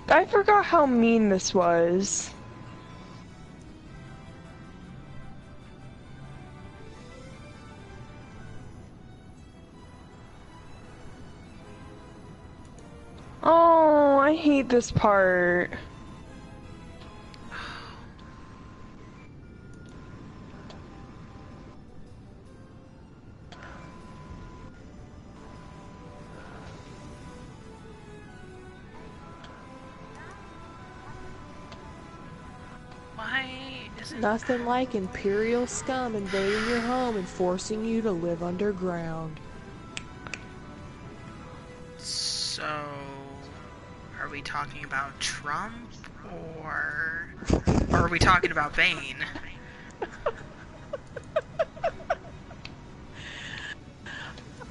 I forgot how mean this was. Oh, I hate this part. Nothing like Imperial scum invading your home and forcing you to live underground. So, are we talking about Trump, or are we talking about Bane?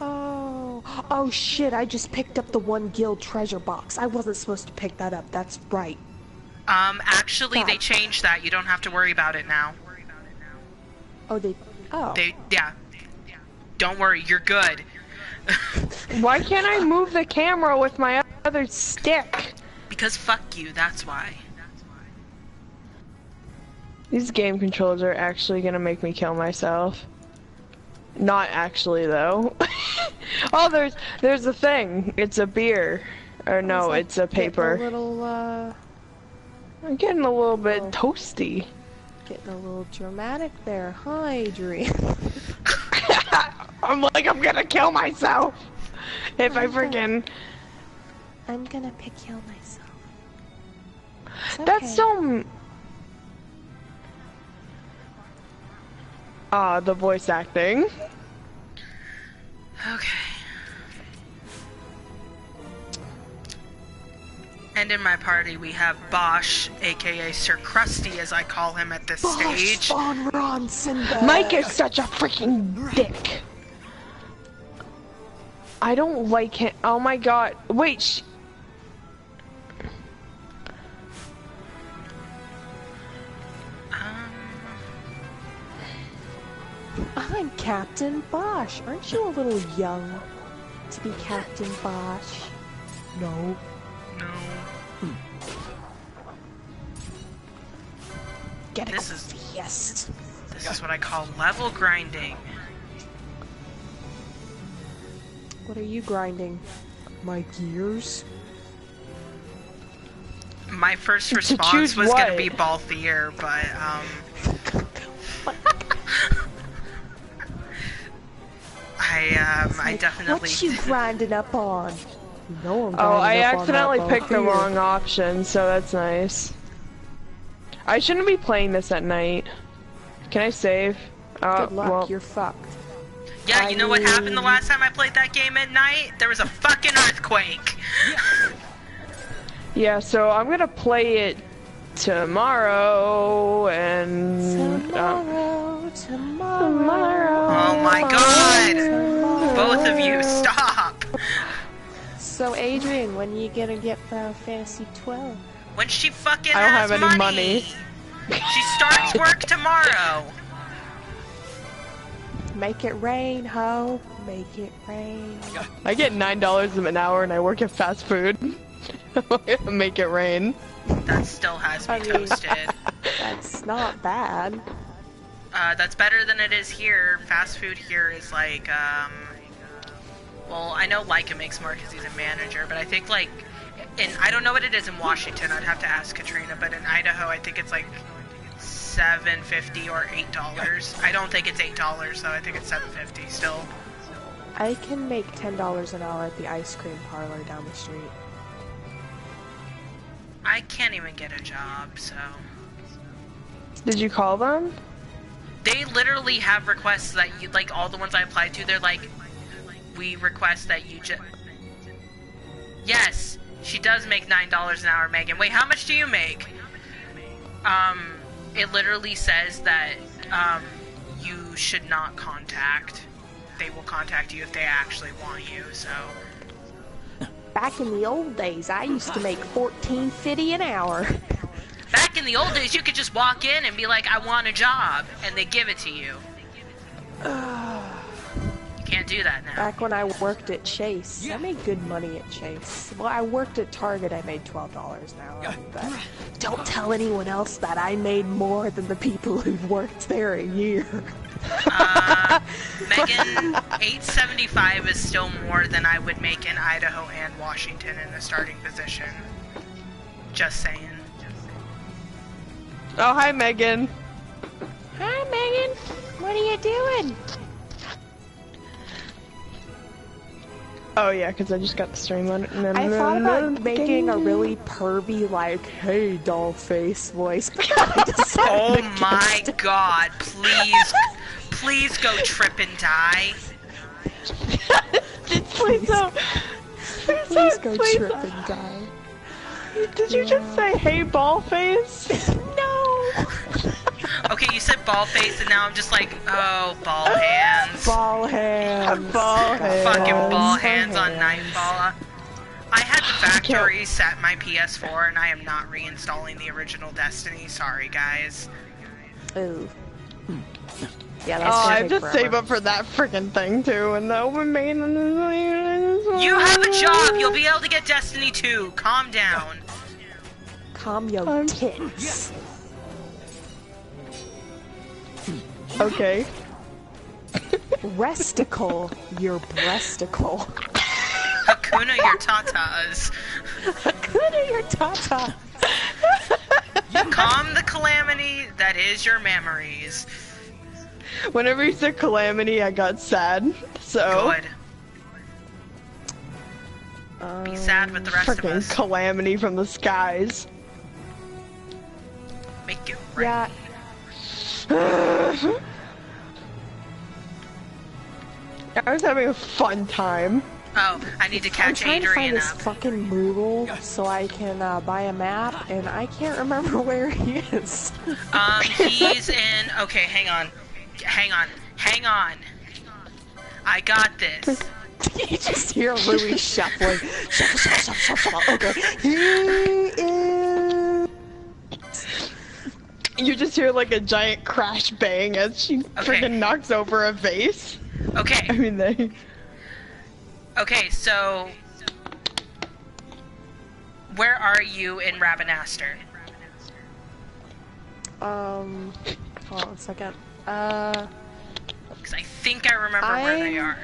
Oh shit, I just picked up the one guild treasure box. I wasn't supposed to pick that up, that's right. Actually, God. they changed that. You don't have to worry about it now. Oh, yeah. Don't worry, you're good. Why can't I move the camera with my other stick? Because fuck you, that's why. These game controls are actually gonna make me kill myself. Not actually, though. Oh, there's a thing. It's a beer. Or no, like it's a paper. I'm getting a little bit toasty. Getting a little dramatic there, huh, Adrian? I'm gonna kill myself if I freaking. I'm gonna kill myself. Okay. That's so. The voice acting. Okay. And in my party we have Bosch, aka Sir Krusty as I call him at this stage. Von Ronsenberg. Mike is such a freaking dick. I don't like him. Oh my god. Wait. I'm Captain Bosch. Aren't you a little young to be Captain Bosch? No. Get a This is what I call level grinding. What are you grinding? My gears? My first response was gonna be Balthier, but I definitely. What you grinding up on? No, I'm I accidentally picked the wrong option, so that's nice. I shouldn't be playing this at night. Can I save? Good luck, well. You're fucked. Yeah, you know what happened the last time I played that game at night? There was a fucking earthquake! Yeah, so I'm gonna play it tomorrow, and... Tomorrow. Oh my god! Both of you, stop! So Adrian, when you gonna get Final Fantasy 12? When she fucking I don't has have any money. She starts work tomorrow! Make it rain, ho. Make it rain. I get $9 an hour and I work at fast food. Make it rain. That still has me toasted. That's not bad. That's better than it is here. Fast food here is like, well, I know Leica makes more because he's a manager, but I think like, I don't know what it is in Washington, I'd have to ask Katrina, but in Idaho I think it's like $7.50 or $8. I don't think it's $8 though, I think it's $7.50 still. I can make $10 an hour at the ice cream parlor down the street. I can't even get a job, so... Did you call them? They literally have requests that you, like, all the ones I applied to, they're like, we request that you just... Yes, she does make $9 an hour, Megan. Wait, how much do you make? It literally says that, you should not contact. They will contact you if they actually want you, so... Back in the old days, I used to make $14.50 an hour. Back in the old days, you could just walk in and be like, I want a job, and they give it to you. You can't do that now. Back when I worked at Chase, I made good money at Chase. Well, I worked at Target, I made $12 an hour. But don't tell anyone else that I made more than the people who've worked there a year. Megan, 875 is still more than I would make in Idaho and Washington in a starting position. Just saying. Oh, hi, Megan. Hi, Megan. What are you doing? Oh yeah, because I just got the stream on. I thought about making a really pervy, like, "Hey, doll face" voice, but I decided Oh against my it. god, please go trip and die. Please don't. Please go please trip don't. and die. Did you just say, "Hey, ball face"? No! Okay, you said ball face, and now I'm just like, oh, ball hands. Ball hands. Ball hands. Fucking ball Hands. hands on Nightfall. I had to factory reset my PS4, and I am not reinstalling the original Destiny. Sorry, guys. Ooh. Yeah, that's Oh, gonna I take have to forever. save up for that freaking thing too, and the open main. You have a job. You'll be able to get Destiny 2. Calm down. Calm your I'm- tits. Okay. Resticle your breasticle. Hakuna your tatas. Hakuna your tata. Calm the calamity that is your memories. Whenever you said calamity, I got sad. So. Good. Be sad with the rest of Freaking us. calamity from the skies. Make it right. Yeah, I was having a fun time. Oh, I need to I'm catch trying to find Adrian this up. fucking Moogle so I can buy a map, and I can't remember where he is. He's in. Okay, hang on. Hang on. I got this. You just hear Louis shuffling. Shuffle. Okay. He is. You just hear like a giant crash bang as she freaking knocks over a vase. I Okay. mean, they. Okay, so where are you in Ravenaster? Hold on a second. Because I think I remember where they I'm- are.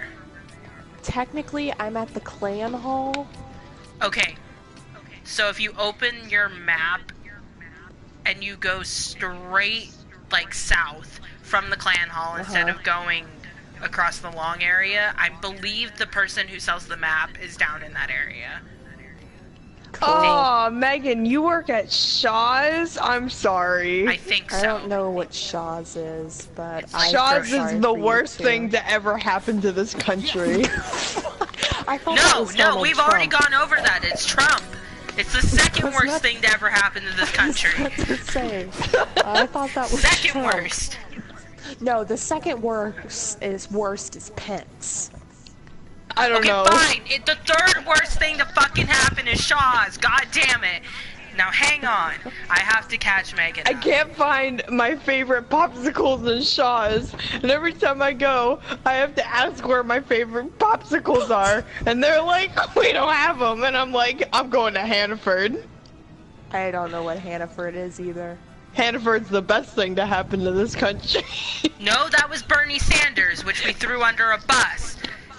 Technically, I'm at the clan hall. Okay. So if you open your map and you go straight like south from the clan hall instead of going across the long area, I believe the person who sells the map is down in that area. Oh, Megan, you work at Shaw's? I'm sorry. I think so. I don't know what Shaw's is, but I Shaw's feel sorry is the for you, worst too. thing to ever happen to this country. I thought that No, was no, Donald we've already Trump. gone over that. It's Trump. It's the second That's worst not- thing to ever happen to this country. To say. I thought that was Second Trump. worst. No, the second worst is Pence. I don't Okay, know. fine. The third worst thing to fucking happen is Shaw's. God damn it. Now hang on. I have to catch Megan. I up. can't find my favorite popsicles in Shaw's, and every time I go, I have to ask where my favorite popsicles are, and they're like, we don't have them, and I'm like, I'm going to Hannaford. I don't know what Hannaford is either. Hannaford's the best thing to happen to this country. No, that was Bernie Sanders, which we threw under a bus.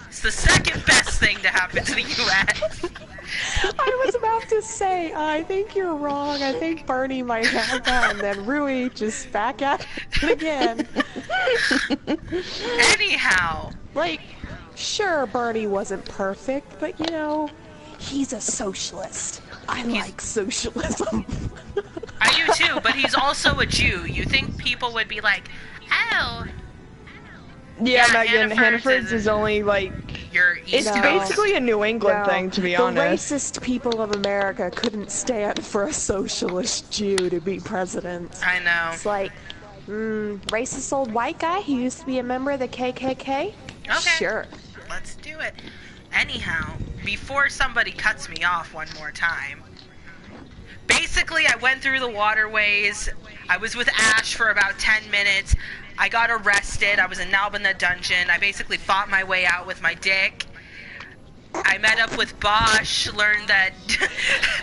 It's the second best thing to happen to the U.S. I was about to say, I think you're wrong. I think Bernie might have that, and then Rui just back at it again. Anyhow, Like, sure, Bernie wasn't perfect, but you know, he's a socialist. I like socialism. I do too, but he's also a Jew. You think people would be like, oh, Yeah, Yeah, Megan, Hannaford's Hannaford's is- is only like, you're East it's No. Coast. basically a New England No, thing, to be the honest. racist people of America couldn't stand for a socialist Jew to be president. I know. It's like, racist old white guy who used to be a member of the KKK? Okay. Sure. Let's do it. Anyhow, before somebody cuts me off one more time, basically I went through the waterways. I was with Ash for about 10 minutes. I got arrested. I was in Nalbina dungeon. I basically fought my way out with my dick. I met up with Bosch, learned that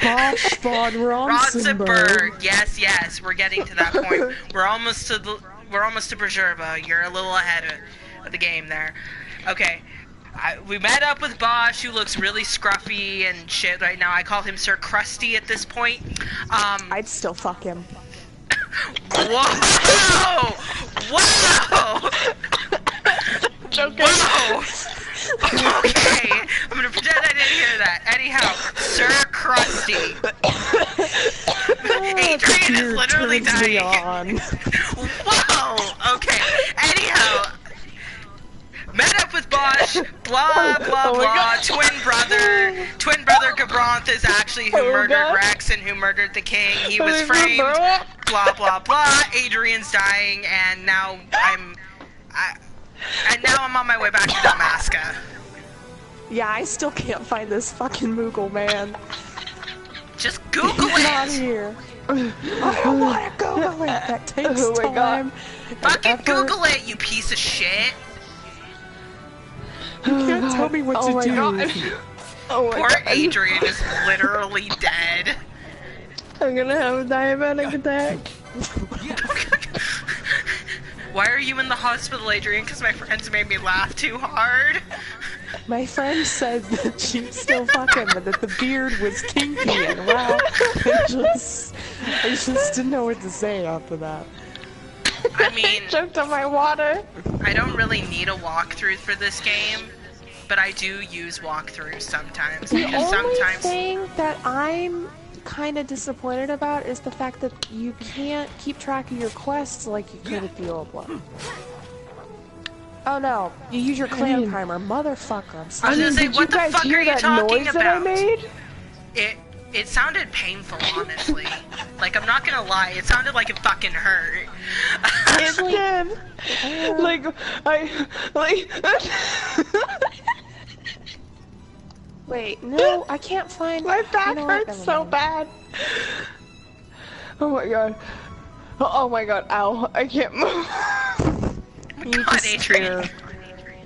Bosch von Ronsenberg. Yes, we're getting to that point. We're almost to Brzezba. You're a little ahead of the game there. Okay. We met up with Bosch, who looks really scruffy and shit right now. I call him Sir Krusty at this point. I'd still fuck him. Whoa! Whoa! Okay. Whoa! Okay, I'm gonna pretend I didn't hear that. Anyhow, Sir Krusty. Adrian is literally dying. Whoa! Okay. Anyhow, met up with Bosch. Blah blah blah. Twin brother Gabronth is actually who murdered Rex and who murdered the king. He was framed. Blah blah blah. Adrian's dying, and now I'm on my way back to Dalmasca. Yeah, I still can't find this fucking Moogle man. Just Google He's not it! here. I don't want to Google it. That takes Oh my time. Fucking Google it, you piece of shit! You can't tell me what to do. God. Oh my Poor God. Adrian is literally dead. I'm gonna have a diabetic attack. Why are you in the hospital, Adrian? Because my friends made me laugh too hard. My friend said that she'd still fuck him, but that the beard was kinky, and well, I just didn't know what to say after that. I mean, Choked on my water. I don't really need a walkthrough for this game, but I do use walkthroughs sometimes. The Because only sometimes thing that I'm kind of disappointed about is the fact that you can't keep track of your quests like you could with the old one. Oh no, you use your clan timer, motherfucker. I'm I was sorry. gonna say, Did what you the guys fuck hear are you that talking noise that I about? made? It sounded painful, honestly. Like, I'm not gonna lie, it sounded like it fucking hurt. It did. Wait, no, I can't find. My back you know what, hurts never so mind. bad. Oh my god. Oh my god, ow. I can't move. You God, just Adrian. hear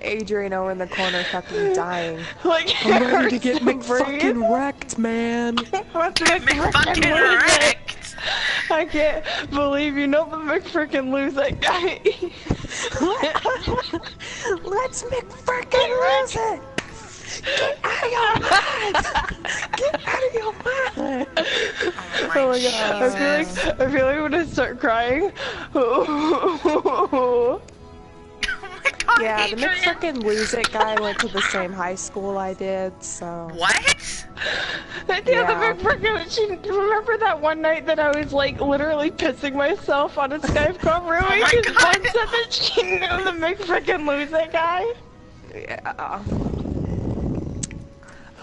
Adrian over in the corner fucking dying. Like, I'm it ready to hurts get to breathe. fucking wrecked, man. What's Fucking wrecked! I can't believe you know the McFrickin' lose that guy. Let's McFrickin' lose it! Get out of your mind! Get out of your mind! Oh my god, I feel like I'm gonna start crying. Oh my god, Yeah, the Adrian! McFrickin' lose it guy went to the same high school I did, so. What? Yeah, Yeah. the McFrickin', remember that one night that I was like literally pissing myself on a Skype call room? Oh my Because God. Bud said that she knew the McFrickin' lose it guy. Yeah.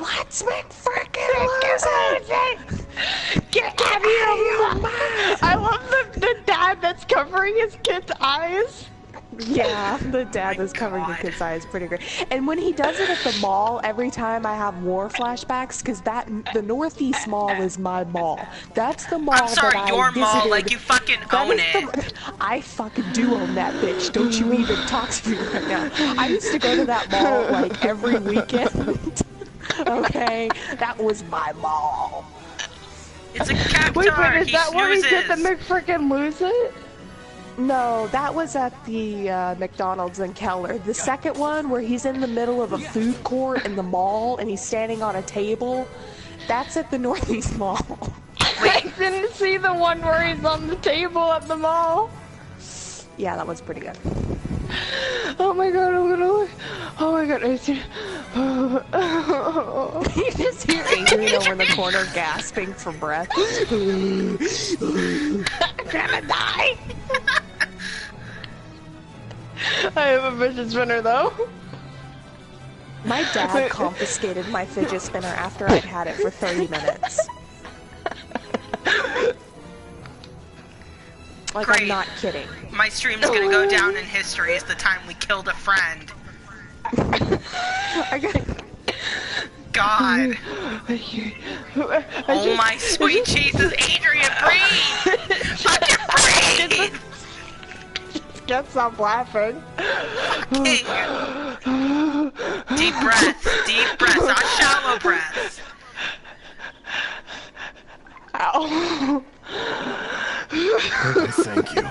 Let's McFrickin' lose it! Get out of your mind! I love the dad that's covering his kid's eyes. Yeah, the dad that's covering the God. kid's eye is pretty great. And when he does it at the mall, every time I have war flashbacks, because the Northeast Mall is my mall. That's the mall I'm sorry, that I your mall, visited. like you fucking That own is it. I fucking do own that bitch. Don't you even talk to me right now. I used to go to that mall like every weekend. Okay, that was my mall. It's a cactuar, Wait, but is he that where he snoozes. did the McFrickin' lose it? No, that was at the McDonald's in Keller. The second one, where he's in the middle of a food court in the mall and he's standing on a table, that's at the Northeast Mall. I didn't see the one where he's on the table at the mall. Yeah, that was pretty good. Oh my god, I'm gonna look. Oh my god, I see. You just hear Adrian over in the corner gasping for breath. I'm gonna die. I have a fidget spinner though. My dad confiscated my fidget spinner after I'd had it for 30 minutes. Like, Great. I'm not kidding. My stream's gonna go down in history as the time we killed a friend. I got... God. Oh my sweet Jesus, Adrian, breathe! Fucking breathe! can't stop laughing. Fucking. Deep breaths, not shallow breaths. Ow. Thank you.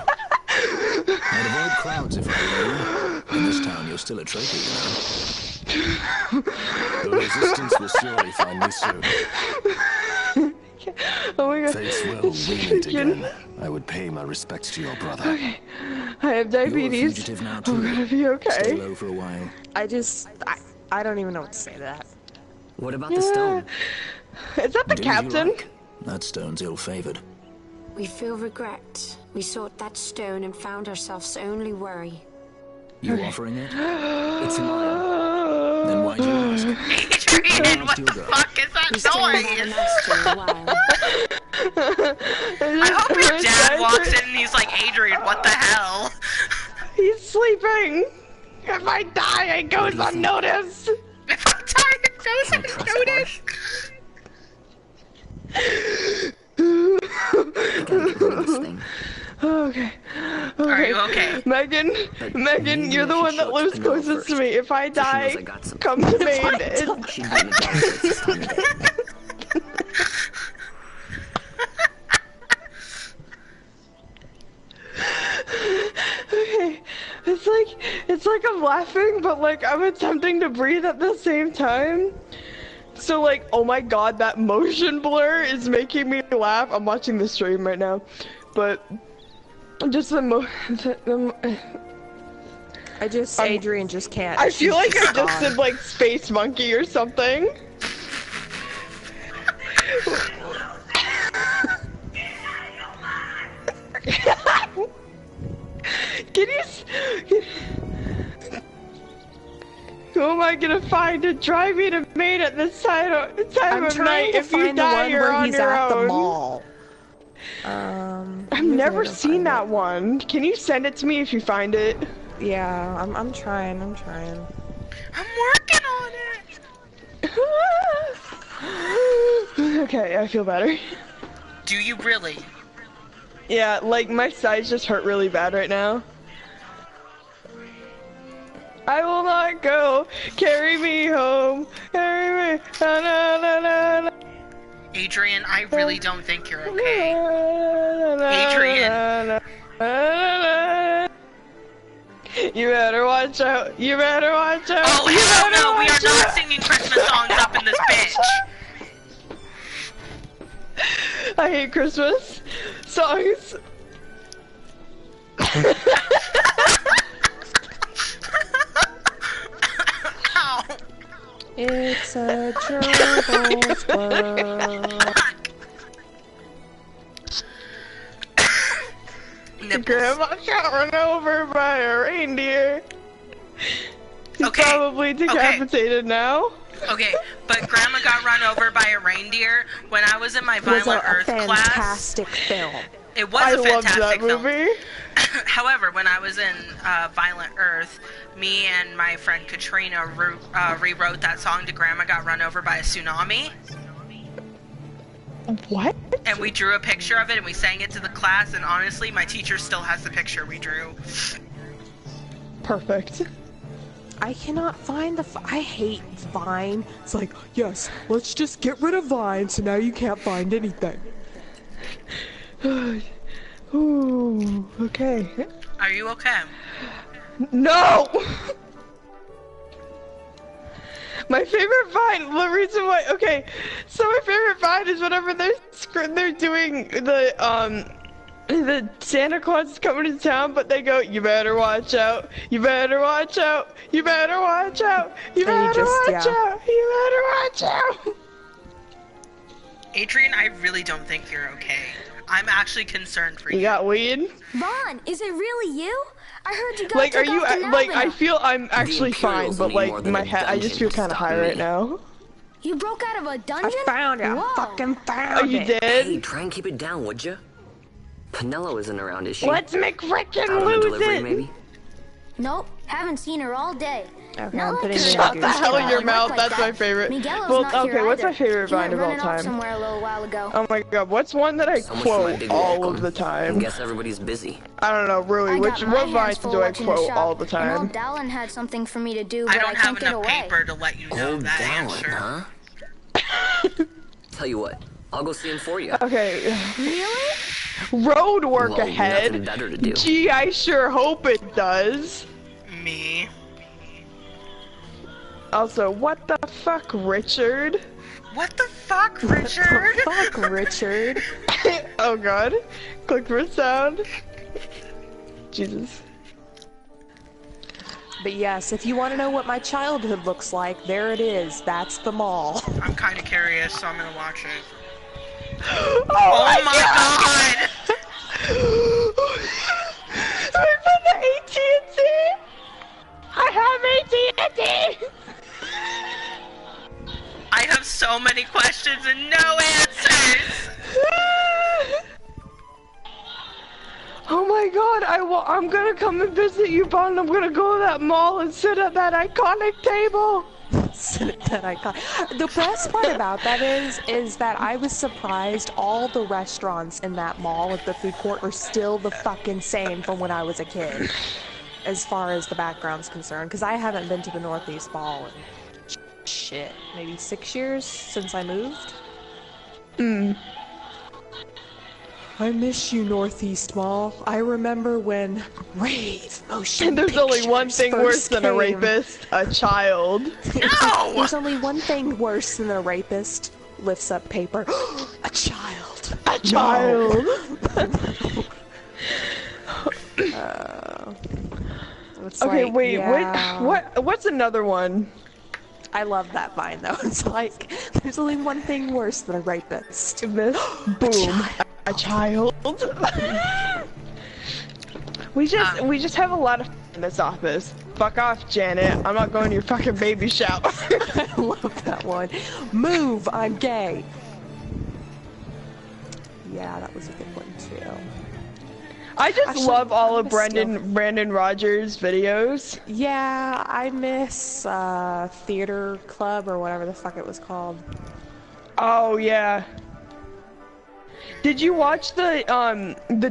I'd avoid crowds if I were you. In this town, you're still a traitor, you know. The resistance will surely find me soon. Oh my god. Fates will meet again. I would pay my respects to your brother. Okay. I have You're a diabetes. fugitive now too. I'm gonna be Stay okay. low for a while. I don't even know what to say to that. What about the stone? Is that the Do as you captain? like. That stone's ill-favored. We feel regret. We sought that stone and found ourselves only worry. You offering it? It's mine. Then why'd you ask? Adrian, what the fuck is We that stay without a noise? master a while. I hope your dad walks in and he's like, Adrian, what the hell? He's sleeping. If I die, it goes unnoticed. If I die, it goes unnoticed. I gotta get rid of this thing. Okay. Are you okay? Megan, maybe you're the I should one that show it lives to Penelope closest to first. me. If I So she knows die, I got some. come to me. She'd be in the dark this time of day. Okay. It's like I'm laughing, but like I'm attempting to breathe at the same time. So like, oh my god, that motion blur is making me laugh. I'm watching the stream right now, but just Adrian just can't. I feel like I she's just gone. did like Space Monkey or something. Can you? Who am I gonna find to drive me to Maine at this time I'm of trying night? to If you find the die, one you're where on he's your at own. the mall. I've never seen that one. Can you send it to me if you find it? Yeah, I'm trying. I'm working on it. Okay, I feel better. Do you really? Yeah, like my sides just hurt really bad right now. I will not go. Carry me home. Carry me. Na, na, na, na, na. Adrian, I really don't think you're okay. Adrian. You better watch out. You better watch out. Oh, You hell better no, we are watch not out. singing Christmas songs up in this bitch. I hate Christmas songs. Ow. It's a gerbil's world. Nipples. Grandma got run over by a reindeer. He's Okay, probably decapitated now. Okay, but Grandma got run over by a reindeer when I was in my It was Violent a Earth class. fantastic film. It was I a loved that fantastic film. movie. However, when I was in Violent Earth, me and my friend Katrina rewrote that song to Grandma Got Run Over by a Tsunami. What? And we drew a picture of it and we sang it to the class, and honestly, my teacher still has the picture we drew. Perfect. I cannot find the. I hate Vine. It's like, yes, let's just get rid of Vine, so now you can't find anything. Ooh, okay. Are you okay? No! My favorite Vine, the reason why, okay, so my favorite Vine is whenever they're doing the Santa Claus is coming to town, but they go, you better watch out, you better watch out, you better watch out, you better watch out, you better watch out. Adrian, I really don't think you're okay. I'm actually concerned for You you. got weed? Vaughn, is it really you? I heard you got Like, are took you, off to like, I Nalvana. feel I'm actually fine, Imperials but need more like, than my a head, I just feel dungeon to kind of stop high me. right now. You broke out of a dungeon? I found it. Whoa. I fucking found Oh, you it. did? Hey, try and keep it down, would you? Penelo isn't around, is she? Let's make frickin' Out on lose delivery, it! maybe? Nope, haven't seen her all day. Okay, Not I'm like putting you're it in Shut the Goose hell in Fest. your Work mouth. like That's that. my favorite. Miguelo's Well, not here okay, what's my either. favorite He went vine of all running off time? somewhere a little while ago. Oh my god, what's one that I So much for my quote big all welcome. of the time? I guess everybody's busy. I don't know, Rui, I what got my hands vines full do I watching the quote shop, all the And time? old Dallin had something for me to do, I but I don't have can't get enough away. paper to let you know Old that Dallin, answer. huh? Tell you what, I'll go see him for you. Okay, Really? road work Well, nothing ahead. better to do. Gee, I sure hope it does. Me. Also, what the fuck, Richard? What the fuck, Richard? Fuck, Richard. Oh god. Click for sound. Jesus. But yes, if you want to know what my childhood looks like, there it is. That's the mall. I'm kind of curious, so I'm gonna watch it. Oh, Oh my god! I found the AT&T. I have AT&T. I have so many questions and no answers! Oh my god, I'm gonna come and visit you, Bond. I'm gonna go to that mall and sit at that iconic table. That I got. The best part about that is that I was surprised all the restaurants in that mall at the food court are still the fucking same from when I was a kid, as far as the background's concerned. Because I haven't been to the Northeast Mall in shit, maybe 6 years since I moved. I miss you, Northeast Mall. I remember when Rave Motion And there's only one Pictures thing worse first than a came. rapist, a child. No! There's only one thing worse than a rapist lifts up paper. A child. A child. It's Okay, like, wait, yeah. what's another one? I love that vine though. It's like there's only one thing worse than a rapist. Boom. A child. we just have a lot of fun in this office. Fuck off, Janet. I'm not going to your fucking baby shower. I love that one. Move, I'm gay. Yeah, that was a good one too. I just Actually, love all I'm of gonna Brandon Rogers' videos. Yeah, I miss Theater Club or whatever the fuck it was called. Oh yeah. Did you watch the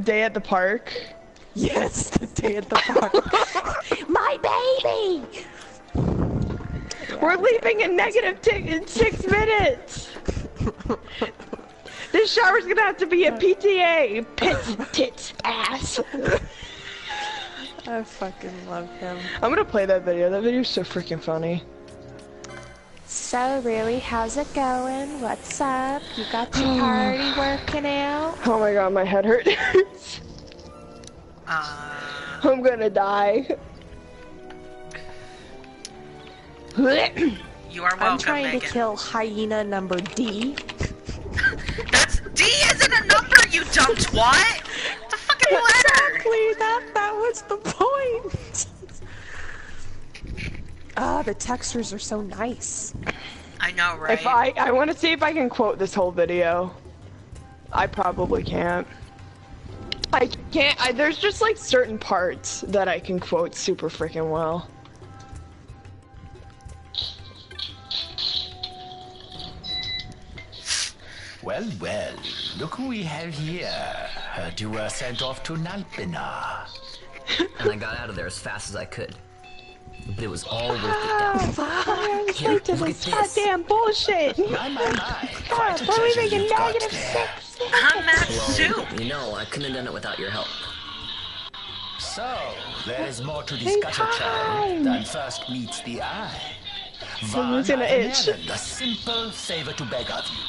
day at the park? Yes, the day at the park. My baby! We're leaving in in 6 minutes. This shower's gonna have to be a PTA. Pits, tits, ass. I fucking love him. I'm gonna play that video. That video's so freaking funny. So, really, how's it going? What's up? You got your party working out? Oh my god, my head hurts. I'm gonna die. You are welcome, I'm trying Megan. to kill hyena number D. That's D isn't a number, you dumb twat! It's a fucking letter! Exactly, that was the point. Ah, the textures are so nice. I know, right? If I want to see if I can quote this whole video. I probably can't. I can't. There's just like certain parts that I can quote super freaking well. Well, well, look who we have here. Heard you were sent off to Nalpina. And I got out of there as fast as I could. But it was all worth it. I'm Here, late to look this at this. goddamn bullshit. My. Quite a We're treasure leaving in you've got negative there. 6. I'm Matt Well, Soup! you know, I couldn't have done it without your help. So, there is more to this gutter child than first meets the eye. Someone's gonna itch. A simple favor to beg of you.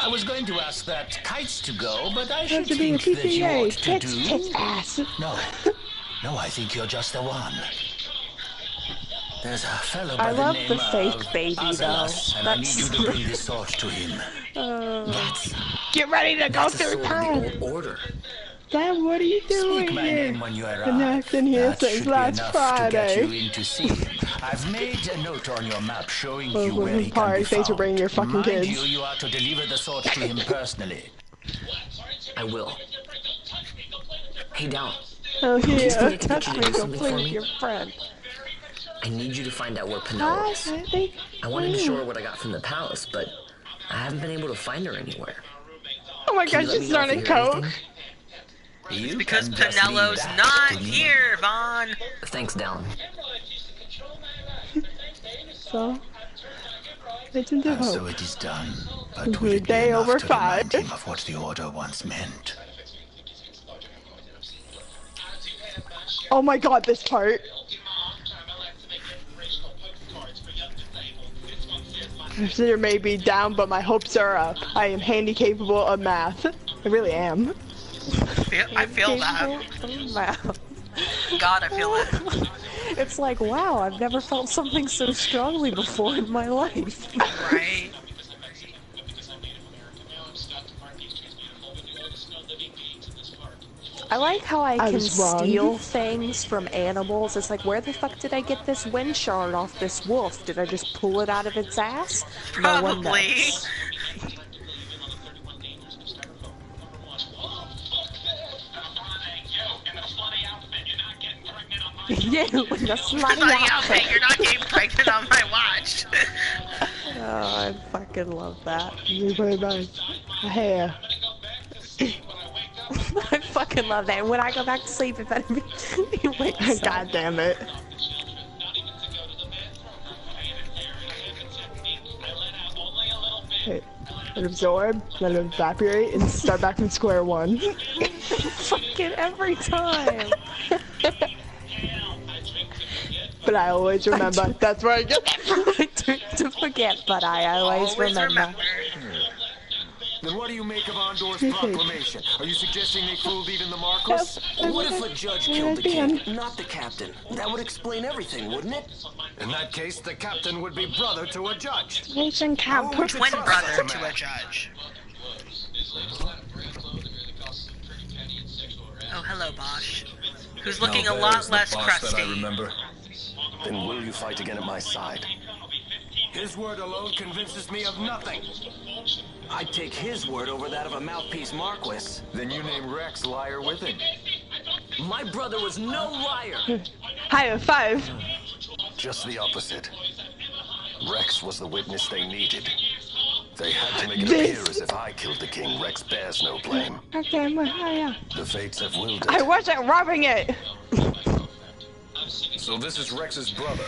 I was going to ask that kites to go, but I should To be a think that you PTA. ought to Tits, do... tits, ass. No, I think you're just the one. There's a fellow I by the love name the fake of baby, though. Azalas, and I need That's- you to bring this sword to him. That's, Get ready to go that's the through sword of time. the old order. Dad, what are you doing Speak my here? name when you arrive. And that's in here That since should be last enough Friday. to get you in to see him. I've made a note on your map showing you Well, where he can Park, be thanks for found. bringing your fucking Mind kids. you are to deliver the sword to him personally. I will. Hey, Dal. Oh Please yeah, take a picture to do something for complete me. your friend. I need you to find out where Penelo is. I wanted to show her what I got from the palace, but I haven't been able to find her anywhere. Oh my Can gosh, you let she's me know if starting you hear coke. anything? You Because can just leave Penelo's that not to me. here, Vaughn. Thanks, Dallin. So, Legend of And so Hope. it is done. But Mhm, will it be day enough over to 5. remind him of what the Order once meant? Oh my god, this part. Consider may be down, but my hopes are up. I am handy capable of math. I really am. I feel that. Wow. God, I feel it. It's like, wow, I've never felt something so strongly before in my life. Right. I like how I can was wrong. steal things from animals. It's like, where the fuck did I get this wind shard off this wolf? Did I just pull it out of its ass? No one Probably. knows. You in the slutty Bloody outfit. outfit, you're not getting pregnant on my watch. Oh, I fucking love that. You very much. Hair. I fucking love that. When I go back to sleep, it better be. He wakes up. God damn it. Okay. Let it absorb, let it evaporate, and start back from square one. Fucking every time. But I always remember. That's where I get that from. to forget, but I always remember. Then what do you make of Andor's proclamation? Are you suggesting they fooled even the Marquis? What if a judge killed the king, not the captain? That would explain everything, wouldn't it? In that case, the captain would be brother to a judge. Nation camp. Twin brother to a judge. Oh, hello, Bosch. Who's looking a lot less crusty. Then will you fight again at my side? His word alone convinces me of nothing. I'd take his word over that of a mouthpiece Marquis. Then you name Rex liar with him. My brother was no liar. Higher 5. Just the opposite. Rex was the witness they needed. They had to make it appear as if I killed the king. Rex bears no blame. Okay, I'm higher. The fates have willed it. I wasn't robbing it. So this is Rex's brother.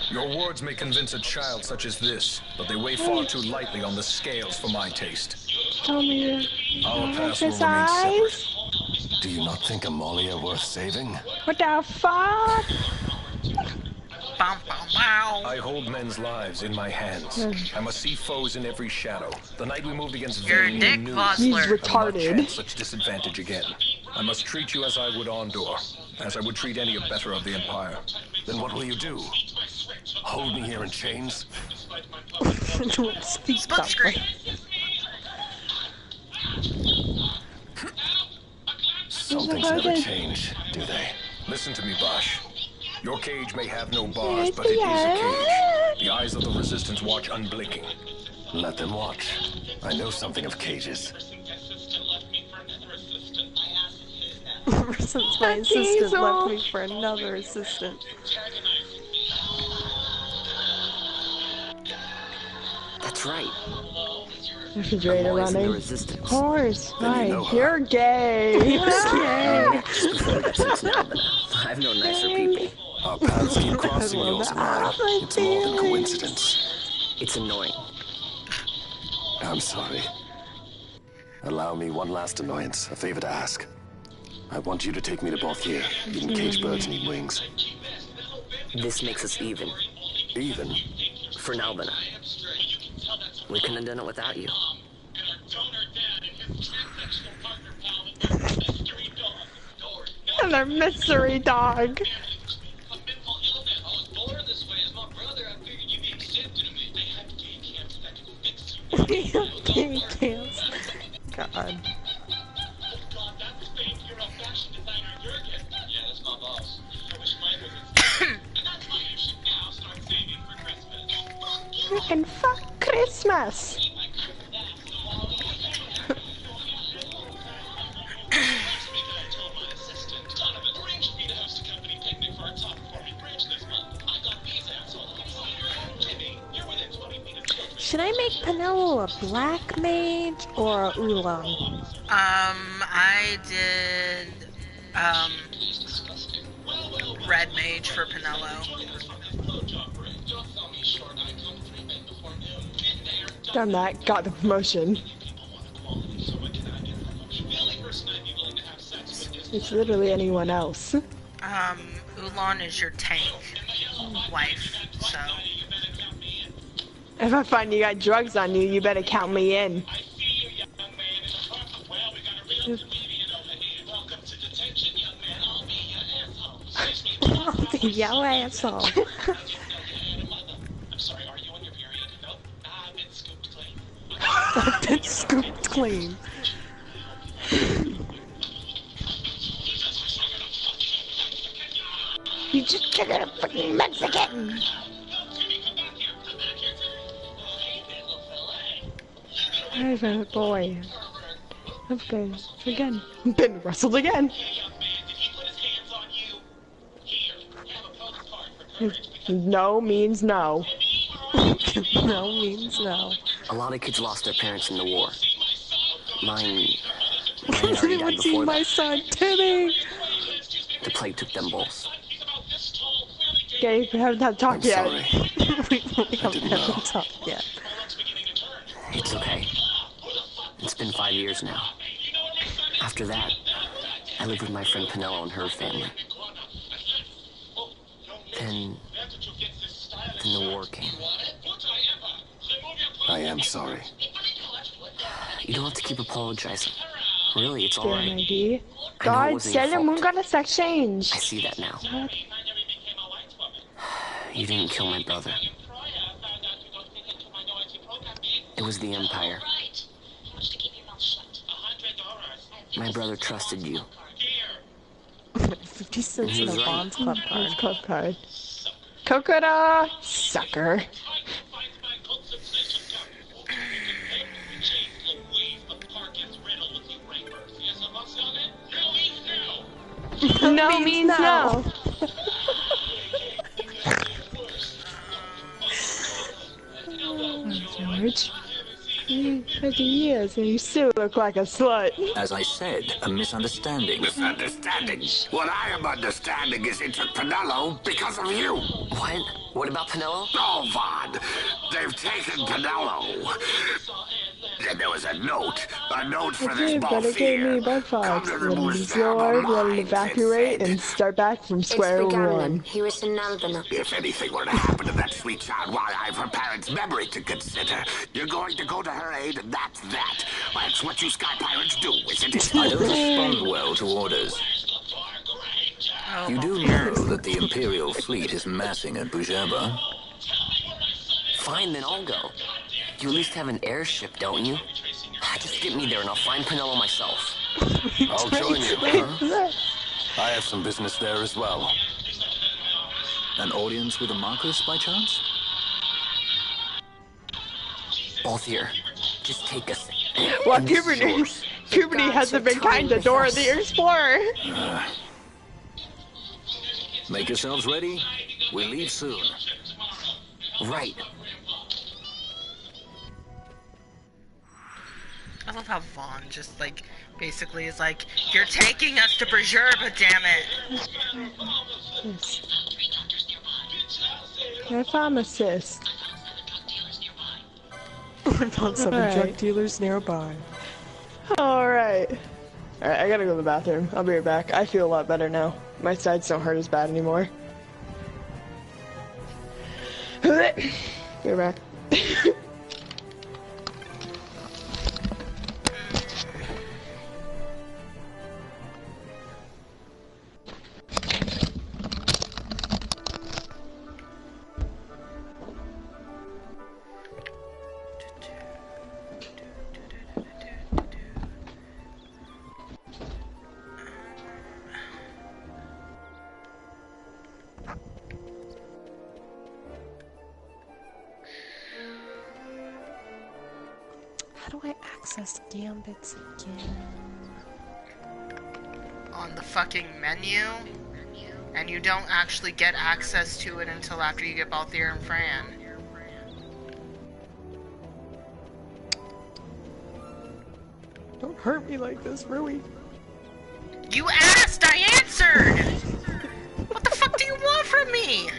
Your words may convince a child such as this, but they weigh far too lightly on the scales for my taste. Tell me. Our paths will remain separate. Do you not think Amalia worth saving? What the fuck? Bow, bow, bow. I hold men's lives in my hands. I must see foes in every shadow. The night we moved against You're Vayne, Dick you knew Vossler. He's I will not retarded. chance such disadvantage again. I must treat you as I would Andor, as I would treat any better of the Empire. Then what will you do? Hold me here in chains? Speak Split up. screen. Some things never change, do they? Listen to me, Bosch. Your cage may have no bars, but it is a cage. The eyes of the Resistance watch unblinking. Let them watch. I know something of cages. Since my assistant left me for another assistant. That's right. Refrigerator I'm always in the running. resistance. Of course. Then you Right. know her. You're gay. Just before we got sent to Nalbina, I've known nicer people. Our paths keep crossing, yours and mine. It's more than coincidence. It's annoying. I'm sorry. Allow me one last annoyance, a favor to ask. I want you to take me to Balthier. Even caged birds need wings. This makes us even. Even? For Nalbina. We couldn't have done it without you. And our mystery dog. God. And fuck Christmas. Penelo a black mage or a oolong? I did red mage for Penelo. Done that, got the promotion. It's literally anyone else. Ulan is your tank wife, so. If I find you got drugs on you, you better count me in. Yo asshole. I've been scooped clean. You just triggered a fucking Mexican! Private boy. Okay, again. Been wrestled again. No means no. No means no. A lot of kids lost their parents in the war. Mine Has already anyone died seen before my that. son, Timmy? The plague took them both. Okay, we haven't had talk I'm yet. sorry. we haven't had the talk yet. It's okay. It's been 5 years now. After that, I lived with my friend Penelo and her family. Then the war came. I am sorry. You don't have to keep apologizing. Really, it's Damn alright. ID. I know it God, wasn't your Sailor Moon fault. got a sex change. I see that now. You didn't kill my brother. It was the Empire. My brother trusted you. 50 cents He in was a right. Bonds Club card. Club card. Kokora, sucker. No means no. George. 50 years and you still look like a slut. As I said, a misunderstanding. Misunderstanding? What I am understanding is it took Penelo because of you. What? What about Penelo? Oh, Vaughn, they've taken Penelo. And there was a note for this But it gave me bug fights. When he's Lord, let him evacuate and start back from It's square Briganlin. one. He was in Albina. If anything were to happen to that sweet child while I've her parents' memory to consider, you're going to go to her aid, and that's that. That's what you Sky Pirates do, isn't it? I don't respond well to orders. You do know that the Imperial fleet is massing at Bujaba. Fine, then I'll go. You at least have an airship, don't you? Just get me there and I'll find Penelo myself. I'll join you. Huh? I have some business there as well. An audience with a Marcus, by chance? Both here. Just take us. Well, puberty hasn't been kind to Dora the Explorer. Make yourselves ready. We leave soon. Right. I love how Vaughn just like basically is like, you're taking us to Bajurba, damn it. A pharmacist. I found some Alright. drug dealers nearby. Alright. Alright, I gotta go to the bathroom. I'll be right back. I feel a lot better now. My sides don't hurt as bad anymore. Be right back. How do I access Gambits again? On the fucking menu, and you don't actually get access to it until after you get Balthier and Fran. Don't hurt me like this, Rui. You asked, I answered! What the fuck do you want from me?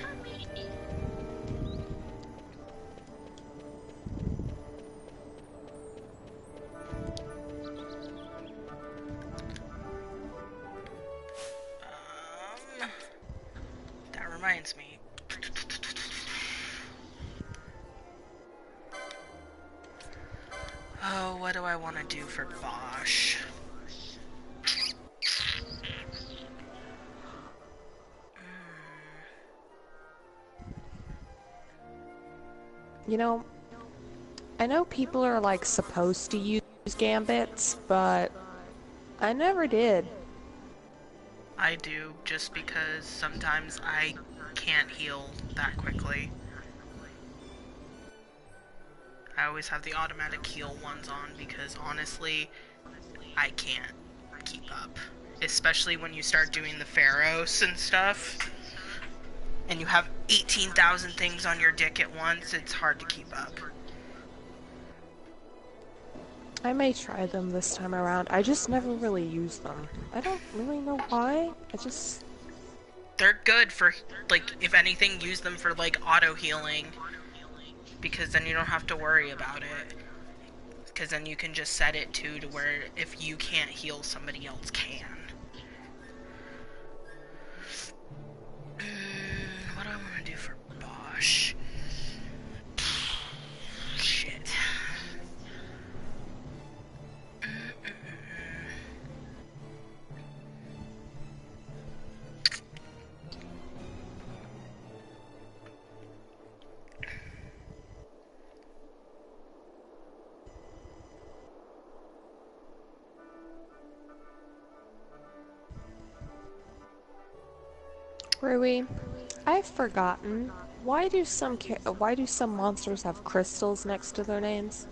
That reminds me. Oh, what do I want to do for Bosch? You know, I know people are like supposed to use gambits, but I never did. I do, just because sometimes I can't heal that quickly. I always have the automatic heal ones on because honestly, I can't keep up. Especially when you start doing the Pharaohs and stuff, and you have 18,000 things on your dick at once, it's hard to keep up. I may try them this time around. I just never really use them. I don't really know why. They're good for, like, if anything, use them for, like, auto-healing. Because then you don't have to worry about it. Because then you can just set it to where if you can't heal, somebody else can. What do I want to do for Bosch? Shit. Rui, I've forgotten. Why do some monsters have crystals next to their names?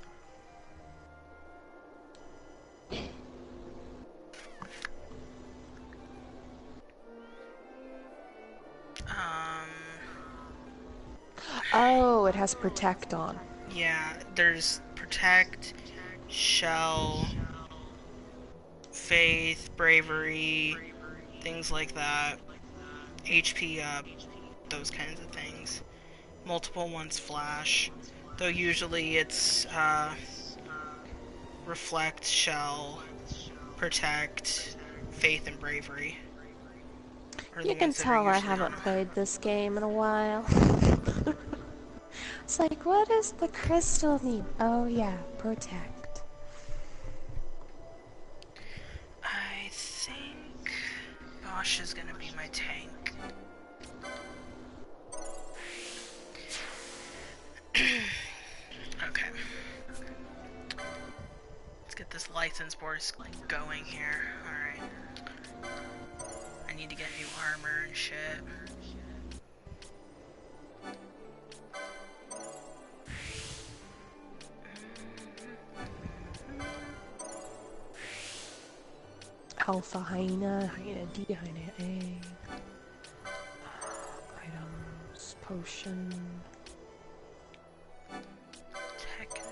Oh, it has protect on. Yeah, there's protect, shell, faith, bravery, things like that. HP up, those kinds of things. Multiple ones flash, though usually it's reflect, shell, protect, faith, and bravery. You can tell I haven't played this game in a while. It's like, what does the crystal mean? Oh yeah, protect. I think Bosch is gonna be my tank. Okay. Let's get this license board going here. Alright. I need to get new armor and shit. Alpha Hyena, Hyena D, Hyena A. Items, potion. Technic.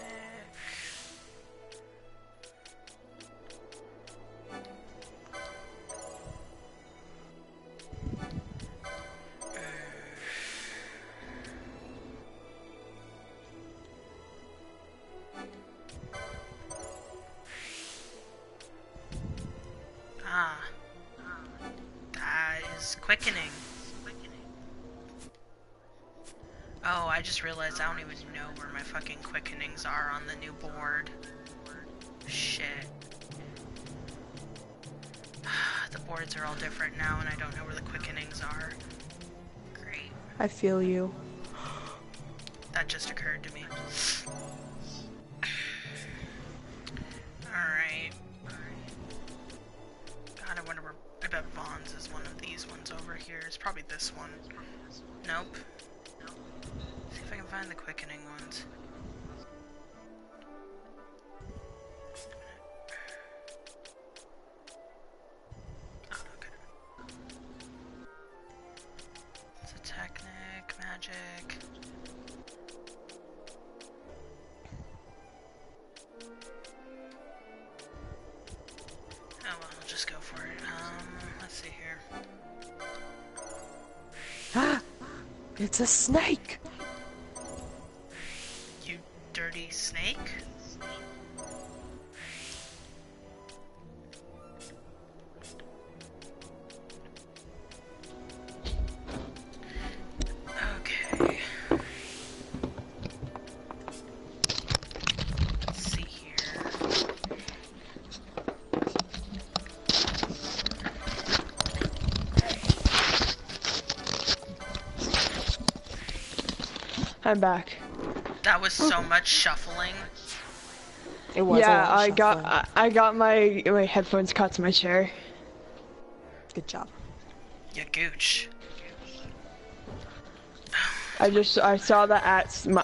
That is quickening. Oh, I just realized I don't even know where my fucking quickenings are on the new board. Shit. The boards are all different now and I don't know where the quickenings are. Great. I feel you. That just occurred to me. Alright. God, I wonder where... I bet Vaughn's is one of these ones over here. It's probably this one. Nope. See if I can find the quickening ones. Oh, okay. It's a technic, magic. just go for it. Let's see here. Ah! It's a snake! You dirty snake? Okay. Let's see here. I'm back. That was so much shuffling. It was. Yeah, I got my headphones caught to my chair. Good job. You gooch. I saw the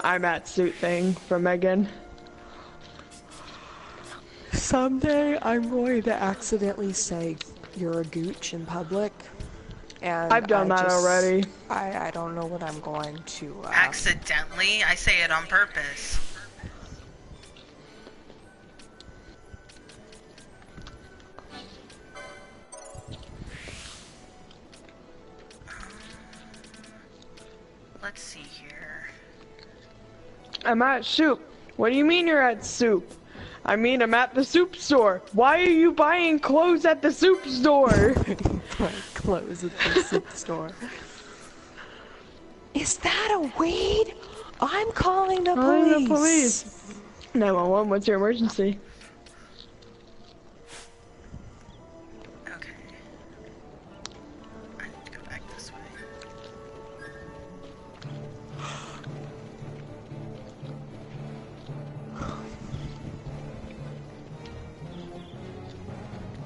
I'm at suit thing from Megan. Someday I'm going to accidentally say you're a gooch in public. And I've done that already. I don't know what I'm going to Accidentally? I say it on purpose. Let's see here. I'm at soup. What do you mean you're at soup? I mean I'm at the soup store. Why are you buying clothes at the soup store? Clothes at the soup store. Is that a weed? I'm calling the police. Calling the police. 911, what's your emergency? Okay. I need to go back this way.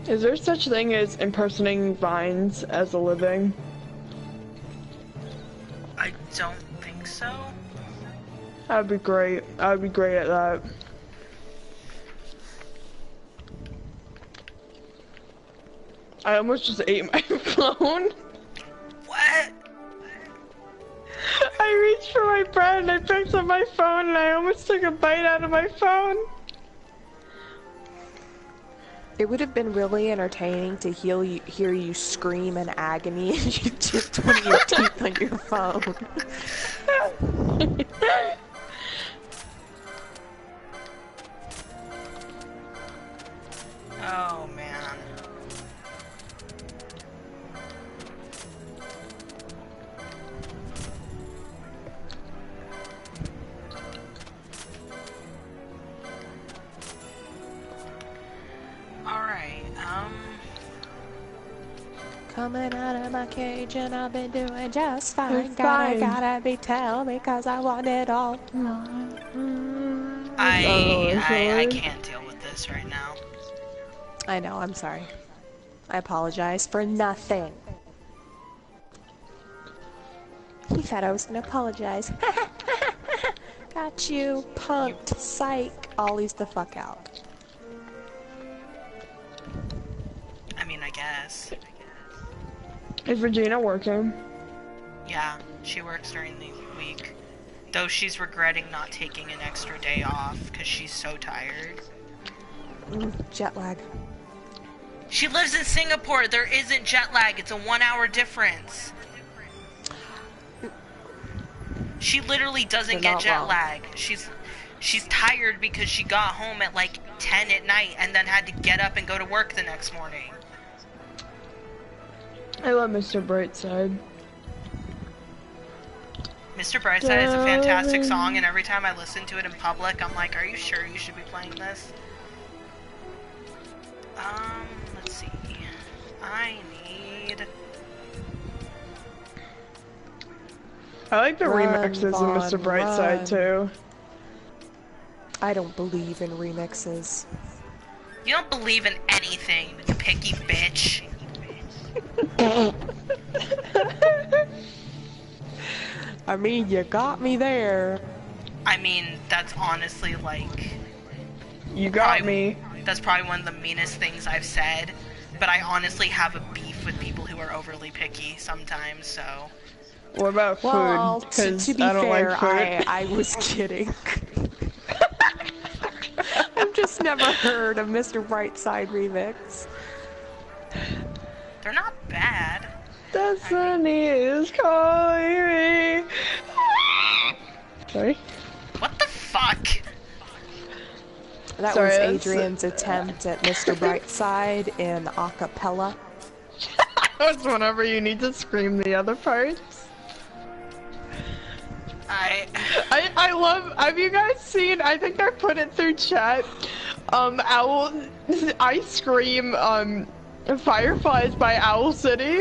Is there such thing as impersonating vines as a living? I don't think so. That'd be great. I'd be great at that. I almost just ate my phone. What? I reached for my bread and I picked up my phone and I almost took a bite out of my phone. It would have been really entertaining to hear you scream in agony and you chipped one of your teeth on your phone. Oh man. Alright, Coming out of my cage and I've been doing just fine. It's fine. Gotta be tell because I want it all. I can't deal with this right now. I know, I'm sorry. I apologize for nothing. He thought I was gonna apologize. Got you, punked, psych, Ollie's the fuck out. I mean, I guess. Is Regina working? Yeah, she works during the week. Though she's regretting not taking an extra day off because she's so tired. Jet lag. She lives in Singapore. There isn't jet lag. It's a 1 hour difference. She literally doesn't get jet lag. She's tired because she got home at like 10 at night and then had to get up and go to work the next morning. I love Mr. Brightside. Mr. Brightside is a fantastic song, and every time I listen to it in public, I'm like, are you sure you should be playing this? Let's see. I need... I like the remixes of Mr. Brightside too. I don't believe in remixes. You don't believe in anything, you picky bitch. I mean, you got me there. I mean, that's honestly like... You got me. That's probably one of the meanest things I've said, but I honestly have a beef with people who are overly picky sometimes, so... What about food? Well, to be I don't fair, like food. I was kidding. I've just never heard a Mr. Brightside remix. They're not bad. Destiny is calling me. Sorry. What the fuck? That was Adrian's attempt at Mr. Brightside in a cappella. That's whenever you need to scream the other parts. I love, have you guys seen, I think I put it through chat, I Scream, Fireflies by Owl City.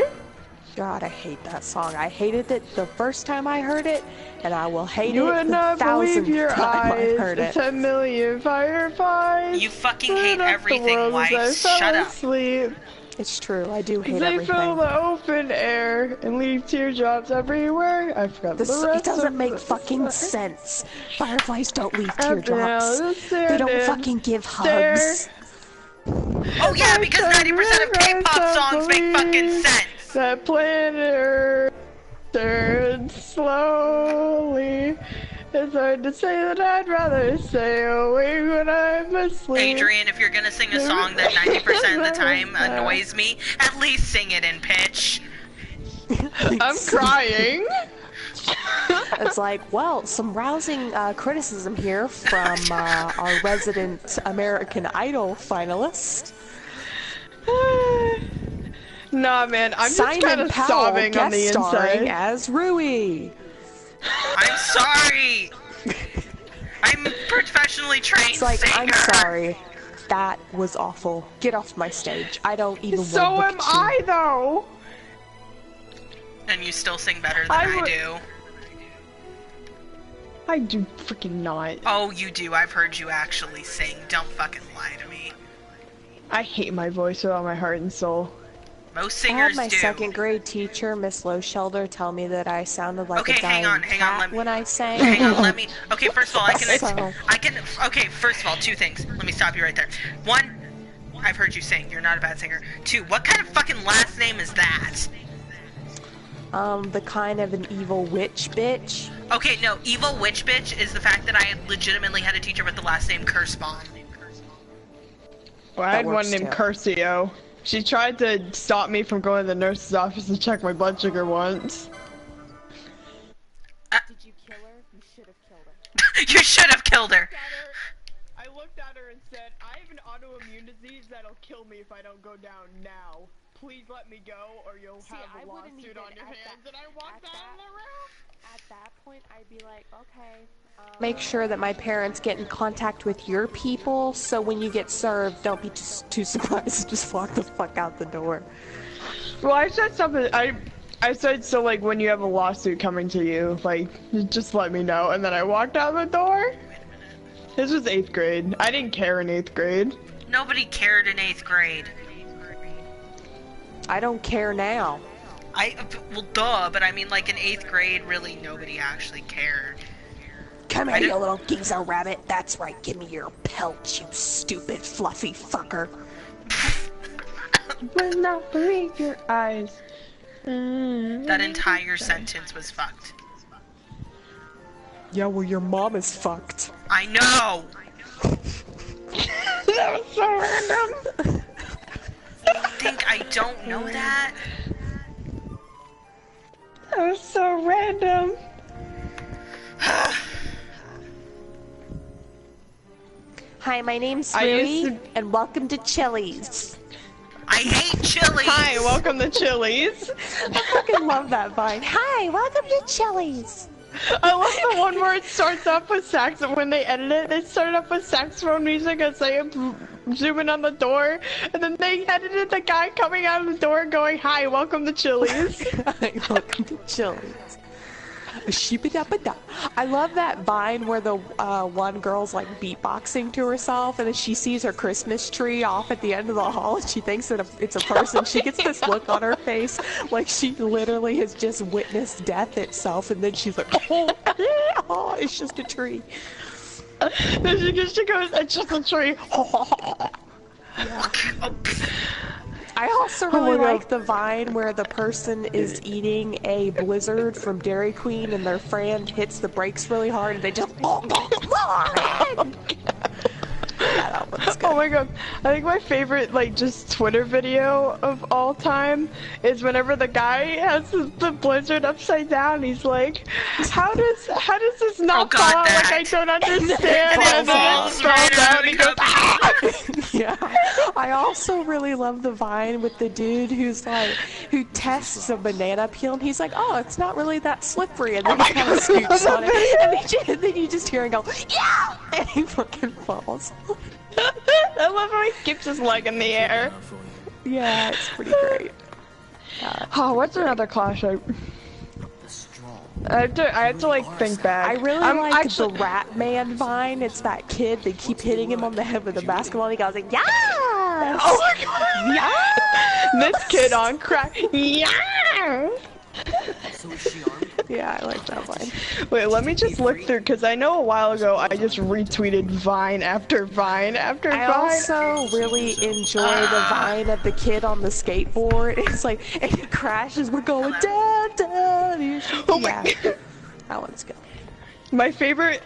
God, I hate that song. I hated it the first time I heard it, and I will hate you it the 1000th time I heard it. 10 million fireflies. You fucking hate everything, White. Shut up. Asleep. It's true, I do hate They everything. fill the open air and leave teardrops everywhere. I forgot the rest. It doesn't make fucking sense. Fireflies don't leave teardrops. They don't fucking give hugs. Oh yeah, because 90% of K-pop songs make fucking sense. That planet Earth turns slowly. It's hard to say that I'd rather stay awake when I'm asleep. Adrian, if you're gonna sing a song that 90% of the time annoys me, at least sing it in pitch. I'm crying. It's like, well, some rousing criticism here from our resident American Idol finalist. Nah, man, I'm Simon just kind of Powell sobbing on the guest-starring inside. as Rui. I'm sorry. I'm a professionally trained It's like, singer. I'm sorry. That was awful. Get off my stage. I don't even want to So look am at you. I, though. And you still sing better than I do. I do freaking not. Oh, you do. I've heard you actually sing. Don't fucking lie to me. I hate my voice with all my heart and soul. Most I singers had my do. second grade teacher, Miss Lowshelder, tell me that I sounded like Okay, a dying hang on, cat when I sang. Hang on, let me. Okay, first of all, So- Okay, first of all, two things. Let me stop you right there. One, I've heard you sing. You're not a bad singer. Two, what kind of fucking last name is that? The kind of an evil witch bitch. Okay, no, evil witch bitch is the fact that I legitimately had a teacher with the last name Cursebon. Well, I had one named Curcio. She tried to stop me from going to the nurse's office to check my blood sugar once. Did you kill her? You should have killed her. You should have killed her. I looked at her and said, I have an autoimmune disease that'll kill me if I don't go down now. Please let me go or you'll have a lawsuit on your hands. And I walked out of the room. At that point, I'd be like, okay. Make sure that my parents get in contact with your people, so when you get served, don't be too surprised. Just walk the fuck out the door. Well, I said something. I said, so like when you have a lawsuit coming to you, like just let me know. And then I walked out the door. This was 8th grade. I didn't care in 8th grade. Nobody cared in 8th grade. I don't care now. Well, duh, but I mean, like in 8th grade, really nobody actually cared. Come here, you little geezer rabbit. That's right, give me your pelt, you stupid fluffy fucker. Will not believe your eyes. That entire sentence was fucked. Yeah, well, your mom is fucked. I know! That was so random. You think I don't know that? That was so random. Hi, my name's I used Rui, and welcome to Chili's. I hate Chili's! Hi, welcome to Chili's. I fucking love that vine. Hi, welcome to Chili's. I love the one where it starts off with saxophone. When they edit it, they start off with saxophone music as they zoom in on the door, and then they edited the guy coming out of the door going, "Hi, welcome to Chili's." Hi, welcome to Chili's. I love that vine where the one girl's like beatboxing to herself, and then she sees her Christmas tree off at the end of the hall, and she thinks that it's a person. She gets this look on her face like she literally has just witnessed death itself, and then she's like, oh, it's just a tree. Then she goes, "It's just a tree." Yeah. I also really like the vine where the person is eating a Blizzard from Dairy Queen and their friend hits the brakes really hard and they just that one's good. Oh my god, I think my favorite, like, just Twitter video of all time is whenever the guy has the blizzard upside down, he's like, how does this not fall out? Like, I don't understand. And then it falls out and he goes, ah! Yeah. I also really love the Vine with the dude who's like, who tests a banana peel and he's like, oh, it's not really that slippery, and then he kind of scoops on it, and then you just hear him go, yeah! And he fucking falls. I love how he skips his leg in the air. Yeah, it's pretty great. Oh, what's another Clash I have to like think back. I really like the Rat Man Vine. It's that kid, they keep hitting him on the head with a basketball and he goes like, yes! Oh my god! Yeah! This kid on crack. Yeah! Yeah, I like that Vine. Wait, let me just look through, because I know a while ago I just retweeted Vine after Vine after Vine. I also really enjoy the Vine of the kid on the skateboard. It's like, and he crashes, we're going down, down. Oh my god. That one's good. My favorite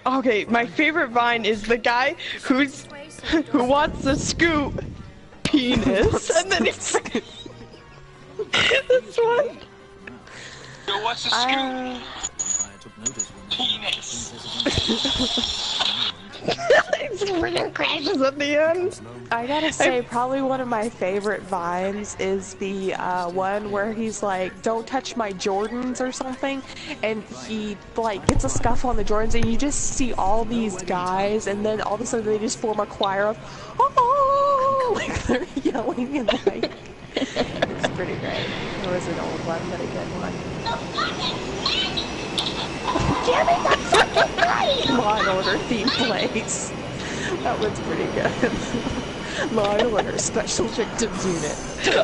Vine is the guy who wants to scoop penis, and then he's like, this one. Yo, what's the scoop? Penis. It's freaking crashes at the end. I gotta say, probably one of my favorite Vines is the one where he's like, don't touch my Jordans or something, and he like gets a scuff on the Jordans, and you just see all these guys, and then all of a sudden they just form a choir of, oh, like they're yelling and like, it's pretty great. It was an old one, but a good one. Damn it, that's fucking great! Law and Order theme plays. That one's pretty good. Law and Order Special Victims Unit.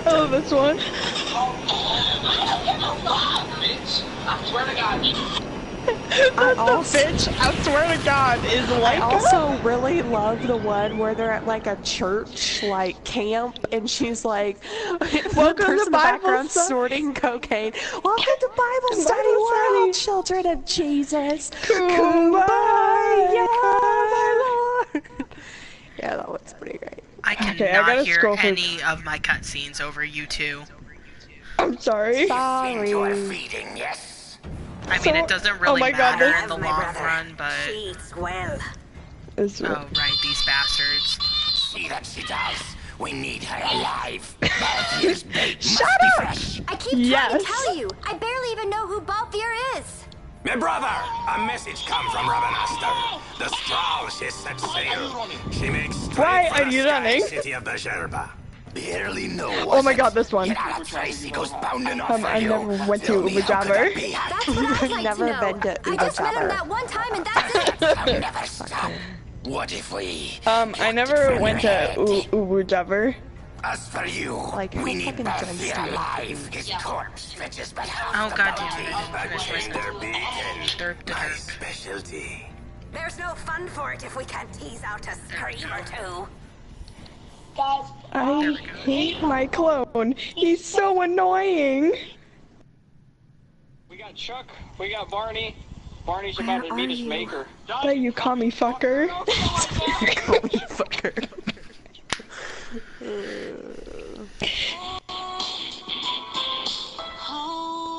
Oh, this one. I swear to God. That's the bitch, I swear to God, is like. I also really love the one where they're at like a church, like camp, and she's like, welcome to in the background study. snorting cocaine. Welcome to Bible study, world, children of Jesus. Kumbaya, my Lord. Yeah, that one's pretty great. I cannot hear any of my cutscenes over you two. I'm sorry. Sorry. I mean, it doesn't really matter in the long run, but... well. Oh, right, these bastards. See that she does. We need her alive. Shut up! I keep trying to tell you. I barely even know who Balthier is. My brother, a message come from Ravenasta. The strong she set sail. She makes Why straight are you running? city of Bazherba. Barely know. Oh my god, this one. Tracy goes bounding off I never went to Uber Jabber. That's what I'd like Never to know. been to I just met him that one time and that's it. Never stop. What if we? I never went to Uber Jabber. As for you, like, we need Balthier alive. His corpse fetches but oh god damn it, I didn't finish my my specialty. There's no fun for it if we can't tease out a scream or two. I hate my clone. He's so annoying. We got Chuck. We got Barney. Barney's about to meet his maker. Hey, you call me fucker. Call me fucker.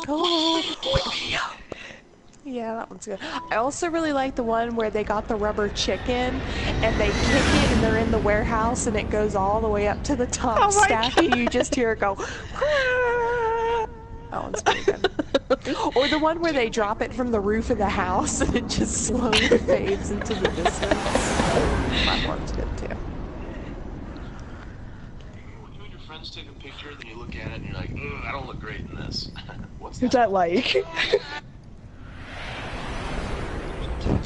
Oh, wake me up. Yeah, that one's good. I also really like the one where they got the rubber chicken and they kick it and they're in the warehouse and it goes all the way up to the top stack and you just hear it go. That one's pretty good. Or the one where they drop it from the roof of the house and it just slowly fades into the distance. That one's good too. When you and your friends take a picture, then you look at it and you're like, ugh, I don't look great in this. What's that like?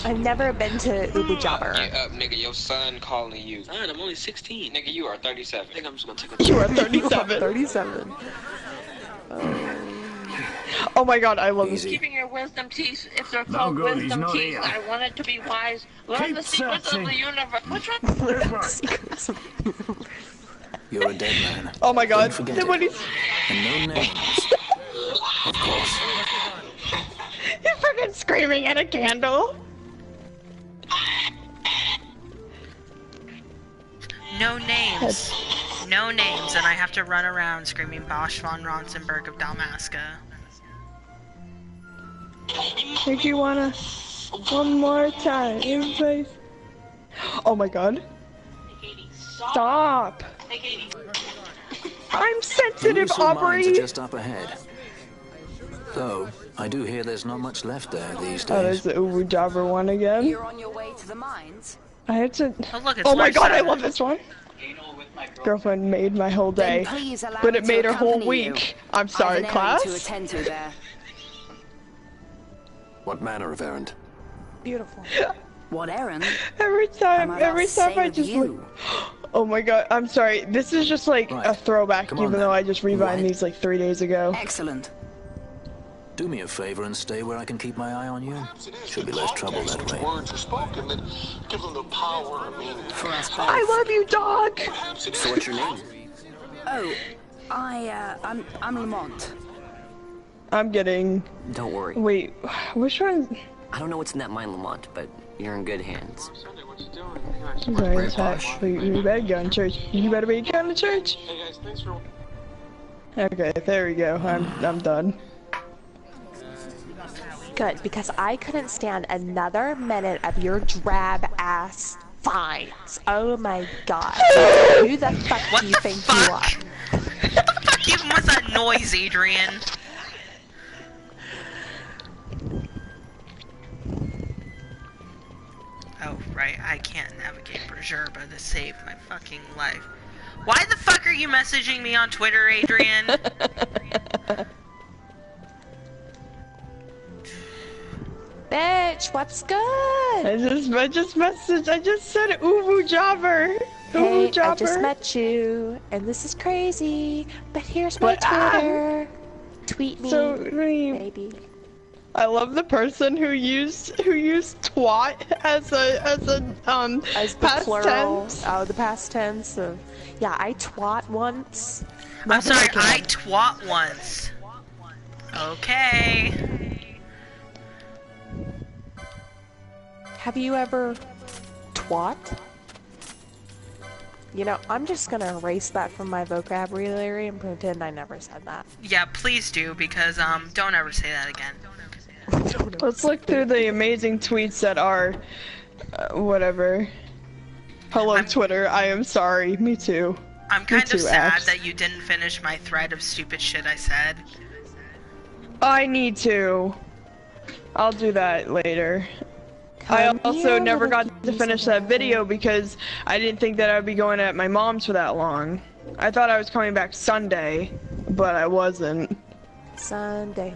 I've never been to Ubu Jabber. Get up, nigga. Your son calling you. Son, I'm only 16. Nigga, you are 37. I think I'm just gonna take a You are 37. 37. Oh my god, I love this. Keeping your wisdom teeth, if they're called wisdom teeth, I wanted to be wise. Learn the secrets of the universe. What's wrong? You're a dead man. Oh my god. And no names. Of course. He's freaking screaming at a candle. No No names. No names, and I have to run around screaming Bosch von Ronsenberg of Dalmasca. If you wanna, one more time, in place. Oh my god. Stop. I'm sensitive, Aubrey. Are just up ahead. Though, I do hear there's not much left there these days. Oh, there's the Uwu Jobber one again. You're on your way to the mines. I had to. Oh, look, it's oh my god, I Larsa. love this one. Girlfriend made my whole day, but it made her whole week. I'm sorry, class. To attend to there. What manner of errand? Beautiful. What errand? Every time I just like, oh my god, I'm sorry. This is just like a throwback, even though I just revived these like 3 days ago. Excellent. Do me a favor and stay where I can keep my eye on you. Should be less trouble that way. Words are spoken that give them the power of meaning. I love you, dog. So what's your name? Oh, I'm Lamont. I'm getting. Don't worry. Wait, which one? I don't know what's in that mine, Lamont, but you're in good hands. Sorry, you better go in church. You better be going to church. Hey guys, thanks for. Okay, there we go. I'm done. Good, because I couldn't stand another minute of your drab ass fights. Oh my god. Who the fuck do you think you are? What the fuck even was that noise, Adrian? Oh, right, I can't navigate Brazurba to save my fucking life. Why the fuck are you messaging me on Twitter, Adrian? Bitch, what's good? I just messaged. I just said Uwu Jobber. Hey, Uwu Jobber. I just met you, and this is crazy. But here's my Twitter. Tweet me, baby. I love the person who used twat as the past plural. tense. Oh, the past tense of yeah. I twat once. I'm sorry, I twat once. Okay. Have you ever twat? You know, I'm just gonna erase that from my vocabulary and pretend I never said that. Yeah, please do, because don't ever say that again. Let's look through the amazing tweets that are whatever. Hello, Twitter. I am sorry. Me too. I'm kind of sad that you didn't finish my thread of stupid shit I said. I need to. I'll do that later. I also never got to finish that video because I didn't think that I'd be going at my mom's for that long. I thought I was coming back Sunday, but I wasn't. Sunday.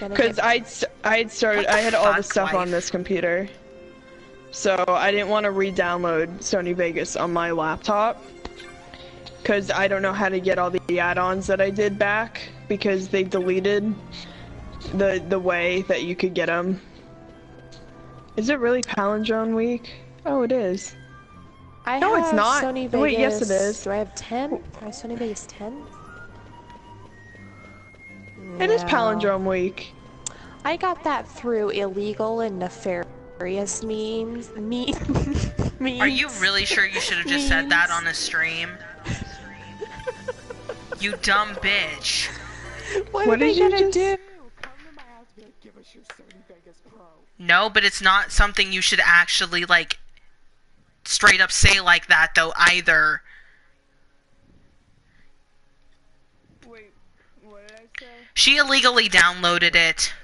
Because I had all the stuff on this computer. So I didn't want to re-download Sony Vegas on my laptop. Because I don't know how to get all the add-ons that I did back. Because they deleted the way that you could get them. Is it really Palindrome Week? Oh, it is. No, it's not. Sony Vegas. Wait, yes it is. Do I have 10? I have Sony Vegas 10? It is Palindrome Week. I got that through illegal and nefarious memes. Are you really sure you should have just said that on a stream? You dumb bitch. What are they gonna do? No, but it's not something you should actually, like, straight up say like that, though, either. Wait, what did I say? She illegally downloaded it.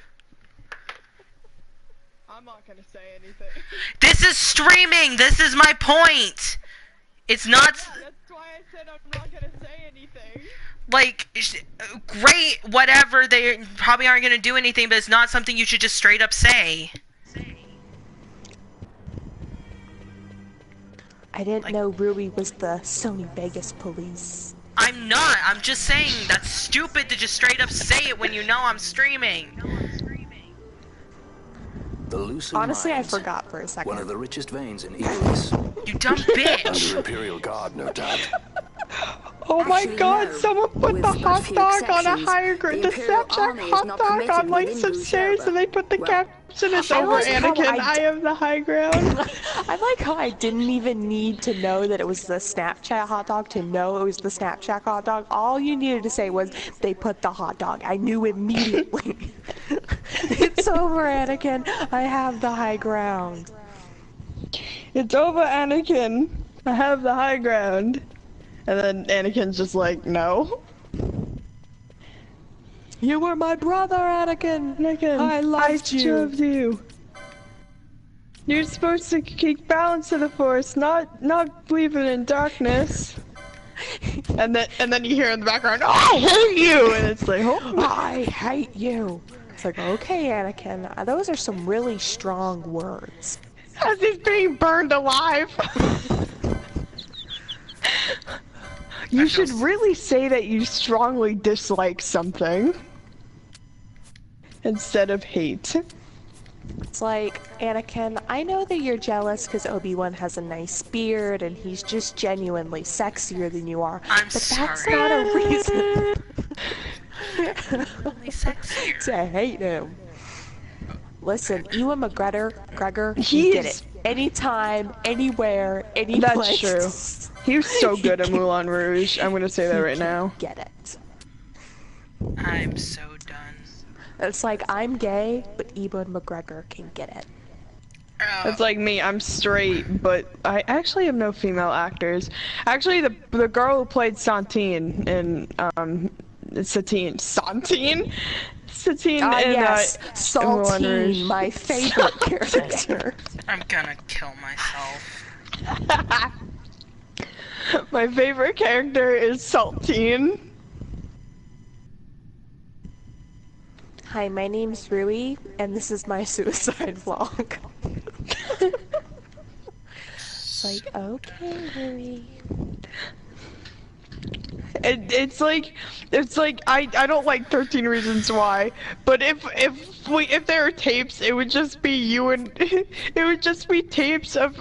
I'm not gonna say anything. This is streaming! This is my point! It's not... Yeah, that's why I said I'm not gonna say anything. Like, great, whatever, they probably aren't gonna do anything, but it's not something you should just straight up say. I didn't know Ruby was the Sony Vegas police. I'm not, I'm just saying, that's stupid to just straight up say it when you know I'm streaming. The Lucid Honestly, Mines, I forgot for a second. one of the richest veins in Egoist. You dumb bitch! Under Imperial Guard, no doubt. Oh my god, someone put the hot dog on a higher grade, the Snapchat hot dog on like some stairs and they put the caption So it's over, Anakin. I have the high ground. I like how I didn't even need to know that it was the Snapchat hot dog to know it was the Snapchat hot dog. All you needed to say was, they put the hot dog. I knew immediately. It's over, Anakin. I have the high ground. It's over, Anakin. I have the high ground. And then Anakin's just like, no. You were my brother, Anakin. I loved you. You're supposed to keep balance to the Force, not believe in darkness. and then you hear in the background, I hate you, and it's like, oh, I hate you. It's like, okay, Anakin, those are some really strong words. As he's being burned alive. You should really say that you strongly dislike something instead of hate. It's like, Anakin, I know that you're jealous because Obi-Wan has a nice beard and he's just genuinely sexier than you are. That's not a reason Only sexier. to hate him. Listen, Ewan McGregor, he did it. Anytime, anywhere, any place. That's true. He was so good at Moulin Rouge. I'm gonna say that right now. Get it. I'm so done. It's like, I'm gay, but Ewan McGregor can get it. It's like me, I'm straight, but I actually have no female actors. Actually, the girl who played Satine in Satine in yes, Saltine, my favorite character. I'm gonna kill myself. My favorite character is Saltine. Hi, my name's Rui, and this is my suicide vlog. It's like, okay, Rui. It's like I don't like 13 Reasons Why, but if there are tapes, it would just be you and it would just be tapes of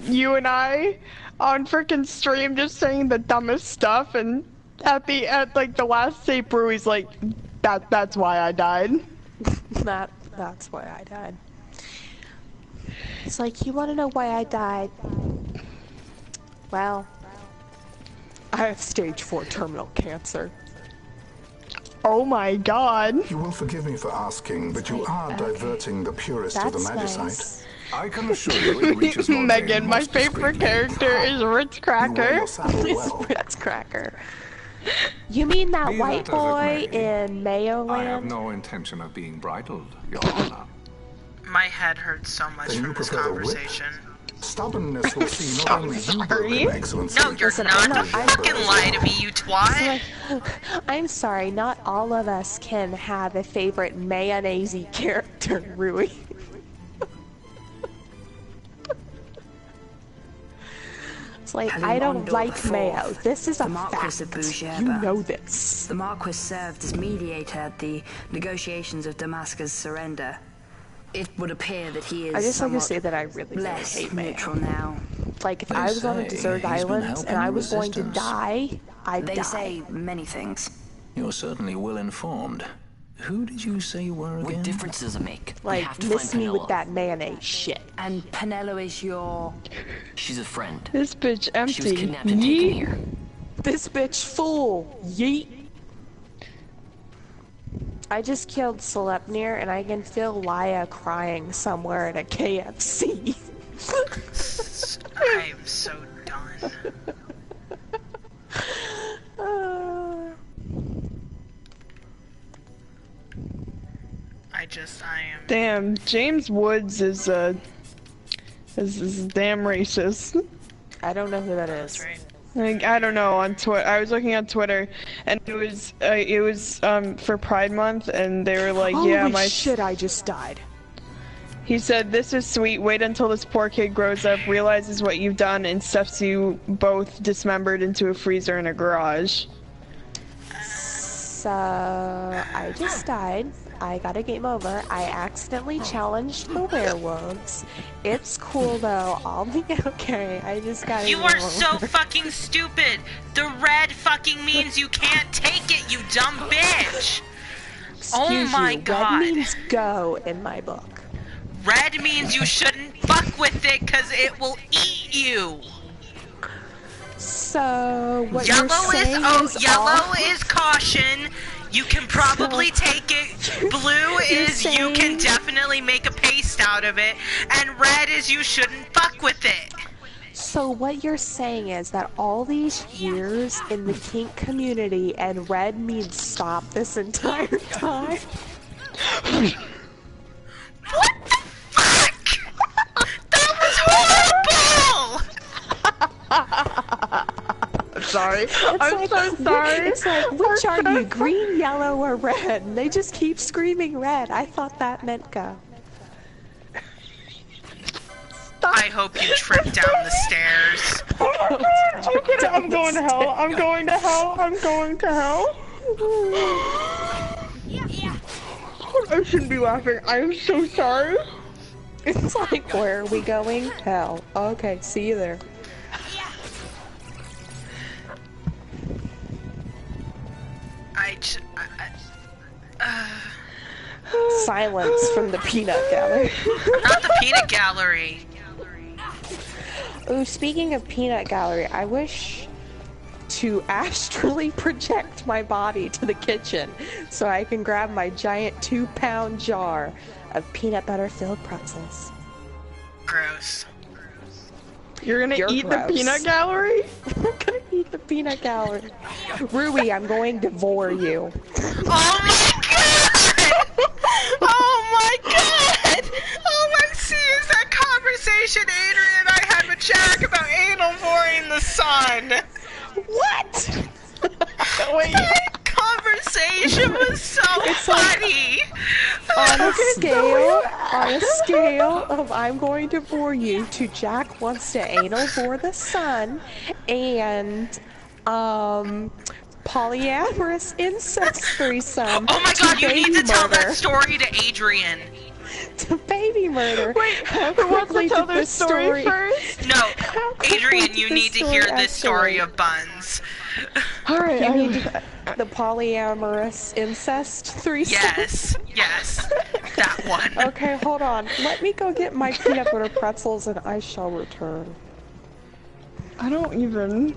you and I on frickin' stream just saying the dumbest stuff, and at like the last tape, Rui's like, that's why I died. That's why I died. It's like, you wanna know why I died? Well, I have stage 4 terminal cancer. Oh my god. You will forgive me for asking, but you are diverting the purest of the Magicite. Nice. I can assure you it reaches Megan, my favorite character is Ritz Cracker. Ritz Cracker. You mean that Be white that as it boy may, in Mayo I have Land? no intention of being bridled, Your Honor. My head hurts so much from this conversation. Stubbornness will see not only you grow in excellency. No, you're not. Don't fucking lie to me, you twat. I'm sorry, not all of us can have a favorite mayonnaise character, Rui. It's like, I don't like mayo. This is a fact. You know this. The Marquis served as mediator at the negotiations of Damascus' surrender. It would appear that he is I just like to say that I really less hate mayo. neutral now. Like, if I was on a desert island and I was going to die, I'd die. They say many things. You're certainly well informed. Who did you say you were again? What difference does it make? Like, miss me with that mayonnaise shit. And Penelo is your... She's a friend. This bitch empty. She was kidnapped and taken here. This bitch fool. Yeet. I just killed Sleipnir and I can feel Laya crying somewhere at a KFC. I'm so done. I am. Damn, James Woods is damn racist. I don't know who that is. Right. Like, I don't know, on Twitter. I was looking on Twitter, and it was for Pride Month, and they were like, Holy yeah, my shit, I just died. He said, this is sweet, wait until this poor kid grows up, realizes what you've done, and stuffs you both dismembered into a freezer in a garage. So, I just died. I got a game over. I accidentally challenged the werewolves. It's cool though. I'll be okay. I just got. You are so fucking stupid. The red fucking means you can't take it, you dumb bitch. Excuse oh my you, god. Red means go in my book. Red means you shouldn't fuck with it because it will eat you. So what Yellow you're saying is yellow is caution. You can probably take it. Blue is you can definitely make a paste out of it, and red is you shouldn't fuck with it. So what you're saying is that all these years in the kink community and red means stop this entire time? What the fuck? That was horrible! I'm sorry. I'm so sorry. It's like, which are you, green, yellow, or red? And they just keep screaming red. I thought that meant go. I hope you trip down the stairs. I'm going to hell. I'm going to hell. I'm going to hell. I shouldn't be laughing. I am so sorry. It's like, where are we going? Hell. Okay, see you there. Silence from the peanut gallery. Not the peanut gallery. Ooh, speaking of peanut gallery, I wish to astrally project my body to the kitchen so I can grab my giant 2-pound jar of peanut butter filled pretzels. Gross. You're gonna eat the peanut gallery? I'm gonna eat the peanut gallery. Rui, I'm going to vor you. Oh my god! Oh my god! All I see is that conversation Adrian and I had with Jack about anal voring the sun. What? Wait. That conversation was so funny. On a scale of I'm going to bore you to Jack wants to anal bore the sun and polyamorous incest threesome. Oh my god, you need to tell that murder. story to Adrian. To baby murder. Wait, who wants to tell their story first? No, Adrian, you need to hear this story of Buns. Alright, you need the polyamorous incest threesome. Yes, that one. Okay, hold on. Let me go get my peanut butter pretzels and I shall return. I don't even...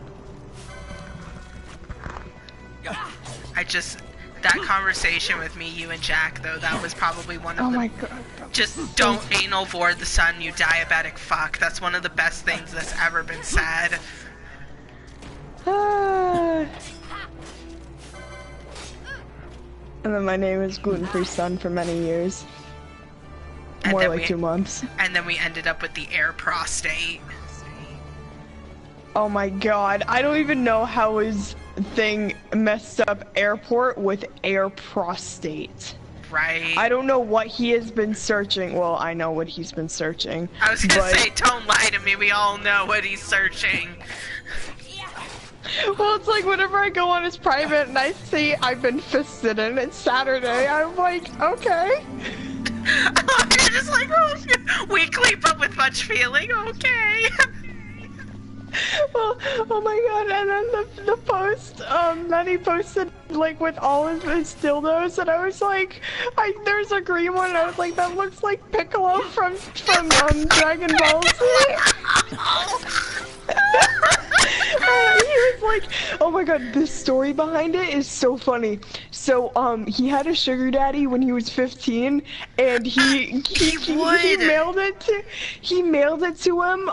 That conversation with me, you and Jack, though, that was probably one of Oh the... my god. Just don't anal vor the sun, you diabetic fuck. That's one of the best things that's ever been said. And then my name is Gluten-Free Sun for many years. And More then like 2 months. And then we ended up with the air prostate. Oh my god, I don't even know how his thing messed up airport with air prostate. Right. I don't know what he has been searching. Well, I know what he's been searching. I was gonna say, don't lie to me, we all know what he's searching. Well, it's like whenever I go on his private and I see I've been fisted and it's Saturday, I'm like, okay. You're just like, oh, weekly but with much feeling, okay. Well, oh my god, and then the post, that he posted, like, with all of his dildos, and I was like, there's a green one, and I was like, that looks like Piccolo from Dragon Ball Z. He was like, oh my god, the story behind it is so funny. So, he had a sugar daddy when he was 15, and he mailed it to him,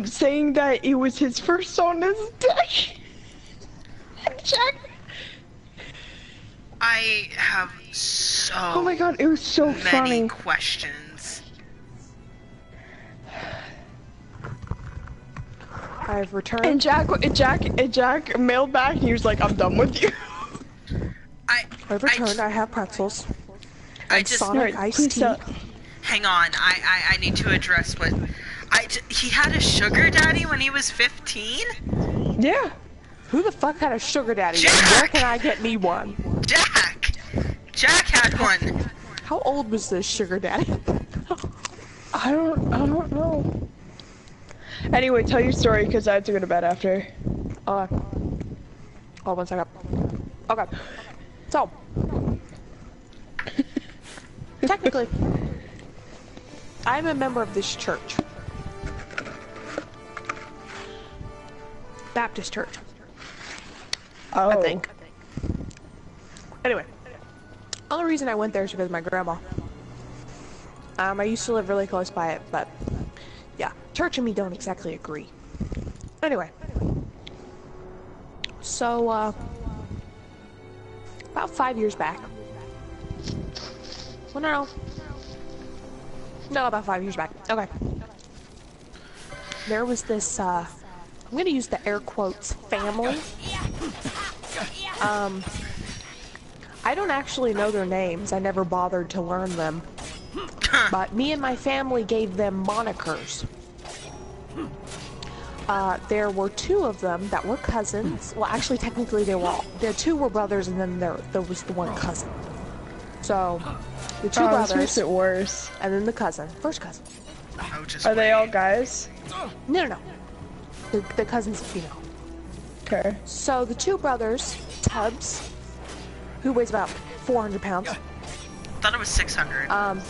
saying that it was his first on his dick. Check. I have so oh my god, it was so many funny. questions. I've returned. And Jack mailed back and he was like, I'm done with you. I've returned. I have pretzels. I And just Sonic iced tea. Hang on, I need to address what he had a sugar daddy when he was 15? Yeah. Who the fuck had a sugar daddy? Jack! And where can I get me one? Jack had one. How old was this sugar daddy? I don't know. Anyway, tell your story because I have to go to bed after. Oh, 1 second. Okay. So, I'm a member of this church. Baptist church. Oh. I think. Anyway. Only reason I went there is because of my grandma. I used to live really close by it, but yeah, church and me don't exactly agree. Anyway. So, about 5 years back. Well, no, about 5 years back. Okay. There was this, I'm gonna use the air quotes, family. I don't actually know their names. I never bothered to learn them. But me and my family gave them monikers. There were 2 of them that were cousins. Well, actually, technically, the 2 were brothers, and then there was the one cousin. So, the 2 brothers. This makes it worse. And then the cousin. First cousin. Are they all guys? No. The cousin's female. Okay. So, the 2 brothers, Tubbs, who weighs about 400 pounds. I thought it was 600.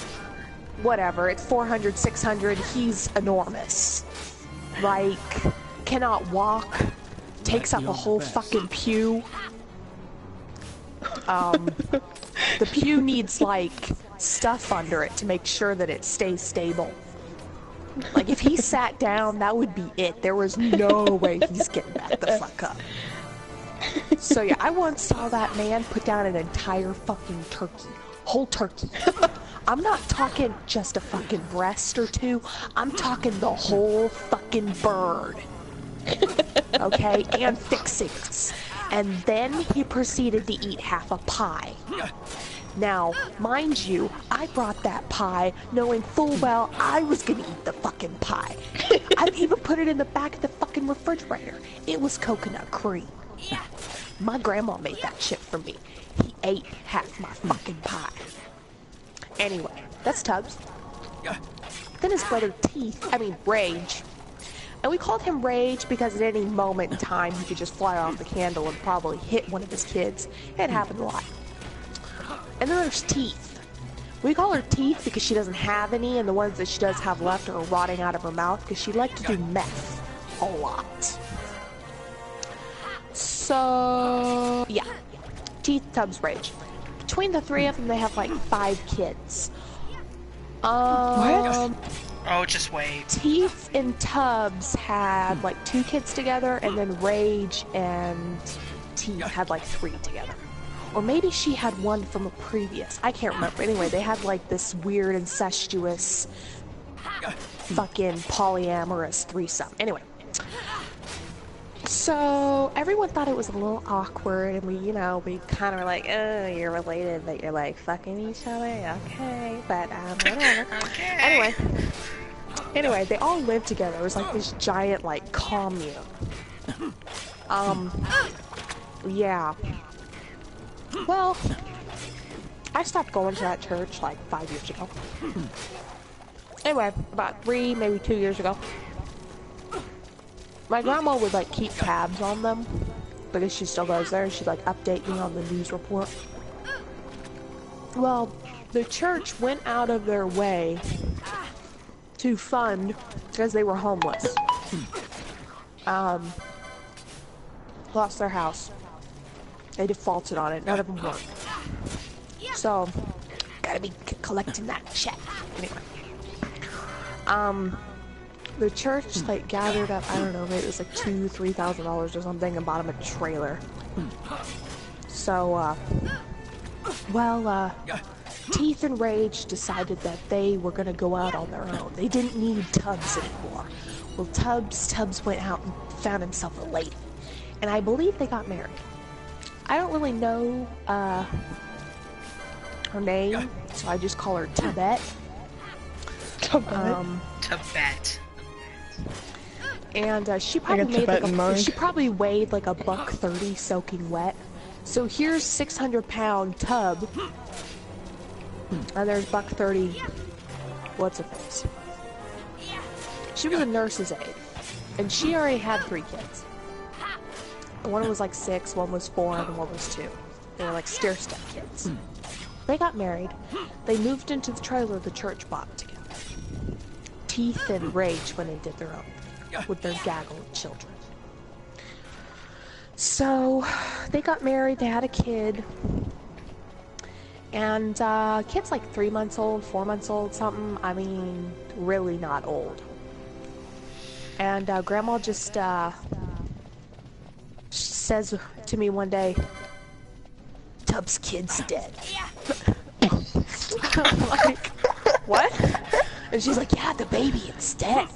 Whatever. It's 400, 600. He's enormous. Like, cannot walk. Takes up a whole fucking pew. The pew needs, like, stuff under it to make sure that it stays stable. Like, if he sat down, that would be it. There was no way he's getting back the fuck up. So yeah, I once saw that man put down an entire fucking turkey. Whole turkey. I'm not talking just a fucking breast or 2. I'm talking the whole fucking bird. Okay? And fixings. And then he proceeded to eat half a pie. Now, mind you, I brought that pie knowing full well I was gonna eat the fucking pie. I even put it in the back of the fucking refrigerator. It was coconut cream. My grandma made that shit for me. He ate half my fucking pie. Anyway, that's Tubbs. Then his brother Rage. And we called him Rage because at any moment in time he could just fly off the candle and probably hit one of his kids. It happened a lot. And then there's Teeth. We call her Teeth because she doesn't have any, and the ones that she does have left are rotting out of her mouth because she liked to do meth a lot. So, yeah. Teeth, Tubbs, Rage. Between the 3 of them, they have like 5 kids. What? Oh, just wait. Teeth and Tubbs had like 2 kids together, and then Rage and Teeth had like 3 together. Or maybe she had 1 from a previous. I can't remember. Anyway, they had like this weird incestuous fucking polyamorous threesome. Anyway. So, everyone thought it was a little awkward, and we kind of were like, oh, you're related, but you're like fucking each other? Okay, but whatever. Okay. Anyway, they all lived together. It was like this giant, like, commune. Yeah. Well, I stopped going to that church like 5 years ago. Anyway, about 3, maybe 2 years ago. My grandma would like keep tabs on them because she still goes there and she'd like update me on the news report. Well, the church went out of their way to fund because they were homeless. Lost their house. They defaulted on it. None of them worked. So, gotta be collecting that check. Anyway. The church, like, gathered up, I don't know, maybe it was like $2,000-3,000 or something and bought them a trailer. So, Teeth and Rage decided that they were gonna go out on their own. They didn't need Tubbs anymore. Well, Tubbs went out and found himself a lady. And I believe they got married. I don't really know, her name, so I just call her Tibet. Tibet. And she probably she probably weighed like $130 soaking wet. So here's 600-pound Tub, and there's $130. What's her face? She was a nurse's aide, and she already had 3 kids. One was like 6, one was 4, and one was 2. They were like stair-step kids. They got married. They moved into the trailer the church bought together. teeth and rage when they did their own with their gaggle of children. So they got married, they had a kid, and kid's like 3 months old, 4 months old, something. I mean, really not old. And Grandma just says to me one day, Tubbs' kid's dead. I'm like, what? And she's like, yeah, the baby, it's dead.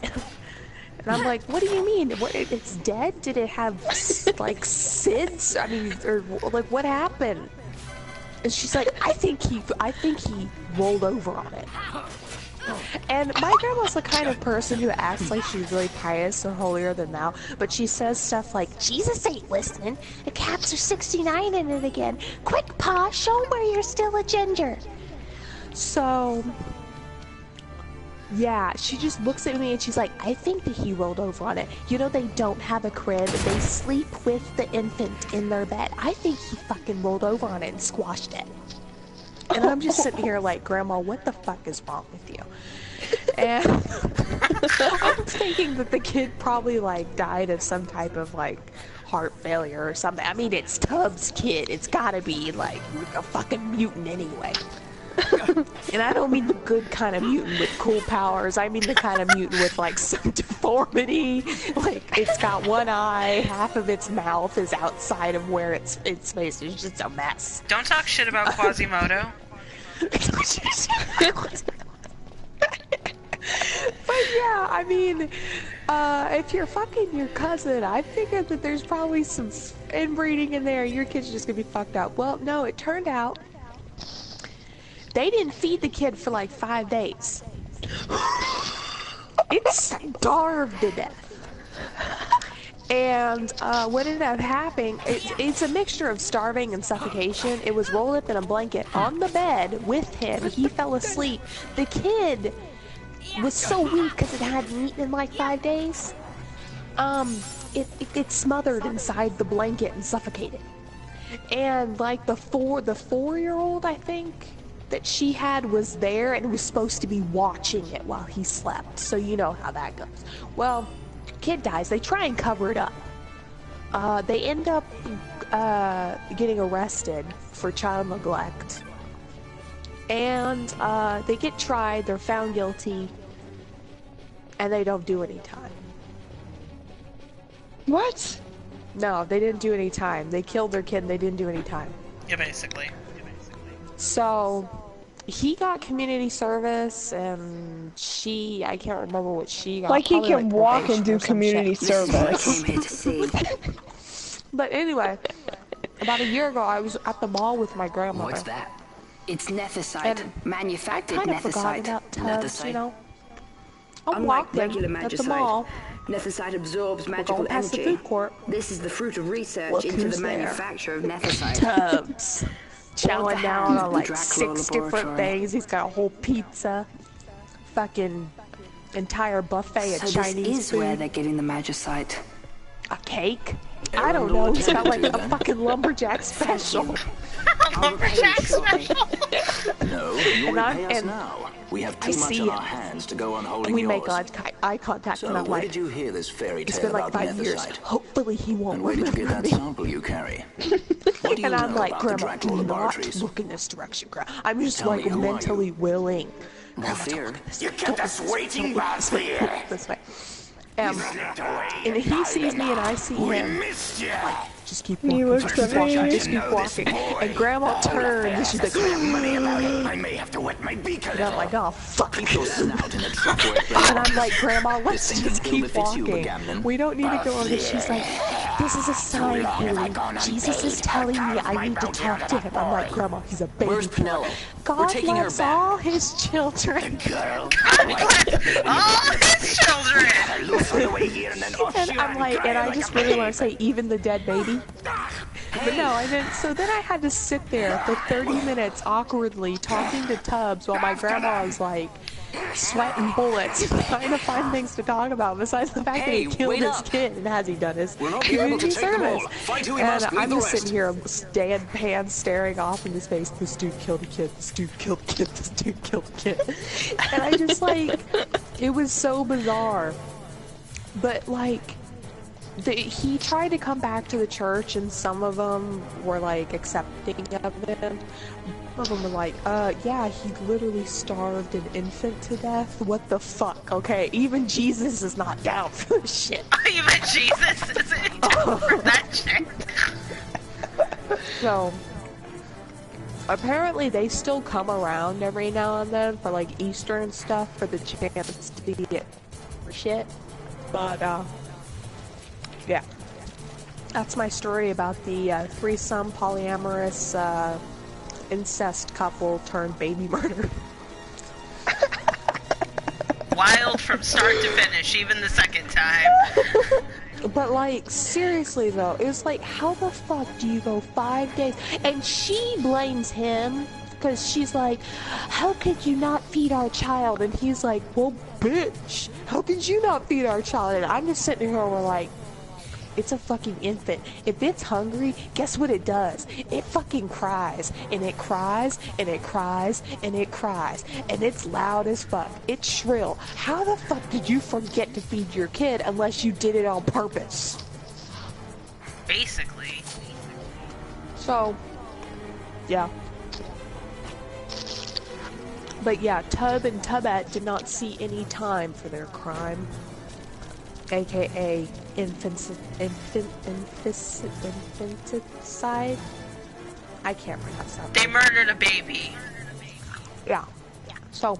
And I'm like, what do you mean? What, it's dead? Did it have, like, SIDS? I mean, or, like, what happened? And she's like, I think he rolled over on it. And my grandma's the kind of person who acts like she's really pious or holier than thou, but she says stuff like, Jesus ain't listening. The cats are 69 in it again. Quick, Pa, show him where you're still a ginger. So, yeah, she just looks at me and she's like, I think that he rolled over on it. You know, they don't have a crib. They sleep with the infant in their bed. I think he fucking rolled over on it and squashed it. And I'm just sitting here like, Grandma, what the fuck is wrong with you? And I'm thinking that the kid probably, like, died of some type of, like, heart failure or something. I mean, it's Tubbs' kid. It's gotta be, like, a fucking mutant anyway. And I don't mean the good kind of mutant with cool powers. I mean the kind of mutant with, like, some deformity. Like, it's got one eye, half of its mouth is outside of where its face is just a mess. Don't talk shit about Quasimodo. But yeah, I mean, if you're fucking your cousin, I figured that there's probably some inbreeding in there. Your kid's just gonna be fucked up. Well, no, it turned out they didn't feed the kid for like 5 days. It starved to death. And what ended up happening, it's a mixture of starving and suffocation. It was rolled up in a blanket on the bed with him. He fell asleep. The kid was so weak because it hadn't eaten in like 5 days. It smothered inside the blanket and suffocated. And like the 4-year-old, I think, that she had was there and was supposed to be watching it while he slept. So you know how that goes. Well, kid dies. They try and cover it up. They end up getting arrested for child neglect. And they get tried. They're found guilty. And they don't do any time. What? No, they didn't do any time. They killed their kid and they didn't do any time. Yeah, basically. So, he got community service, and I can't remember what she got. Like he probably, can like, walk and probation do or some community shit. service. But anyway, about a year ago, I was at the mall with my grandmother. What's that? It's nethicite, manufactured I kind of forgot nethicite. about Tubbs, you know. I'm Unlike walking regular at the magicite, mall. nethicite absorbs We're magical going past the energy. food court. This is the fruit of research Look into who's the there. manufacture of nethicite. Tubbs. Chowing down on like Dracula 6 different laboratory. things. He's got a whole pizza, fucking entire buffet of So Chinese this is food. where they're getting the magicite. A cake? I don't know. He's got like a fucking lumberjack special. Lumberjack special. No, you And I'm- repay us and now. We have I too much see on it. our hands to go on holding We yours. make eye contact, So and I'm where like, did you hear this fairy it's tale been like about 5 years. nethicite? Hopefully he won't And where did you get remember that me. sample you carry? What do you And I'm know like, about the Grandma, Dracula do not laboratories? look in this direction, Grandma. I'm just Tell like me, who are you? mentally willing. No fear. You kept us waiting, boss here. This way. And he sees me and I see him. Just keep walking, You look just keep walking, just keep walking. And Grandma turns and she's like, money about it. I may have to wet my beak a and I'm like, oh, fuck. Keep your snout in a truck where it And I'm like, Grandma, let's This just thing keep that fits you, walking. Bagamnon. We don't need to go on this. She's like, this is a sign, Haley. Jesus is telling me I need to talk to him. I'm like, Grandma, he's a baby. Where's Pinello? God We're taking her loves back. all his children. girl. All his children. And I'm like, and I just really want to say, even the dead baby. But no, I didn't. So then I had to sit there for 30 minutes awkwardly talking to Tubbs while my grandma was like sweating bullets, trying to find things to talk about besides the fact that he killed wait his up. kid and has he done his We'll not be able community to take them all. service. Fight who he And must, leave I'm the just rest. sitting here deadpan staring off in his face. This dude killed a kid. This dude killed a kid. This dude killed a kid. And I just like, It was so bizarre. But, like, he tried to come back to the church, and some of them were, like, accepting of him. Some of them were like, yeah, he literally starved an infant to death. What the fuck, okay? Even Jesus is not down for this shit. Even Jesus isn't down for that shit. So, apparently they still come around every now and then for, like, Easter and stuff for the chance to get shit. But, yeah. That's my story about the threesome polyamorous incest couple turned baby murder. Wild from start to finish, even the second time. But, like, seriously though, it was like, how the fuck do you go 5 days? And she blames him because she's like, how could you not feed our child? And he's like, well, bitch, how could you not feed our child? And I'm just sitting here and we're like, it's a fucking infant. If it's hungry, guess what it does? It fucking cries. And it cries, and it cries, and it cries. And it's loud as fuck. It's shrill. How the fuck did you forget to feed your kid unless you did it on purpose? Basically. So, yeah. But yeah, Tub and Tubette did not see any time for their crime. AKA infanticide. I can't pronounce that. They murdered a baby. Yeah. So,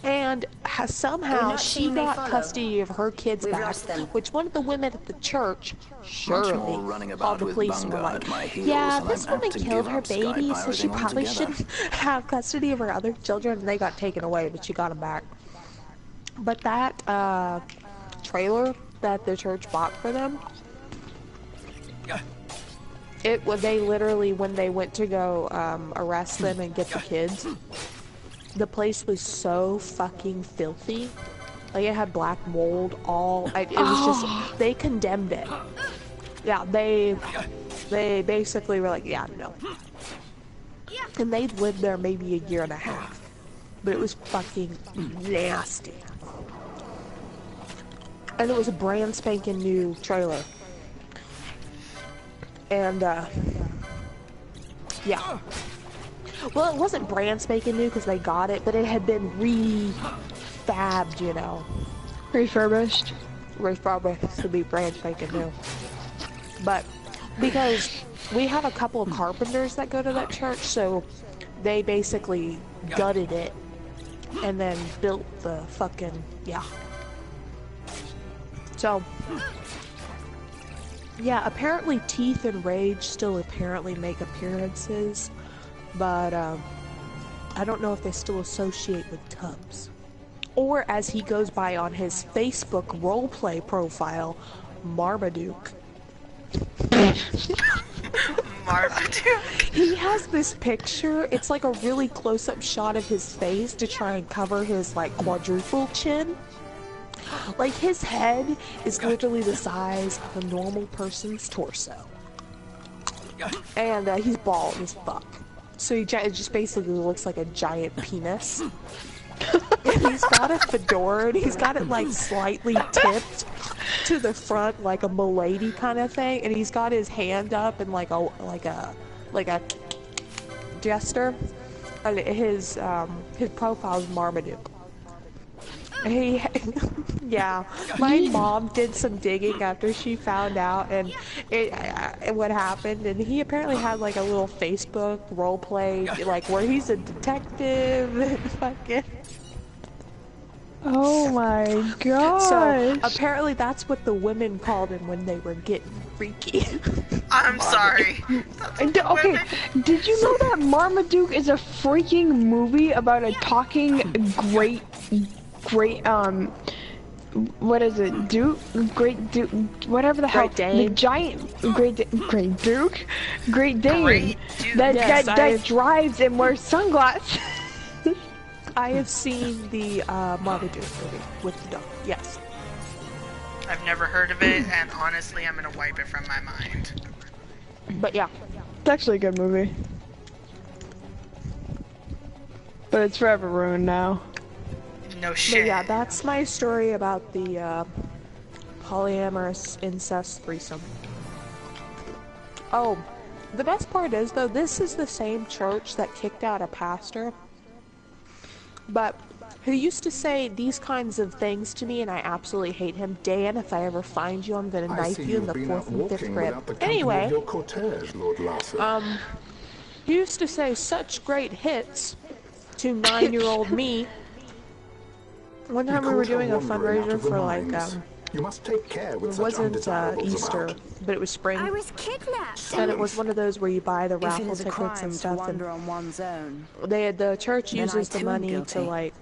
and somehow she got custody of her kids back, which one of the women at the church, Shirley, called the police and were like, yeah, this woman killed her baby, so she probably shouldn't have custody of her other children, and they got taken away, but she got them back. But that, trailer that the church bought for them, they literally, when they went to go arrest them and get the kids, the place was so fucking filthy. Like, it had black mold it was just, they condemned it. Yeah, they basically were like, yeah, no. And they'd lived there maybe a year and a half. But it was fucking nasty. And it was a brand spanking new trailer. And, yeah. Well, it wasn't brand spanking new because they got it, but it had been refabbed, you know. Refurbished to be brand spanking new. But, because we have a couple of carpenters that go to that church, so they basically gutted it and then built the fucking, yeah. So, yeah, apparently Teeth and Rage still apparently make appearances, but I don't know if they still associate with Tubbs. Or as he goes by on his Facebook roleplay profile, Marmaduke. Marmaduke? He has this picture, it's like a really close-up shot of his face to try and cover his, like, quadruple chin. Like, his head is literally the size of a normal person's torso. And he's bald as fuck. So it just basically looks like a giant penis. And he's got a fedora, and he's got it, like, slightly tipped to the front, like a milady kind of thing. And he's got his hand up in, like a gesture. And his profile is Marmaduke. Yeah, my mom did some digging after she found out and what happened, and he apparently had like a little Facebook roleplay, like where he's a detective and fucking. Oh my god! So apparently that's what the women called him when they were getting freaky. I'm sorry. Okay, did you know that Marmaduke is a freaking movie about a talking great, what is it? Great Duke, whatever the hell. The giant Great Duke that drives and wears sunglasses. I have seen the Marmaduke movie with the dog. Yes. I've never heard of it, and honestly, I'm gonna wipe it from my mind. But yeah, it's actually a good movie. But it's forever ruined now. No shit. But yeah, that's my story about the polyamorous incest threesome. Oh, the best part is though, this is the same church that kicked out a pastor, but who used to say these kinds of things to me, and I absolutely hate him. Dan, if I ever find you, I'm gonna knife you in the 4th and 5th grade. Anyway, he used to say such great hits to 9-year-old me. One time we were doing a fundraiser for like, you must take care with it wasn't Easter, but it was spring. I was kidnapped. And it was one of those where you buy the raffle If it is a tickets crime and to stuff. wander And on one's own, the church then uses I the too am money to guilty. like,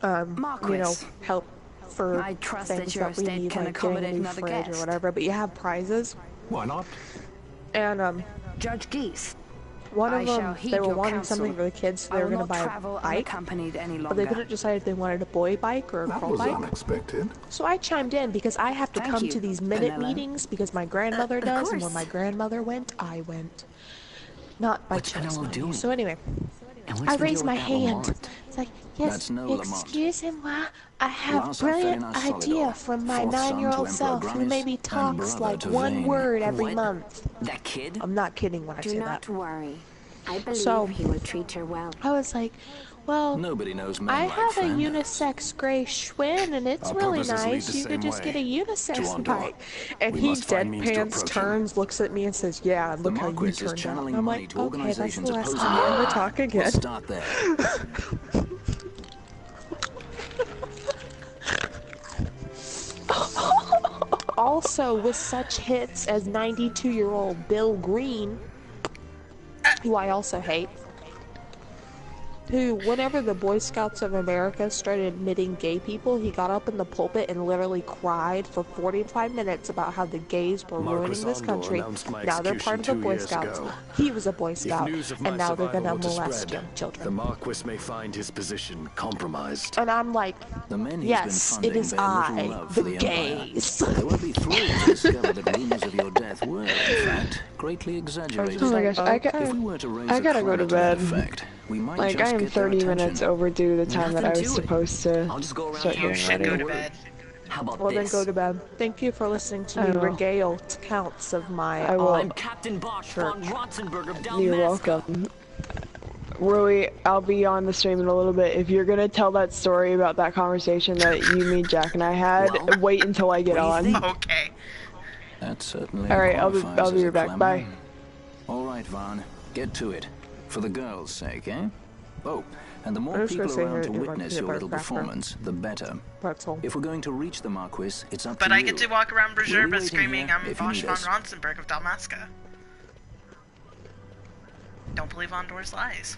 you know, help for I trust things that your that we estate need, can like getting a accommodate new another fridge or guest. whatever. But you have prizes. Why not? And Judge Geese, one I of shall them, heed they were your wanting counsel. something for the kids, so I they were will going to not buy a travel bike. unaccompanied any But they longer. couldn't decide if they wanted a boy bike or a That girl was bike. unexpected. So I chimed in because I have to Thank come you, to these minute Vanilla. meetings because my grandmother of does, and course. when my grandmother went, I went. Not by What's choice, Vanilla mind you. doing? So anyway, And what's I the raised deal my with that hand. Lamont? It's like, yes, That's no Lamont. excuse-moi, I have Lance brilliant Alfarinas idea Solidor, from my fourth son to 9-year-old Emperor self who Granis, maybe and talks brother like to one Vane. word every What? month. That kid? I'm not kidding when I Do say not that. worry. I believe So- he will treat her well. I was like, well, Nobody knows men I like have a Fran. unisex gray Schwinn, and it's Our really purposes lead nice. the You could same just way. get a unisex Tuando, bike. And we he must find means to deadpans, approach him. turns, looks at me, and says, "Yeah, and The look how you Marquis is turned out." channeling And I'm money like, to "Okay, that's organizations the last opposing time we ever talk We'll again." start there. Also, with such hits as 92-year-old Bill Green, who I also hate, who, whenever the Boy Scouts of America started admitting gay people, he got up in the pulpit and literally cried for 45 minutes about how the gays were Marquis ruining this Andor country. announced my Now they're part of the execution 2 Boy years Scouts. ago. He was a Boy If Scout, news of my and now they're survival gonna were to molest spread, young children. the Marquis may find his position compromised. And I'm like, The men he's yes, been it is funding bear little I, love for the the Empire. gays. They won't be thrilled to discover that rumors of your death were, in fact, greatly exaggerated. Oh my gosh, If we were to raise I a gotta go to cry bed. that effect, we might Like, just I am get their 30 attention. minutes overdue the time that I Nothing was to it. supposed to I'll just go around start here. You getting should go ready. to bed. How about Well, then this? go to bed. Thank you for listening to I me will. regale counts of my I will. I'm Captain Bosch von Rotzenberg of Dalmasca. You're welcome. Rui, I'll be on the stream in a little bit. If you're gonna tell that story about that conversation that you, me, Jack, and I had, Well, wait until I get on. Okay. That certainly Alright, I'll qualifies be as a right back. clamor. Bye. All right, Vaughn, get to it. For the girls' sake, eh? Oh, and the more I'm just people gonna sit around here to and eat my witness peanut your butter little cracker. performance, the better. pretzel. If we're going to reach the Marquis, it's up But to I you. get to walk around We'll be Bergerba waiting screaming, here I'm if you Bosch need von us. Rotzenberg of Dalmasca. Don't believe Ondor's lies.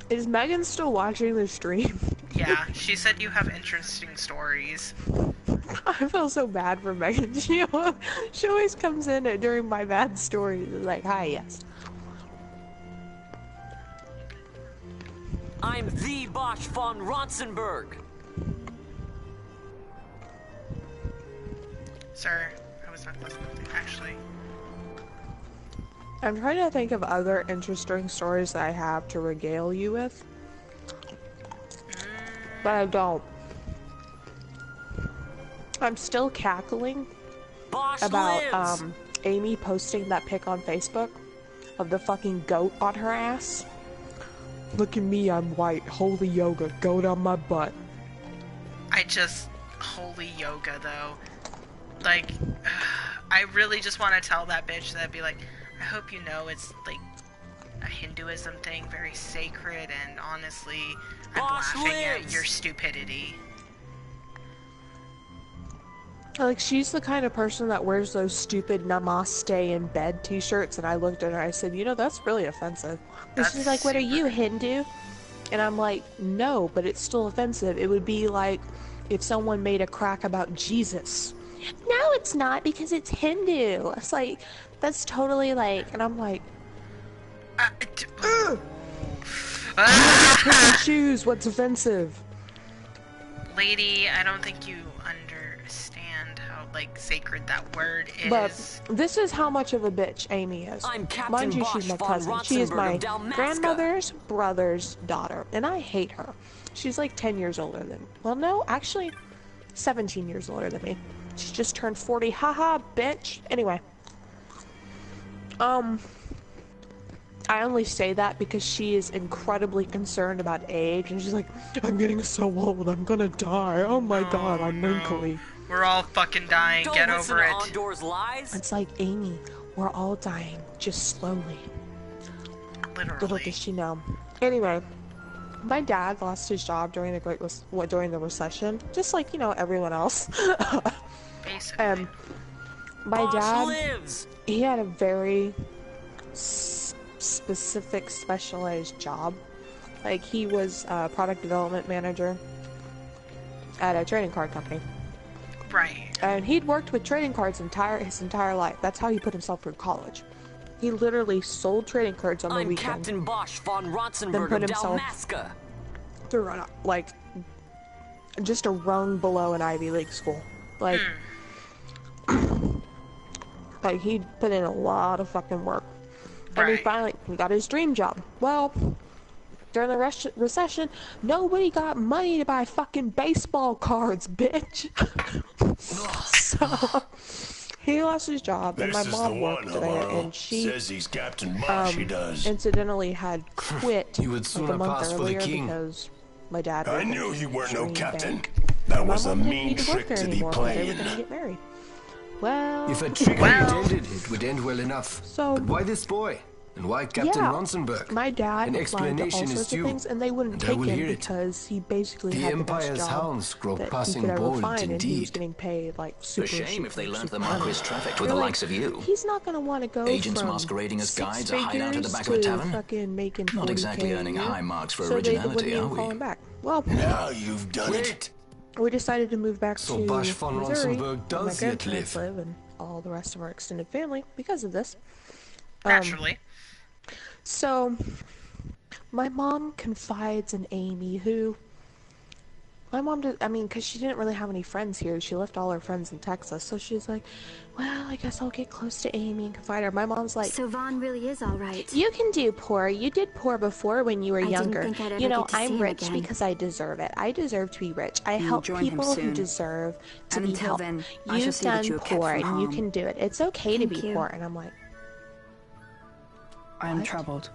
Is Megan still watching the stream? Yeah, she said you have interesting stories. I feel so bad for Megan. She always comes in during my bad stories. It's like, hi, yes. I'm the Bosch von Rotzenberg. Sir, I was not listening, actually. I'm trying to think of other interesting stories that I have to regale you with. But I don't. I'm still cackling Bosch about lives. Amy posting that pic on Facebook of the fucking goat on her ass. Look at me, I'm white. Holy yoga, goat on my butt. Holy yoga, though. Like, I really just want to tell that bitch that be like, I hope you know it's, like, a Hinduism thing, very sacred, and honestly, I'm Bosch laughing at lives. your stupidity. Like, she's the kind of person that wears those stupid namaste in bed t-shirts, and I looked at her and I said, you know, that's really offensive. And she's like, what are you, Hindu? And I'm like, no, but it's still offensive. It would be like if someone made a crack about Jesus. No, it's not, because it's Hindu. It's like, that's totally like, and I'm like, shoes, what's offensive? Lady, I don't think you understand how, like sacred that word is. But this is how much of a bitch Amy is. Mind you, she's my cousin. She is my grandmother's brother's daughter, and I hate her. She's like 10 years older than, well, no, actually 17 years older than me. She just turned 40. Haha, bitch. Anyway. I only say that because she is incredibly concerned about age, and she's like, I'm getting so old, I'm gonna die. Oh my god, I'm wrinkly. We're all fucking dying. Get over it. Andor's lies. It's like, Amy, we're all dying, just slowly. Literally. Little does she know. Anyway, my dad lost his job during the recession, just like, you know, everyone else. Basically. My dad, he had a very specific, specialized job. Like, he was a product development manager at a trading card company. Right. And he'd worked with trading cards his entire life. That's how he put himself through college. He literally sold trading cards on the weekend. Captain Bosch von Ronsenberg then put of himself Dalmasca. through, like, just a rung below an Ivy League school. Like, like, he put in a lot of fucking work. And he finally got his dream job. Well, during the recession, nobody got money to buy fucking baseball cards, bitch. So, he lost his job, and my mom worked there, and she says he's Captain Bosch, he does. incidentally had quit You would like sooner a month pass for the earlier king. because my dad I worked knew at you weren't no Shrine captain. Bank. That My was a mom didn't mean need to work trick there to be anymore, 'cause they were playing. gonna get married. Well, If a trick ended, it would end well enough. So, but why this boy? And why Captain yeah, Ronsenberg? my dad An applied to all explanation is sorts of due, things, and they wouldn't and I take will him hear it. because he basically The had the Empire's best job hounds grow that he passing could ever bold find, and he was indeed. getting paid like super. A shame if they super, learned the super Marquis money. trafficked with They're the like, likes of you. He's not gonna want to go Agents from masquerading as 6 guides or hiding out at the figures back of a to tavern? fucking making Not 40K exactly a earning year. high marks for So originality, they wouldn't are even we? call him back. Well, Now you've done it. we decided to move back So to Bosch von Missouri, Ronsenberg where my does yet grandparents live. live, and all the rest of our extended family because of this. Naturally. So, my mom confides in Amy, who... My mom did, I mean, because she didn't really have any friends here. She left all her friends in Texas. So she's like, well, I guess I'll get close to Amy and confide her. My mom's like... So Vaughn really is alright. You can do poor. You did poor before when you were I didn't younger. think I'd ever You know, get to see I'm him rich again. because I deserve it. I deserve to be rich. I You'll help join him people who soon. deserve to And be until helped. then, I shall You've see that done you are kept poor, from and you harm. can do it. It's okay to Thank be you. poor. And I'm like, I am troubled.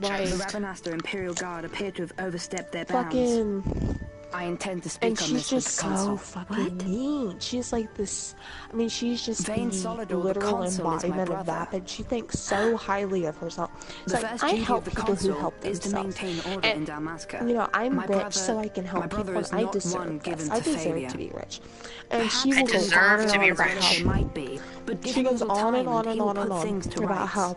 The right. Ravenaster Imperial Guard appear to have overstepped their bounds. Fucking... I intend to And speak on she's this with just the so consul. fucking mean. She's like this. I mean, she's just Vane the Solidor, the literal consul, is my embodiment of brother. that, and she thinks so highly of herself. It's The like, first I duty help of the people who consul help is to themselves. maintain order in And, Dalmasca. you know, I'm My rich, brother- so I can my help brother people, is and I not one deserve given this. to I deserve failure. to be rich. And Perhaps she will I go on deserve and to on be about rich. how There might be, but she give goes him a on and time on and he will on and put on things to about rights. how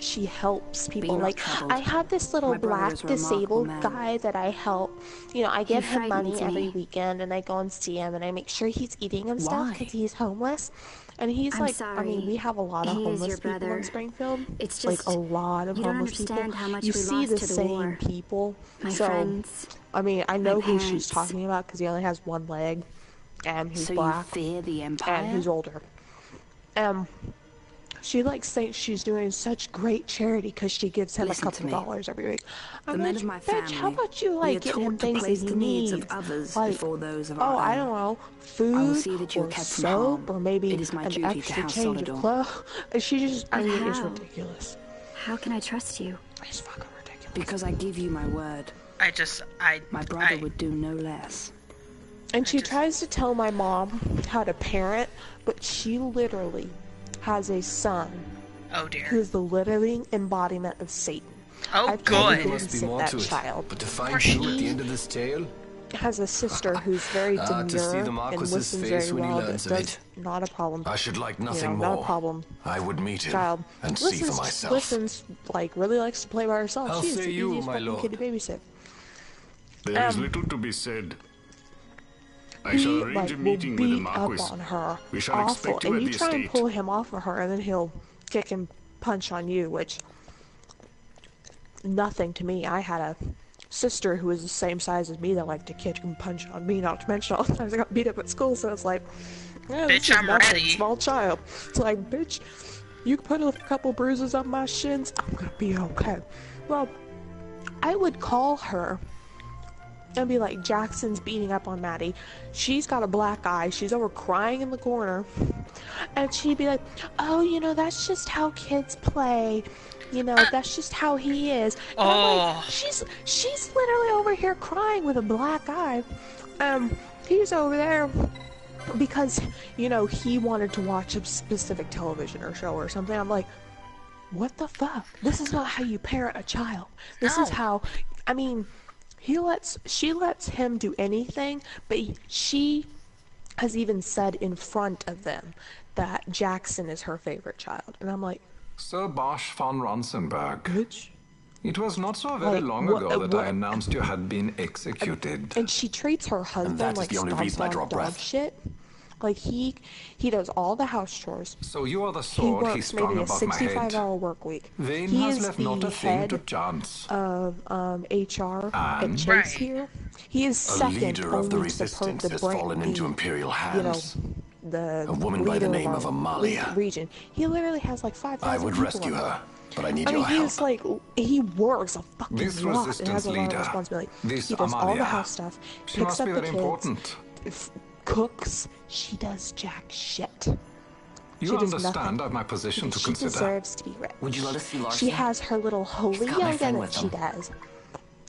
she helps people. not Like, troubled. I have this little My brother black is a remarkable disabled man. guy that I help. You know, I give him money frightens every me. weekend, and I go and see him, and I make sure he's eating and stuff Why? because he's homeless. And he's I'm like, I mean, sorry. we have a lot of He is homeless your people brother. in Springfield. It's like just, a lot of you don't homeless people. understand how much You we see lost the to the same war. people. My so, friends. I mean, I know my who she's parents. talking about because he only has one leg, and he's So black, you fear the Empire? and he's older. She like thinks she's doing such great charity because she gives him Listen a to couple me. dollars every week. The I'm men like, of my bitch, how family, about you we are like get him taught to things place that he the needs needs? of others like, before those of our oh, I own. don't know, I will food see that you are or kept from soap harm. or maybe It is my an duty to extra House change of Solidor. clothes. She just, I But mean, it's how? ridiculous. How can I trust you? It's fucking ridiculous. Because I give you my word. My brother would do no less. And she tries to tell my mom how to parent, but she literally has a son Oh dear. who's the living embodiment of Satan. Oh, I've tried good. to Must be babysit more that to it. child. But to find you at the end of this tale, Has a sister who's very to see the demure and Marquis's listens face very when he well, learns but of does not a problem. I should like nothing Not a more. problem. I would meet him Child and see listens, for myself. listens, like really likes to play by herself. How She's say the you, easiest my fucking lord? kid to babysit. There is little to be said. I He shall arrange like a will meeting with the beat up Marquis. on her, We shall awful, expect you and at you the try and estate. pull him off of her, and then he'll kick and punch on you, which nothing to me. I had a sister who was the same size as me that liked to kick and punch on me, not to mention all the times I got beat up at school, so it's like, Yeah, Bitch, I'm nothing. ready. Small child. It's like, bitch, you can put a couple bruises on my shins, I'm gonna be okay. Well, I would call her and be like, Jackson's beating up on Maddie. She's got a black eye. She's over crying in the corner. And she'd be like, oh, you know, that's just how kids play. You know, that's just how he is. And I'm like, she's literally over here crying with a black eye. He's over there because, you know, he wanted to watch a specific television or show or something. I'm like, what the fuck? This is not how you parent a child. This is how, I mean, she lets him do anything, but she has even said in front of them that Jackson is her favorite child. And I'm like, Sir Bosch von Ronsenberg. Bitch. It was not so very long ago that I announced you had been executed. And she treats her husband like dog shit. Like he does all the house chores. So you are the sword he strung above my head. He works maybe a 65-hour work week. Vane He has is left not the a thing head to chance. of HR at And? Chase here. He is A second leader of the only resistance to has the fallen into Imperial hands. You know, the a woman by the leader name of our Amalia. region. He literally has like 5,000 I would people rescue under him. her, but I need I mean, your help. he's like, he works a fucking This lot and resistance has a lot of leader, responsibility. this He does all the Amalia, house stuff, she picks must up be the very kids, important. cooks. She does jack shit. You She does understand nothing. I've my position to She consider. deserves to be rich. Would you let us see Larson? She has her little holy got my yoga friend that with she him. does.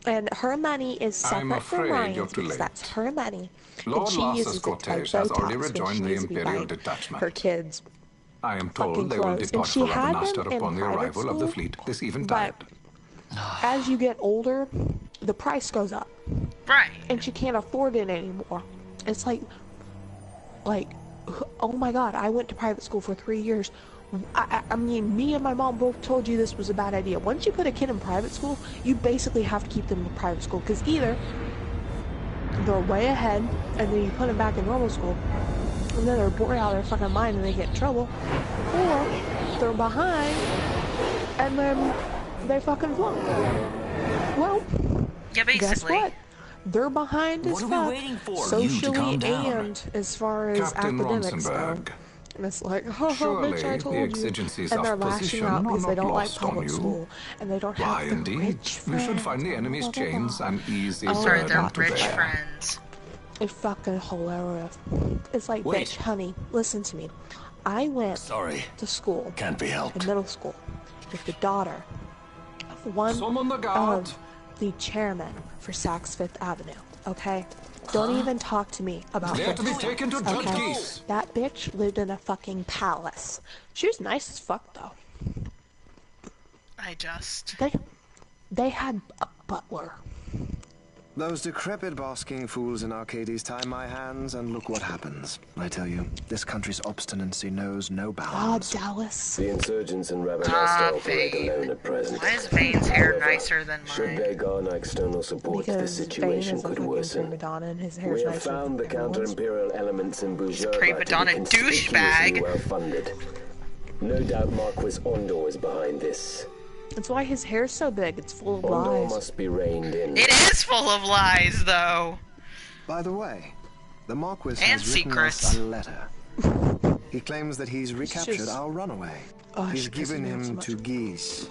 And her money is I'm separate from afraid Ryan's you're too because late. that's her money. Lord and she Larsa's uses it to buy cortege has already Botox when rejoined she the needs to be Imperial buying detachment. her kids. I am fucking told they will clothes. depart And she for had Ravennaster them in upon the private arrival of the school, fleet this eventide. But as you get older, the price goes up. Right. And she can't afford it anymore. It's like, oh my god, I went to private school for 3 years. I mean, me and my mom both told you this was a bad idea. Once you put a kid in private school, you basically have to keep them in private school, because either they're way ahead, and then you put them back in normal school, and then they're bored out of their fucking mind and they get in trouble, or they're behind, and then they fucking flunk. Well, yeah, basically. Guess what? They're behind as What fuck, are we waiting for? socially and as far as Captain academics go. Ronsenberg. And it's like, oh, Surely bitch, I the told you. exigencies And of they're lashing position out are because they not don't like lost on public you. school, and they don't Why, have the indeed? rich We should friends. find the enemy's Blah, blah, blah. chains and easy Oh, Sorry, they're burden to rich bear. friends. It's fucking hilarious. It's like, Wait. bitch, honey, listen to me. I went Sorry. to school, Can't be helped. in middle school, with the daughter of one Summon the guard. of the chairman for Saks Fifth Avenue, okay? Don't even talk to me about They're to be this. taken to Judge Okay? Geese. That bitch lived in a fucking palace. She was nice as fuck, though. They had a butler. Those decrepit basking fools in Arcades tie my hands, and look what happens. I tell you, this country's obstinacy knows no bounds. Ah, Dallas. The insurgents in Ravennaster operate alone at present. Why is Vane's hair However, nicer than should mine? they garner external support, the Because Bane situation is a could fucking worsen. prima donna and his hair's We have nicer found the than everyone's. counter-imperial elements in Bujurva prima to donna be conspicuously douchebag. well-funded. No doubt Marquis Ondor is behind this. That's why his hair's so big. It's full of Ondor lies. must be reined in. It is full of lies, though. By the way, the Marquis And has written secrets. us a letter. He claims that he's recaptured just- our runaway. Oh, He's she pisses given me off so him much. to Geese.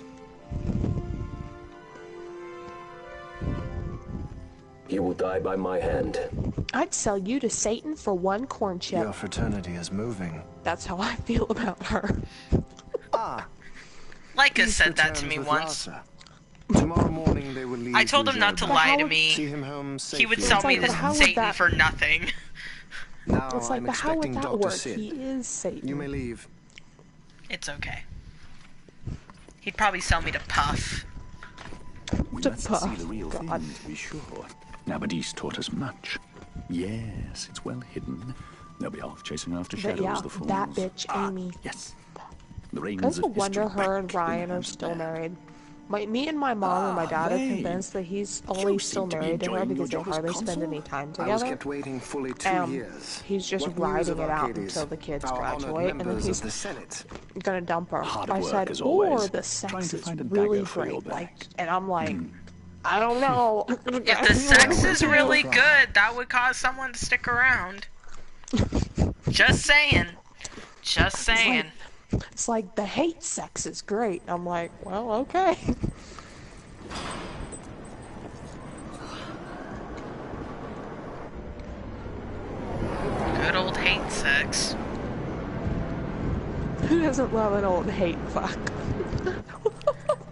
He will die by my hand. I'd sell you to Satan for one corn chip. Your fraternity is moving. That's how I feel about her. Leica Geese said that to returns me with once. Larsa. Tomorrow morning they will leave. I told him not to Bujurva. lie to me. See him home He would safely. sell me It's like, to how would Satan that- for nothing. Now It's like, I'm but how would expecting that Dr. work? Sid. He is Satan. You may leave. It's okay. He'd probably sell me to Puff. We To must Puff. see the real thing, to be sure. Nabadis taught us much. Yes, it's well hidden. They'll be off chasing after But shadows, yeah, the fools. that bitch, Amy. Yes. The reins Doesn't of wonder history her and back in Ryan are Amsterdam. still married. Me and my mom and my dad are Vane. convinced that he's only You still seem to be married to her enjoying because they your job as hardly spend consul. any time I was together. kept waiting fully 2 years. He's just What news riding of it out Arcades? until the kids Our honored graduate, and then members he's of the Senate. gonna dump her. Hard I work, said, as or always. the Trying sex to is find a really dagger for your great. back. And I'm like, I don't know. If the sex is really good, that would cause someone to stick around. Just saying. Just saying. It's like the hate sex is great. I'm like, well, okay. Good old hate sex. Who doesn't love an old hate fuck?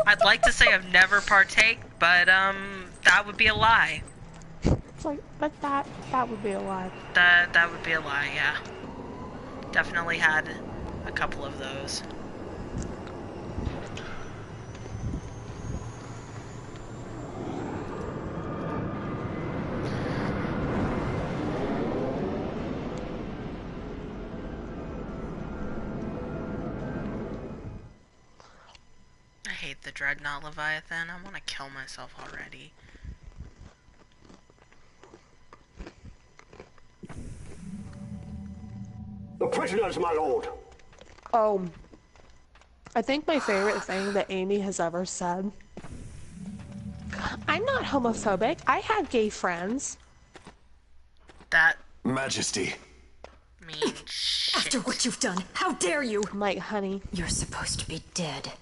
I'd like to say I've never partaked, but that would be a lie. It's like, but that would be a lie. That would be a lie, yeah. Definitely had a couple of those. I hate the Dreadnought Leviathan. I want to kill myself already. The prisoners, my lord. I think my favorite thing that Amy has ever said. I'm not homophobic. I have gay friends. That Majesty. mean shit. After what you've done, how dare you? I'm like, honey, You're supposed to be dead.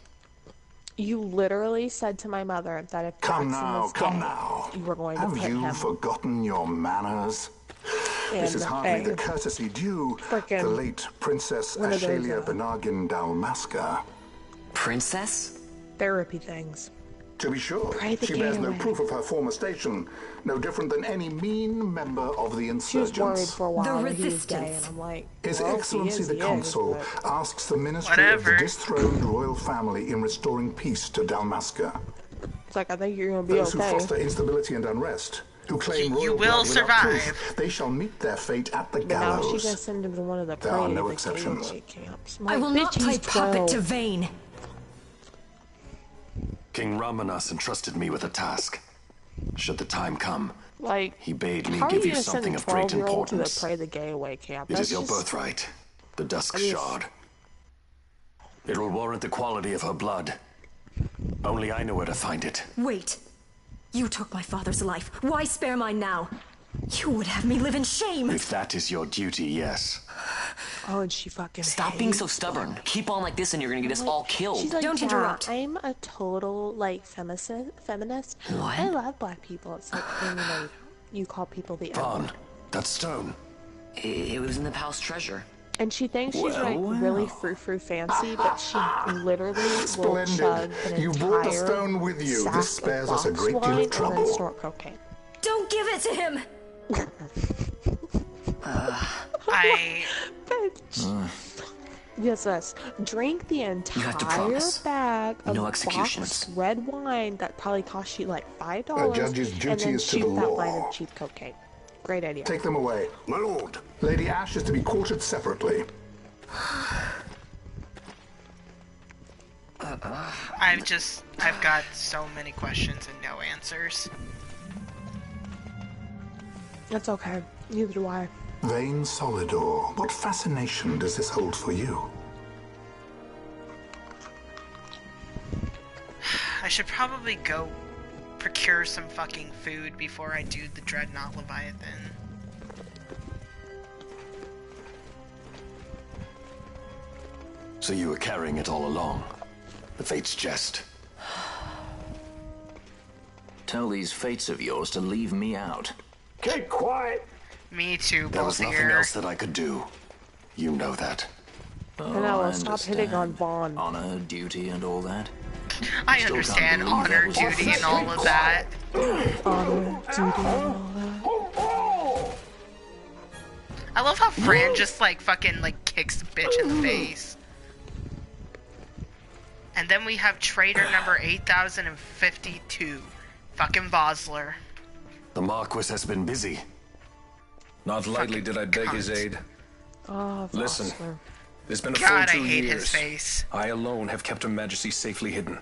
you literally said to my mother that if Come Jackson now, was come gay, now. you were going to Have put you him. forgotten your manners? This is hardly the courtesy due the late Princess one of those, Ashalia Benargin Dalmasca. Princess? Therapy things. To be sure, Pray the she bears gay no away. proof of her former station, no different than any mean member of the She was insurgents. worried for a while The that he was gay, and resistance. I'm like, His well, Excellency he is, the he Consul is, asks the Ministry of the Whatever. dethroned royal family in restoring peace to Dalmasca. but it's like, I think you're gonna be Those who okay. foster instability and unrest, who claim You royal will blood without survive. proof, they shall meet their fate at the But now she's gallows. gonna send him to one of the There are no private exceptions. gateway camps. I will not play puppet to Vayne. King Ramanas entrusted me with a task. Should the time come, Like, he bade me how are give you you gonna send a something of great 12-year-old to the importance. Pray the Gay Away camp? It That's is your just- birthright, the Dusk I just- Shard. It will warrant the quality of her blood. Only I know where to find it. Wait. You took my father's life. Why spare mine now? You would have me live in shame. If that is your duty, yes. Oh, and she fucking Stop being so stubborn. Keep on like this and you're gonna get us all killed. She's like, Don't yeah, interrupt. I'm a total, like, feminist. What? I love black people. It's like, you call people the Vaughn, N-word. that stone. It was in the palace treasure. And she thinks she's, Well, like, really frou-frou fancy, but she literally will Splendid. chug an You brought the entire stone with you. sack This spares us a box great deal of wine and then trouble. snort cocaine. Don't give it to him. Yes. Drink the entire have to promise. bag of No executions. boxed red wine that probably cost you like $5, A judge's and duty then is to the shoot that law. line of cheap cocaine. Great idea. Take them away. My lord. Lady Ash is to be quartered separately. I've got so many questions and no answers. That's okay. Neither do I. Vayne Solidor, what fascination does this hold for you? I should probably go procure some fucking food before I do the Dreadnought Leviathan. So you were carrying it all along. The Fate's jest. Tell these fates of yours to leave me out. Keep quiet. Me too, There was nothing else that I could do. You know that. And I will stop hitting on Vaughn. Honor, duty, and all that. I Still can't understand believe that honor, was your duty, and first all of that. Honor, duty, and all that. I love how Fran just like fucking like kicks the bitch in the face. And then we have traitor number 8052. Fucking Vosler. The Marquis has been busy. Not lightly did I beg his aid. Oh, Listen, Vossler. it's been a God, full I 2 hate years. his face. I alone have kept Her Majesty safely hidden.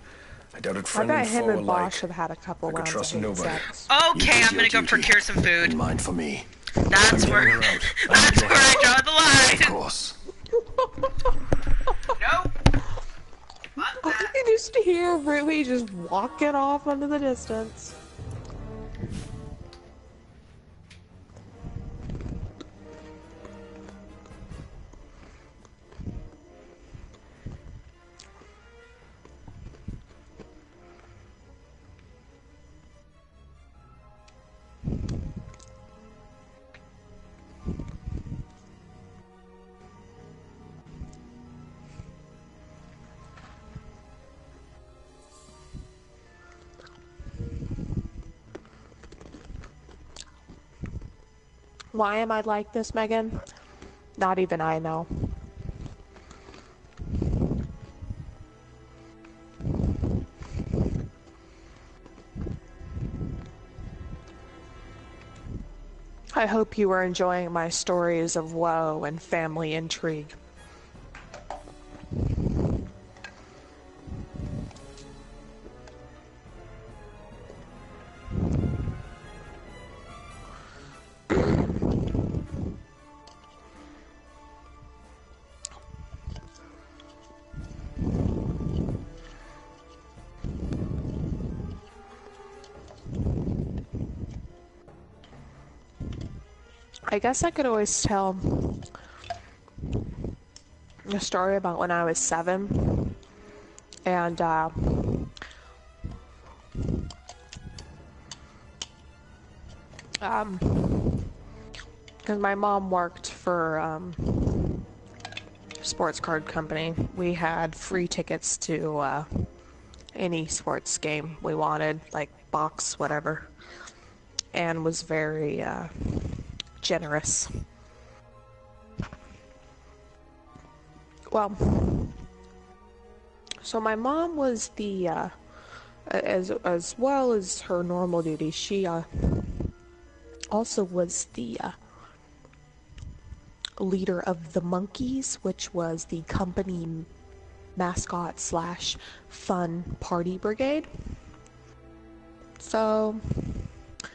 I doubted I friend bet and him foe and alike. Bosch have had a couple I could rounds of trust hate nobody. sex. Okay, You I'm gonna did go your procure some food. And mine for me. That's where Her out. that's where I draw the line. Of course. I can just hear Rui just walking off into the distance. Why am I like this, Megan? Not even I know. I hope you are enjoying my stories of woe and family intrigue. I guess I could always tell a story about when I was 7, and because my mom worked for a sports card company. We had free tickets to any sports game we wanted, like box, whatever, and was very generous. Well, so my mom was the as well as her normal duties, she also was the leader of the Monkeys, which was the company mascot slash fun party brigade. So it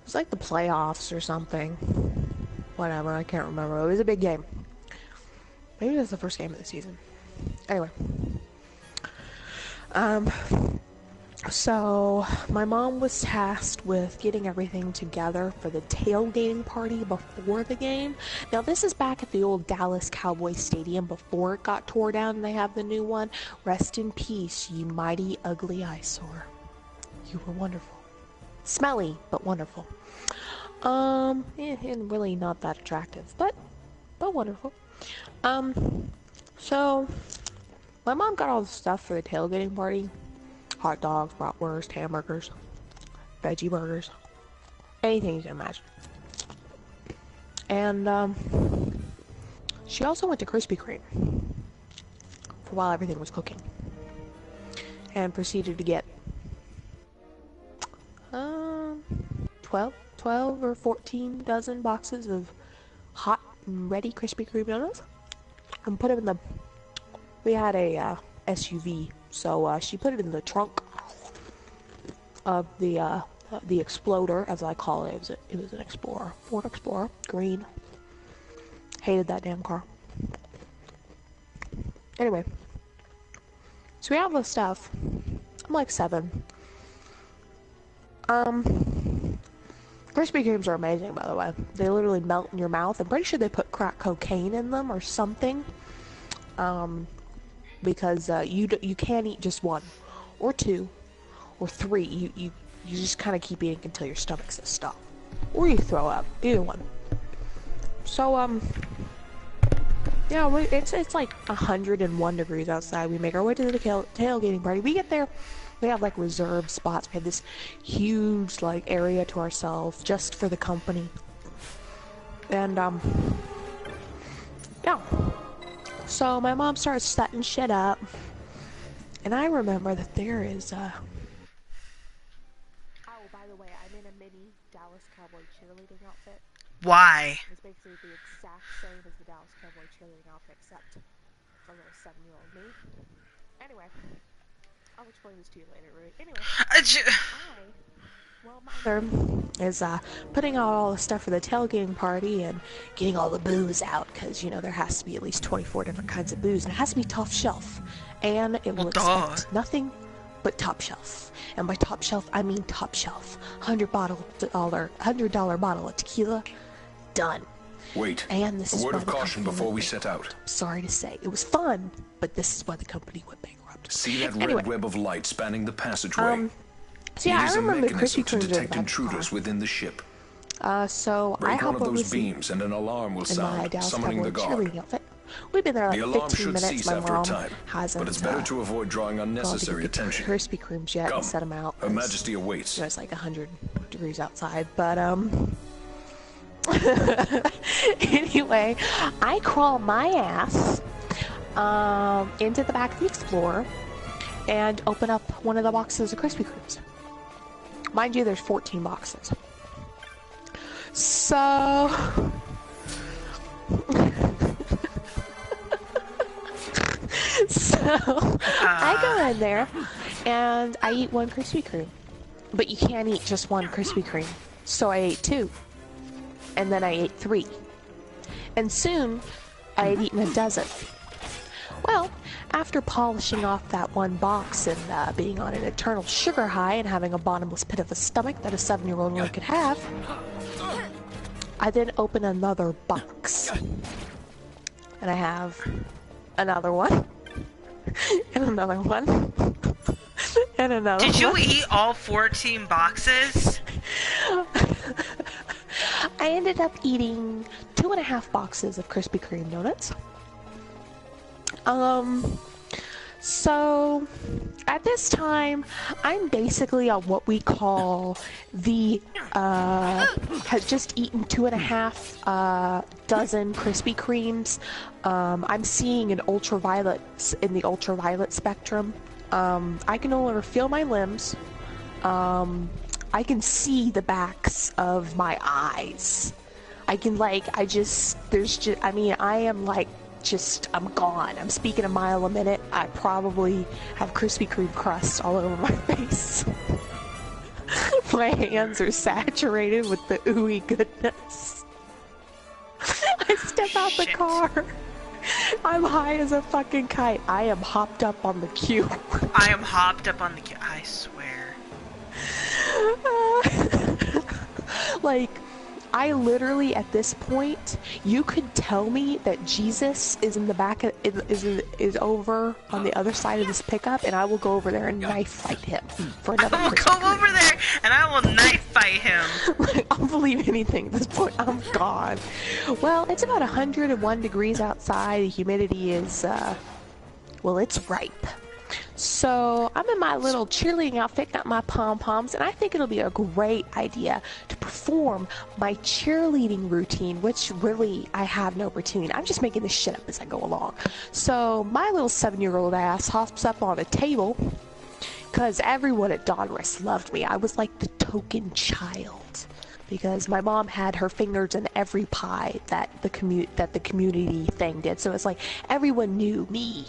was like the playoffs or something. Whatever, I can't remember. It was a big game. Maybe it was the first game of the season. Anyway. So my mom was tasked with getting everything together for the tailgating party before the game. Now this is back at the old Dallas Cowboys Stadium before it got tore down and they have the new one. Rest in peace, you mighty ugly eyesore. You were wonderful. Smelly, but wonderful. And really not that attractive, but wonderful. So my mom got all the stuff for the tailgating party. Hot dogs, bratwurst, hamburgers, veggie burgers, anything you can imagine. And she also went to Krispy Kreme for while everything was cooking, and proceeded to get 12 or 14 dozen boxes of hot and ready Krispy Kreme donuts, and put them in the. We had a SUV. So she put it in the trunk of the Exploder, as I call it. It was an Explorer, Ford Explorer, green. Hated that damn car. Anyway, so we have the stuff. I'm like 7. Krispy Kremes are amazing, by the way. They literally melt in your mouth. I'm pretty sure they put crack cocaine in them or something. Because you can't eat just 1 or 2 or 3. You just kind of keep eating until your stomach says stop, or you throw up. Either one. So yeah, it's like 101 degrees outside. We make our way to the tailgating party. We get there. We have like reserved spots. We have this huge like area to ourselves just for the company. And yeah. So my mom starts setting shit up, and I remember that there is oh, by the way, I'm in a mini Dallas Cowboy cheerleading outfit. Why? It's basically the exact same as the Dallas Cowboy cheerleading outfit, except for a little 7-year-old me. Anyway, I'll explain this to you later, right? Anyway, well, my mother is putting out all the stuff for the tailgating party and getting all the booze out, because, you know, there has to be at least 24 different kinds of booze, and it has to be top shelf, and it will expect nothing but top shelf. And by top shelf, I mean top shelf. $100 bottle of tequila, done. Wait, and this is a word of caution before we set out. Sorry to say, it was fun, but this is why the company went bankrupt. See that red web of light spanning the passageway? So yeah, I remember the Krispy Kreme to detect intruders within the ship. So break I hop one of over those beams and an alarm will in my sound, Dallas summoning the guard. Outfit. We've been there like the alarm 15 should minutes. cease My after mom a time, hasn't. but it's better to avoid drawing unnecessary attention. Krispy Kremes yet and set them out. Her Majesty awaits. You know, it's like 100 degrees outside, but Anyway, I crawl my ass into the back of the Explorer and open up one of the boxes of Krispy Kremes. Mind you, there's 14 boxes. So... I go in there and I eat one Krispy Kreme. But you can't eat just one Krispy Kreme. So I ate 2. And then I ate 3. And soon, I had eaten a dozen. Well, after polishing off that one box and being on an eternal sugar high and having a bottomless pit of a stomach that a 7-year-old boy could have, I then open another box. And I have another one. And another one. And another one. Did you eat all 14 boxes? I ended up eating 2.5 boxes of Krispy Kreme donuts. So at this time, I'm basically on what we call the, has just eaten 2.5 dozen Krispy Kremes. I'm seeing an ultraviolet, in the ultraviolet spectrum. I can no longer feel my limbs. I can see the backs of my eyes. I can I am I'm gone. I'm speaking a mile a minute. I probably have Krispy Kreme crust all over my face. My hands are saturated with the ooey goodness. I step out the car. I'm high as a fucking kite. I am hopped up on the queue. I am hopped up on the queue. I swear. I literally, at this point, you could tell me that Jesus is in the back of, is over on the other side of this pickup, and I will go over there and knife fight him for another. I will go over there and I will knife fight him. I'll believe anything at this point. I'm gone. Well, it's about 101 degrees outside. The humidity is, well, it's ripe. So I'm in my little cheerleading outfit, got my pom-poms, and I think it'll be a great idea to perform my cheerleading routine, which really, I have no routine. I'm just making this shit up as I go along. So my little 7-year-old ass hops up on a table, because everyone at Donruss loved me. I was like the token child, because my mom had her fingers in every pie that the community thing did. So it's like everyone knew me.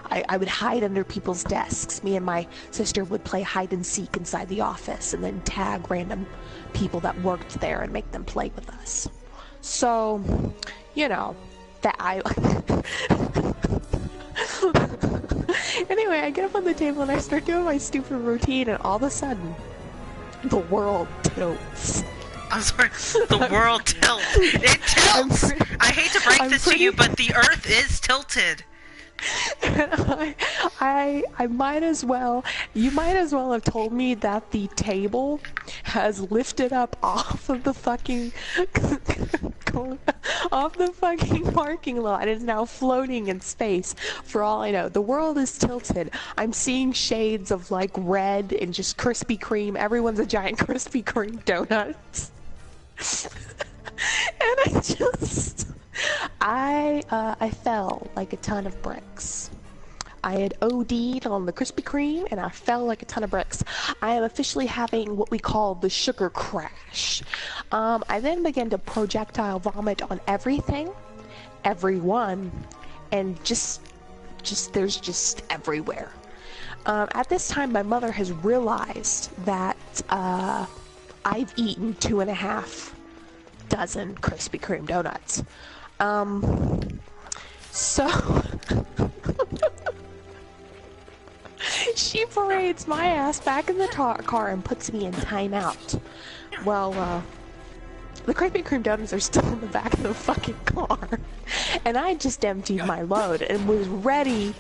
I would hide under people's desks. Me and my sister would play hide and seek inside the office and then tag random people that worked there and make them play with us. So, you know, that Anyway, I get up on the table and I start doing my stupid routine, and all of a sudden, the world tilts. I'm sorry, the world tilts. It tilts! I hate to break this to you, but the earth is tilted. I might as well, you might as well have told me that the table has lifted up off of the fucking parking lot and is now floating in space. For all I know, the world is tilted. I'm seeing shades of like red and just Krispy Kreme. Everyone's a giant Krispy Kreme donuts. And I fell like a ton of bricks. I had OD'd on the Krispy Kreme and I fell like a ton of bricks. I am officially having what we call the sugar crash. I then began to projectile vomit on everything, everyone, and just there's just everywhere. At this time, my mother has realized that I've eaten 2.5 dozen Krispy Kreme donuts. So she parades my ass back in the car and puts me in timeout. Well, the Krispy Kreme donuts are still in the back of the fucking car, and I just emptied my load and was ready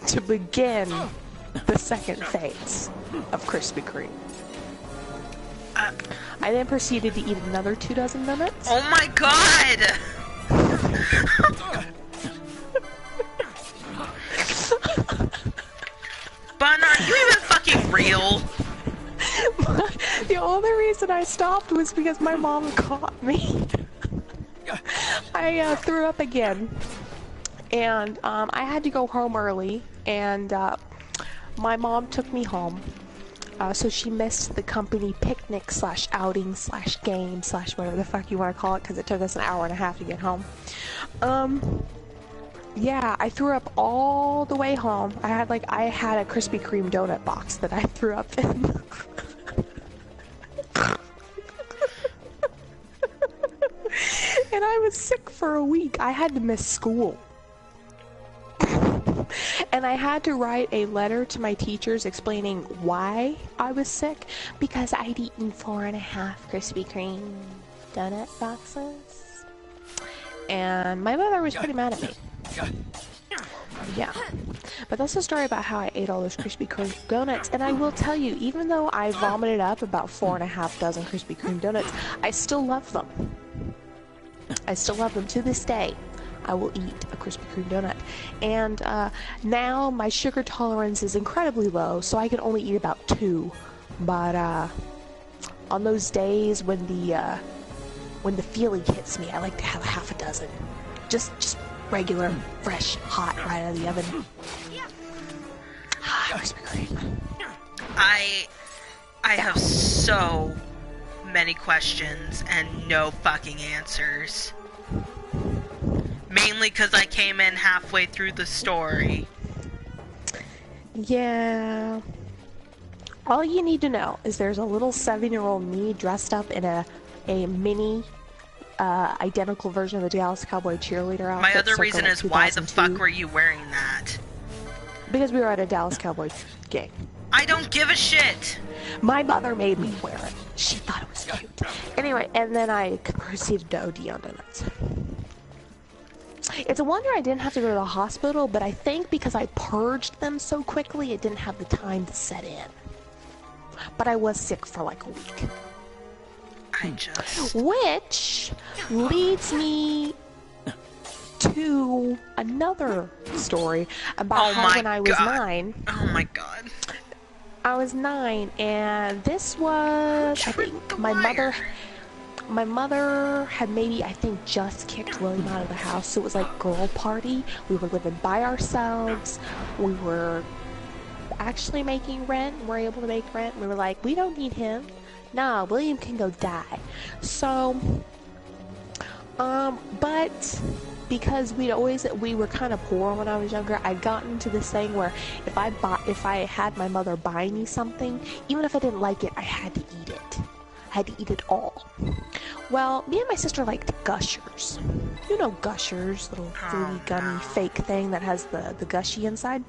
to begin the second phase of Krispy Kreme. I then proceeded to eat another 2 dozen donuts. Oh my god! Bun, are you even fucking real? The only reason I stopped was because my mom caught me. I threw up again, and I had to go home early, and my mom took me home. So she missed the company picnic / outing / game / whatever the fuck you want to call it, because it took us an hour and a half to get home. Yeah, I threw up all the way home. I had a Krispy Kreme donut box that I threw up in. And I was sick for a week. I had to miss school. And I had to write a letter to my teachers explaining why I was sick, because I'd eaten 4.5 Krispy Kreme donut boxes. And my mother was pretty mad at me. Yeah. But that's the story about how I ate all those Krispy Kreme donuts. And I will tell you, even though I vomited up about 4.5 dozen Krispy Kreme donuts, I still love them. I still love them to this day. I will eat a Krispy Kreme donut. And now my sugar tolerance is incredibly low, so I can only eat about 2. But on those days when the feeling hits me, I like to have half a dozen. Just regular, fresh, hot, right out of the oven. Krispy Kreme. I have so many questions and no fucking answers. Mainly because I came in halfway through the story. Yeah. All you need to know is there's a little 7-year-old me dressed up in a mini identical version of the Dallas Cowboy cheerleader outfit. My other reason is, why the fuck were you wearing that? Because we were at a Dallas Cowboy game. I don't give a shit! My mother made me wear it. She thought it was cute. Anyway, and then I proceeded to OD on donuts. It's a wonder I didn't have to go to the hospital, but I think because I purged them so quickly, it didn't have the time to set in. But I was sick for like a week. Which leads me to another story about how when I was 9. Oh my god. I was 9, and this was, I think, my mother had maybe, I think, just kicked William out of the house, so it was like girl party. We were living by ourselves. We were actually making rent. We were able to make rent. We were like, we don't need him. Nah, William can go die. So, but because we were kind of poor when I was younger, I'd gotten to this thing where if I had my mother buy me something, even if I didn't like it, I had to eat it. I had to eat it all. Well, me and my sister liked Gushers. You know Gushers, little fruity, gummy, fake thing that has the gushy inside.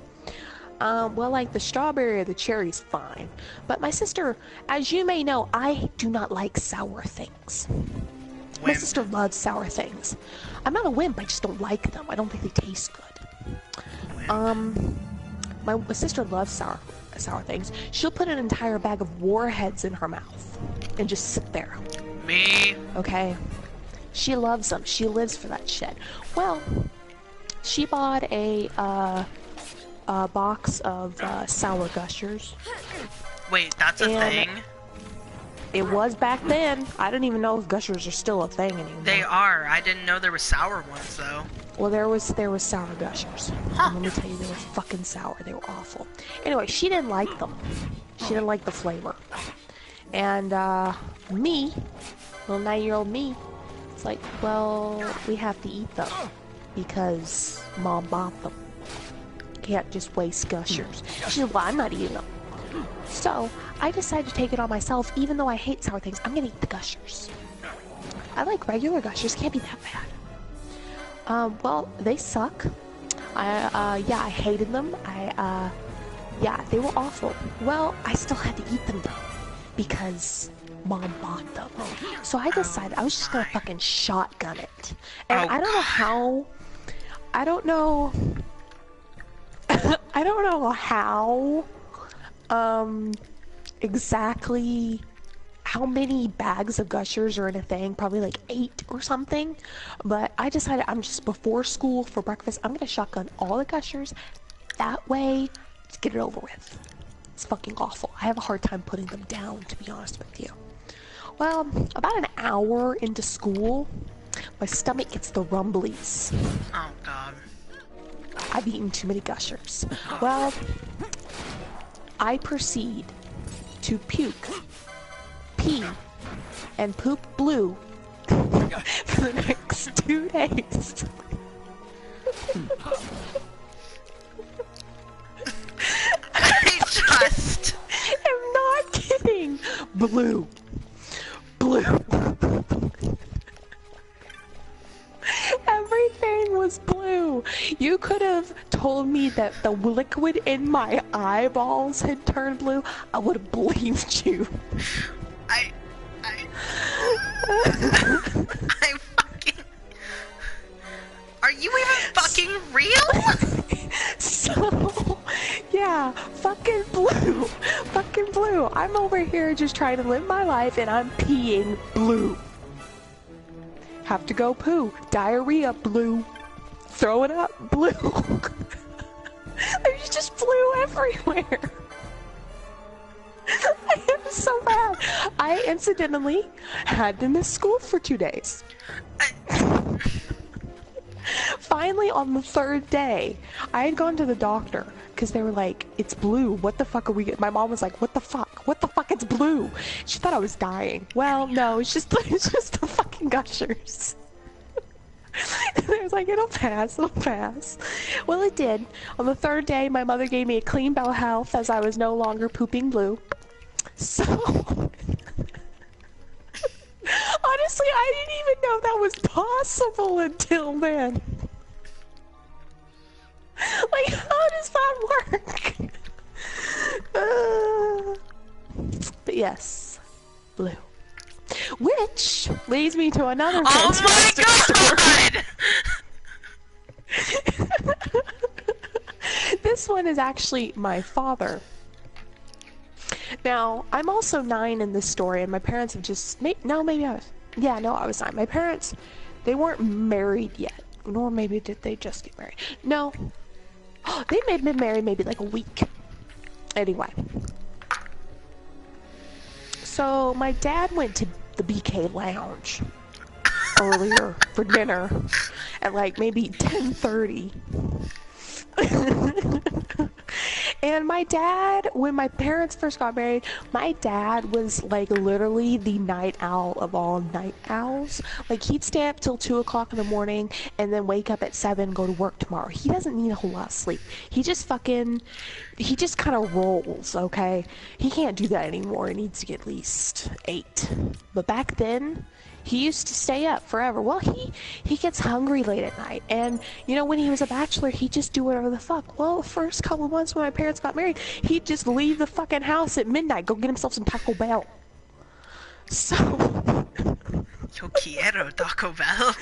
Well, like the strawberry or the cherry's fine. But my sister, as you may know, I do not like sour things. Wimp. My sister loves sour things. I'm not a wimp, I just don't like them. I don't think they taste good. My sister loves sour things. She'll put an entire bag of Warheads in her mouth and just sit there. Me? Okay. She loves them. She lives for that shit. Well, she bought a box of sour Gushers. Wait, that's a thing? It was back then. I don't even know if Gushers are still a thing anymore. They are. I didn't know there were sour ones though. Well, there was sour Gushers. Huh. Let me tell you, they were fucking sour. They were awful. Anyway, she didn't like them. She didn't like the flavor. And me, little 9-year-old me, it's like, well, we have to eat them because Mom bought them. Can't just waste Gushers. She said, well, I'm not eating them. So I decided to take it on myself. Even though I hate sour things, I'm gonna eat the Gushers. I like regular Gushers. Can't be that bad. Well, they suck. I hated them. Yeah, they were awful. Well, I still had to eat them though, because Mom bought them. So I decided I was just gonna fucking shotgun it. And I don't know how. I don't know how exactly how many bags of Gushers are in a thing, probably like 8 or something, but I decided I'm just before school for breakfast, I'm gonna shotgun all the Gushers, that way, just get it over with. It's fucking awful. I have a hard time putting them down, to be honest with you. Well, about an hour into school, My stomach gets the rumblies. Oh, God. I've eaten too many Gushers. Well, I proceed to puke, pee, and poop blue for the next 2 days. I'm not kidding. Blue. Everything was blue. You could have told me that the liquid in my eyeballs had turned blue. I would have believed you. I fucking... Are you even fucking real? So, yeah, fucking blue. Fucking blue. I'm over here just trying to live my life and I'm peeing blue. Have to go poo. Diarrhea, blue. Throw it up, blue. There's just blue everywhere. It was so bad. I incidentally had to miss school for 2 days. Finally, on the 3rd day, I had gone to the doctor because they were like, it's blue. What the fuck are we... My mom was like, what the fuck? What the fuck? It's blue. She thought I was dying. Well, no, it's just the fucking Gushers. And I was like, it'll pass. Well, it did. On the 3rd day, my mother gave me a clean bill of health as I was no longer pooping blue. So... Honestly, I didn't even know that was possible until then. Like, how does that work? But yes, blue. Which leads me to another fantastic story. This one is actually my father. Now, I'm also 9 in this story, and my parents have just... No, maybe I was... Yeah, no, I was 9. My parents, they weren't married yet. Nor maybe did they just get married. No. They may have been married maybe like a week. Anyway. So, my dad went to the BK Lounge earlier for dinner at like maybe 10:30. And my dad, when my parents first got married, my dad was like literally the night owl of all night owls. Like he'd stay up till 2 o'clock in the morning and then wake up at 7 and go to work tomorrow. He doesn't need a whole lot of sleep. He just kind of rolls, okay? He can't do that anymore. He needs to get at least 8. But back then, he used to stay up forever. Well, he gets hungry late at night. And, you know, when he was a bachelor, he'd just do whatever the fuck. Well, the first couple of months when my parents got married, he'd just leave the fucking house at midnight, go get himself some Taco Bell. So... Yo quiero Taco Bell.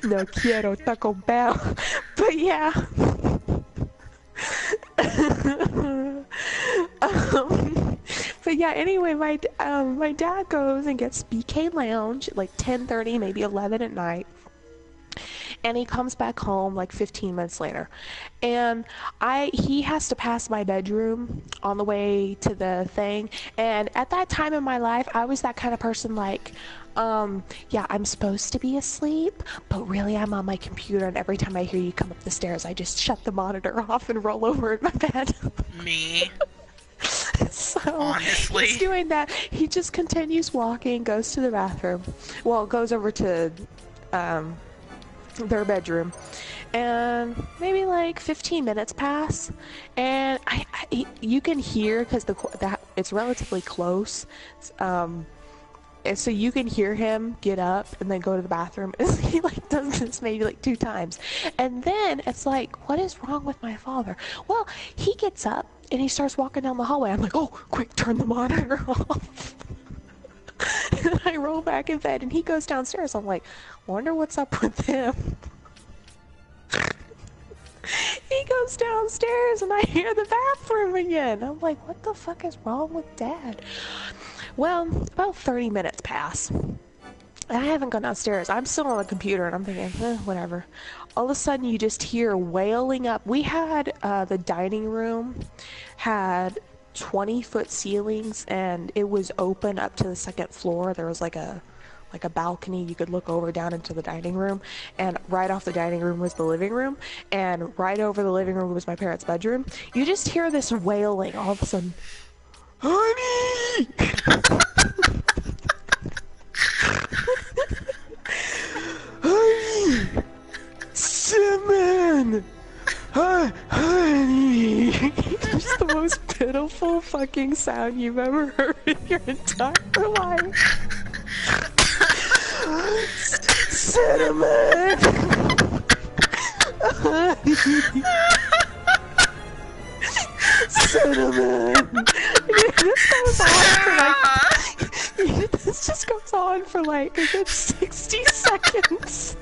No quiero Taco Bell. But yeah... But yeah, anyway, my dad goes and gets BK Lounge at like 10:30, maybe 11 at night. And he comes back home like 15 minutes later. And he has to pass my bedroom on the way to the thing. And at that time in my life, I was that kind of person like, yeah, I'm supposed to be asleep, but really I'm on my computer, and every time I hear you come up the stairs, I just shut the monitor off and roll over in my bed. Me? So, honestly, he's doing that. He just continues walking, goes to the bathroom. Well, goes over to their bedroom, and maybe like 15 minutes pass, and you can hear, because it's relatively close, and so you can hear him get up and then go to the bathroom. He like does this maybe like 2 times, and then it's like, what is wrong with my father? Well, he gets up and he starts walking down the hallway. I'm like, oh, quick, turn the monitor off. And I roll back in bed, and he goes downstairs. I'm like, wonder what's up with him. He goes downstairs, and I hear the bathroom again. I'm like, what the fuck is wrong with Dad? Well, about 30 minutes pass. I haven't gone downstairs. I'm still on the computer, and I'm thinking, whatever. All of a sudden, you just hear wailing up. We had, the dining room had 20-foot ceilings, and it was open up to the 2nd floor. There was like a like a balcony. You could look over down into the dining room, and right off the dining room was the living room, and right over the living room was my parents' bedroom. You just hear this wailing all of a sudden. Honey! Honey! Simon! Honey! It's the most pitiful fucking sound you've ever heard in your entire life. Cinnamon! Cinnamon! This just goes on for like a good 60 seconds.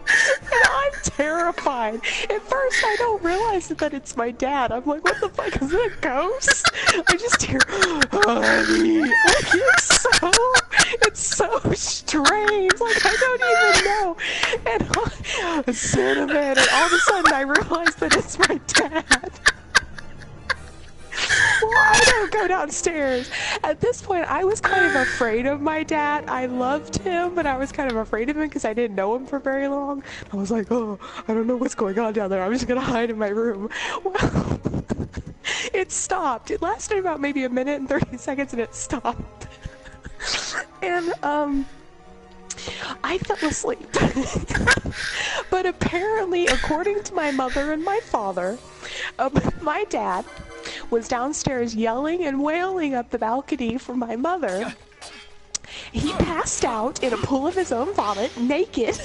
And I'm terrified. At first, I don't realize that it's my dad. I'm like, what the fuck, is it a ghost? I just hear, honey. Like, it's so strange. Like, I don't even know. And Cinnamon, and all of a sudden I realize that it's my dad. Well, I don't go downstairs. At this point, I was kind of afraid of my dad. I loved him, but I was kind of afraid of him because I didn't know him for very long. I was like, oh, I don't know what's going on down there. I'm just gonna hide in my room. Well, it stopped. It lasted about maybe a minute and 30 seconds, and it stopped. And, I fell asleep. But apparently, according to my mother and my father, my dad was downstairs yelling and wailing up the balcony for my mother. He passed out in a pool of his own vomit, naked.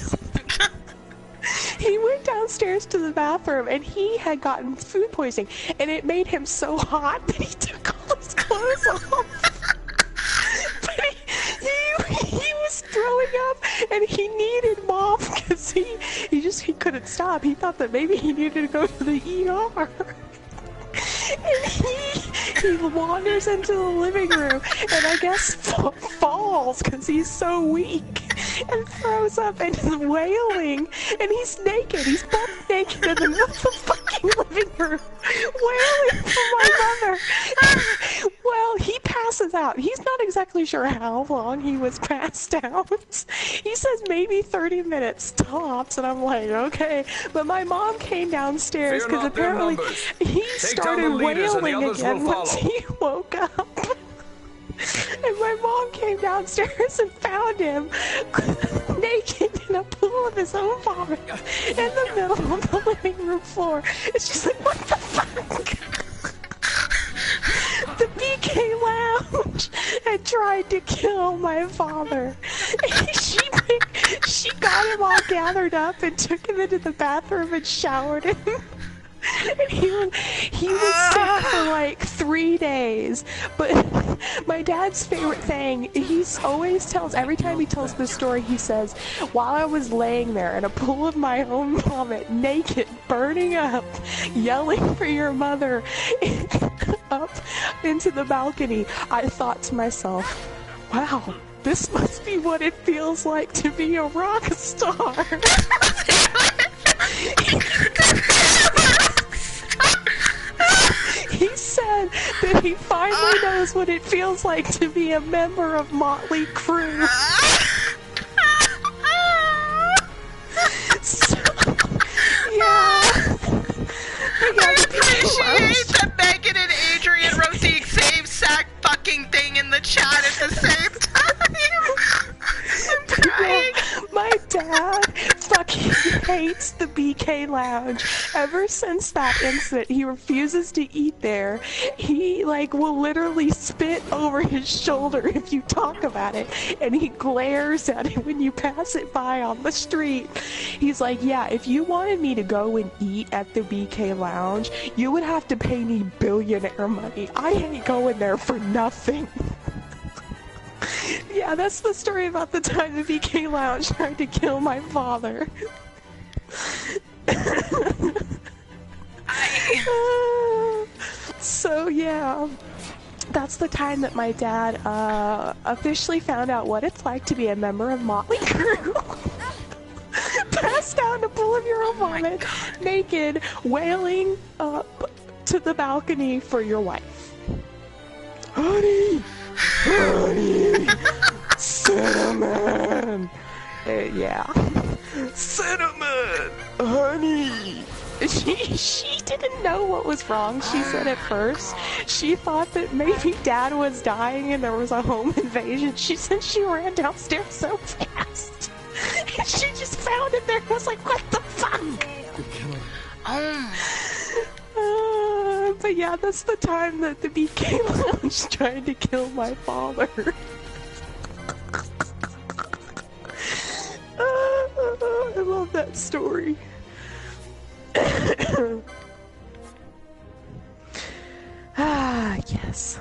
He went downstairs to the bathroom and he had gotten food poisoning, and it made him so hot that he took all his clothes off. But he was throwing up, and he needed mom because he couldn't stop. He thought that maybe he needed to go to the ER. And he wanders into the living room and I guess falls because he's so weak and throws up and is wailing, and he's naked. He's butt naked in the middle of the fucking living room wailing for my mother. Well, he passes out. He's not exactly sure how long he was passed out. He says maybe 30 minutes tops, and I'm like, okay. But my mom came downstairs because apparently he started wailing again once he woke up. And my mom came downstairs and found him naked in a pool of his own vomit in the middle of the living room floor. It's just like, what the fuck? The BK Lounge had tried to kill my father. She got him all gathered up and took him into the bathroom and showered him. And he was sick for like 3 days. But my dad's favorite thing, every time he tells this story, he says, while I was laying there in a pool of my own vomit, naked, burning up, yelling for your mother up into the balcony, I thought to myself, wow, this must be what it feels like to be a rock star. He said that he finally knows what it feels like to be a member of Motley Crue. So, yeah. I appreciate that Megan and Adrian wrote the same exact fucking thing in the chat at the same time. I'm crying. My dad fucking hates the BK Lounge. Ever since that incident, he refuses to eat there. He, will literally spit over his shoulder if you talk about it, and he glares at it when you pass it by on the street. He's like, yeah, if you wanted me to go and eat at the BK Lounge, you would have to pay me billionaire money. I ain't going there for nothing. Yeah, that's the story about the time the BK Lounge tried to kill my father. So yeah, that's the time that my dad officially found out what it's like to be a member of Motley Crue. Passed out in a pool of your own vomit, naked, wailing up to the balcony for your wife. Honey! Honey! Cinnamon! Yeah. Cinnamon, honey. She didn't know what was wrong. She said at first she thought that maybe Dad was dying and there was a home invasion. She said she ran downstairs so fast. And she just found it there and was like, what the fuck? But yeah, that's the time that the BK Lounge tried to kill my father. I love that story. Ah, yes.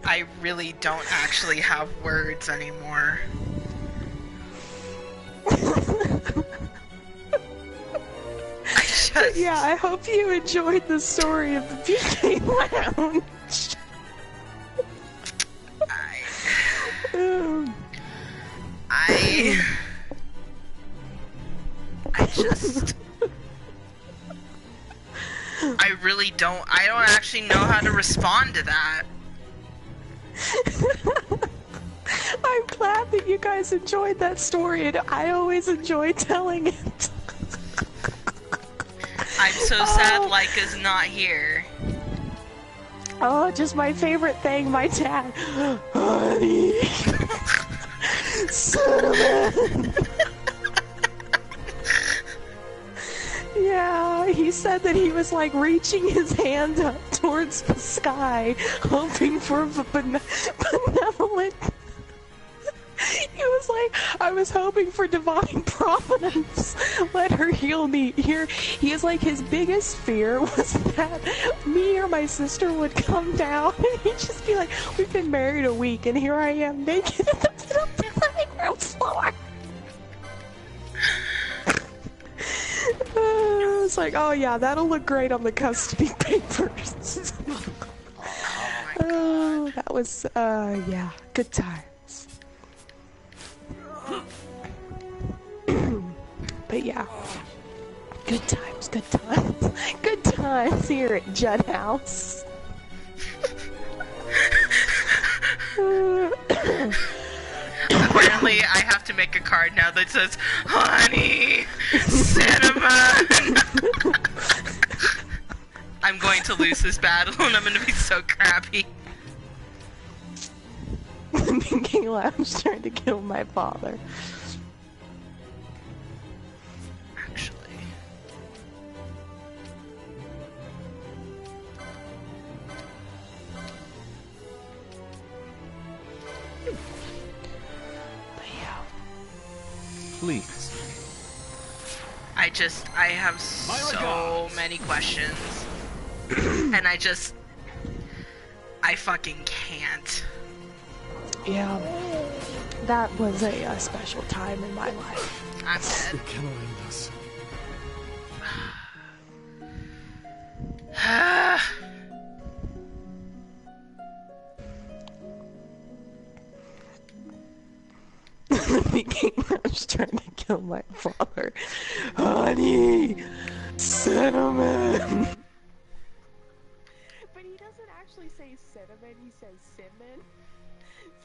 I really don't actually have words anymore. Yeah, I hope you enjoyed the story of the BK Lounge. I really don't. I don't actually know how to respond to that. I'm glad that you guys enjoyed that story, and I always enjoy telling it. I'm so sad Laika's not here. Oh, just my favorite thing, my dad. Honey. Cinnamon. Yeah, he said that he was like reaching his hand up towards the sky, hoping for benevolent. He was like, I was hoping for divine providence. Let her heal me. Here, he is like, his biggest fear was that me or my sister would come down and he'd just be like, we've been married a week and here I am naked at the living room floor. It's like, oh yeah, that'll look great on the custody papers. Oh, that was, yeah, good times. But yeah, good times, good times here at Judd House. Apparently, I have to make a card now that says, honey, cinnamon. I'm going to lose this battle and I'm going to be so crappy. The BK Lounge trying to kill my father. Please. I have so many questions. And I fucking can't. Yeah. That was a special time in my life. I'm dead. We cannot end this. I was trying to kill my father. Honey! Cinnamon! But he doesn't actually say cinnamon, he says cinnamon.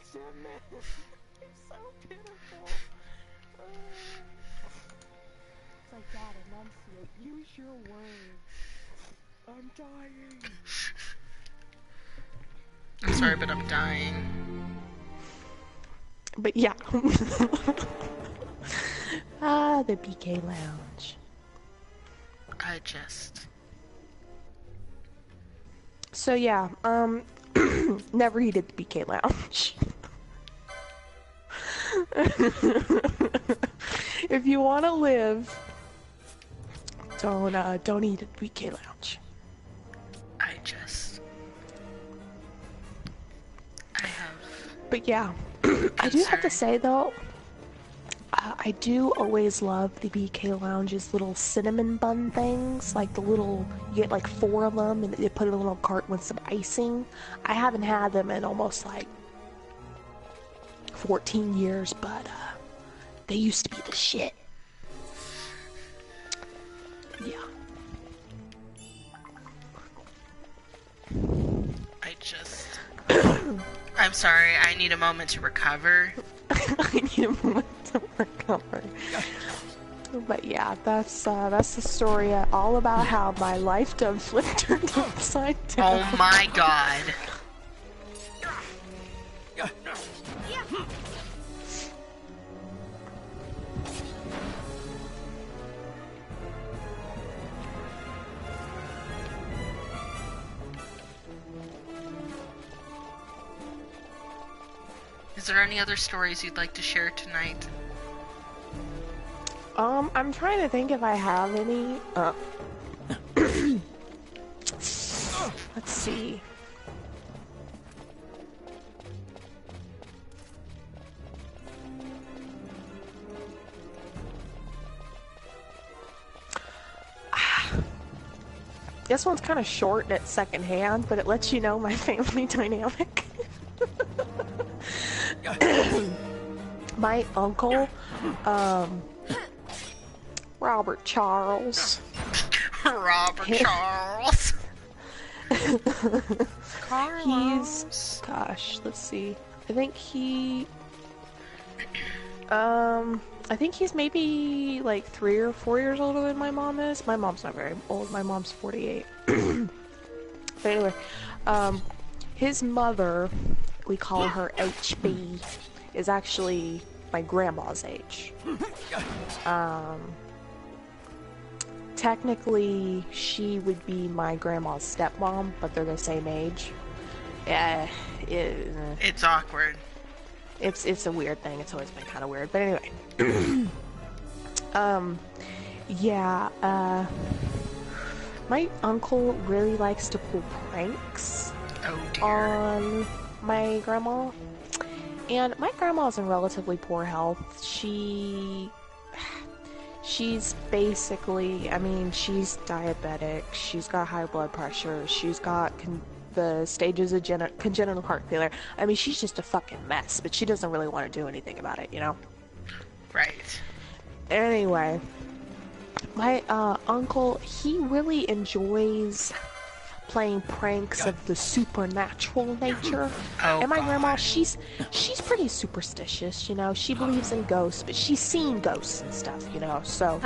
Cinnamon. It's so pitiful. It's like, Dad, enunciate. Use your words. I'm dying. I'm sorry, but I'm dying. But yeah. The BK Lounge. So yeah, never heated the BK Lounge. If you want to live, don't eat at the BK Lounge. But yeah, I do have to say though, I do always love the BK Lounge's little cinnamon bun things, like the little, you get like 4 of them and they put in a little cart with some icing. I haven't had them in almost like 14 years, but they used to be the shit. Yeah. I'm sorry, I need a moment to recover. I need a moment to recover. But yeah, that's the story all about how my life done flipped turned upside down. Oh my god. Is there any other stories you'd like to share tonight? I'm trying to think if I have any. Let's see. This one's kind of short and it's secondhand, but it lets you know my family dynamic. My uncle, Robert Charles. Robert Charles. He's, gosh, let's see. I think he's maybe like 3 or 4 years older than my mom is. My mom's not very old. My mom's 48. But anyway, his mother, we call her HB, is actually my grandma's age. Technically, she would be my grandma's stepmom, but they're the same age. It's awkward. It's a weird thing. It's always been kind of weird. But anyway. My uncle really likes to pull pranks on my grandma. And my grandma's in relatively poor health. She's basically, I mean, she's diabetic, she's got high blood pressure, she's got the stages of congenital heart failure. I mean, she's just a fucking mess, but she doesn't really want to do anything about it, you know? Right. Anyway, my uncle, he really enjoys playing pranks of the supernatural nature. And my grandma, she's pretty superstitious, you know. She believes in ghosts, but she's seen ghosts and stuff, you know. So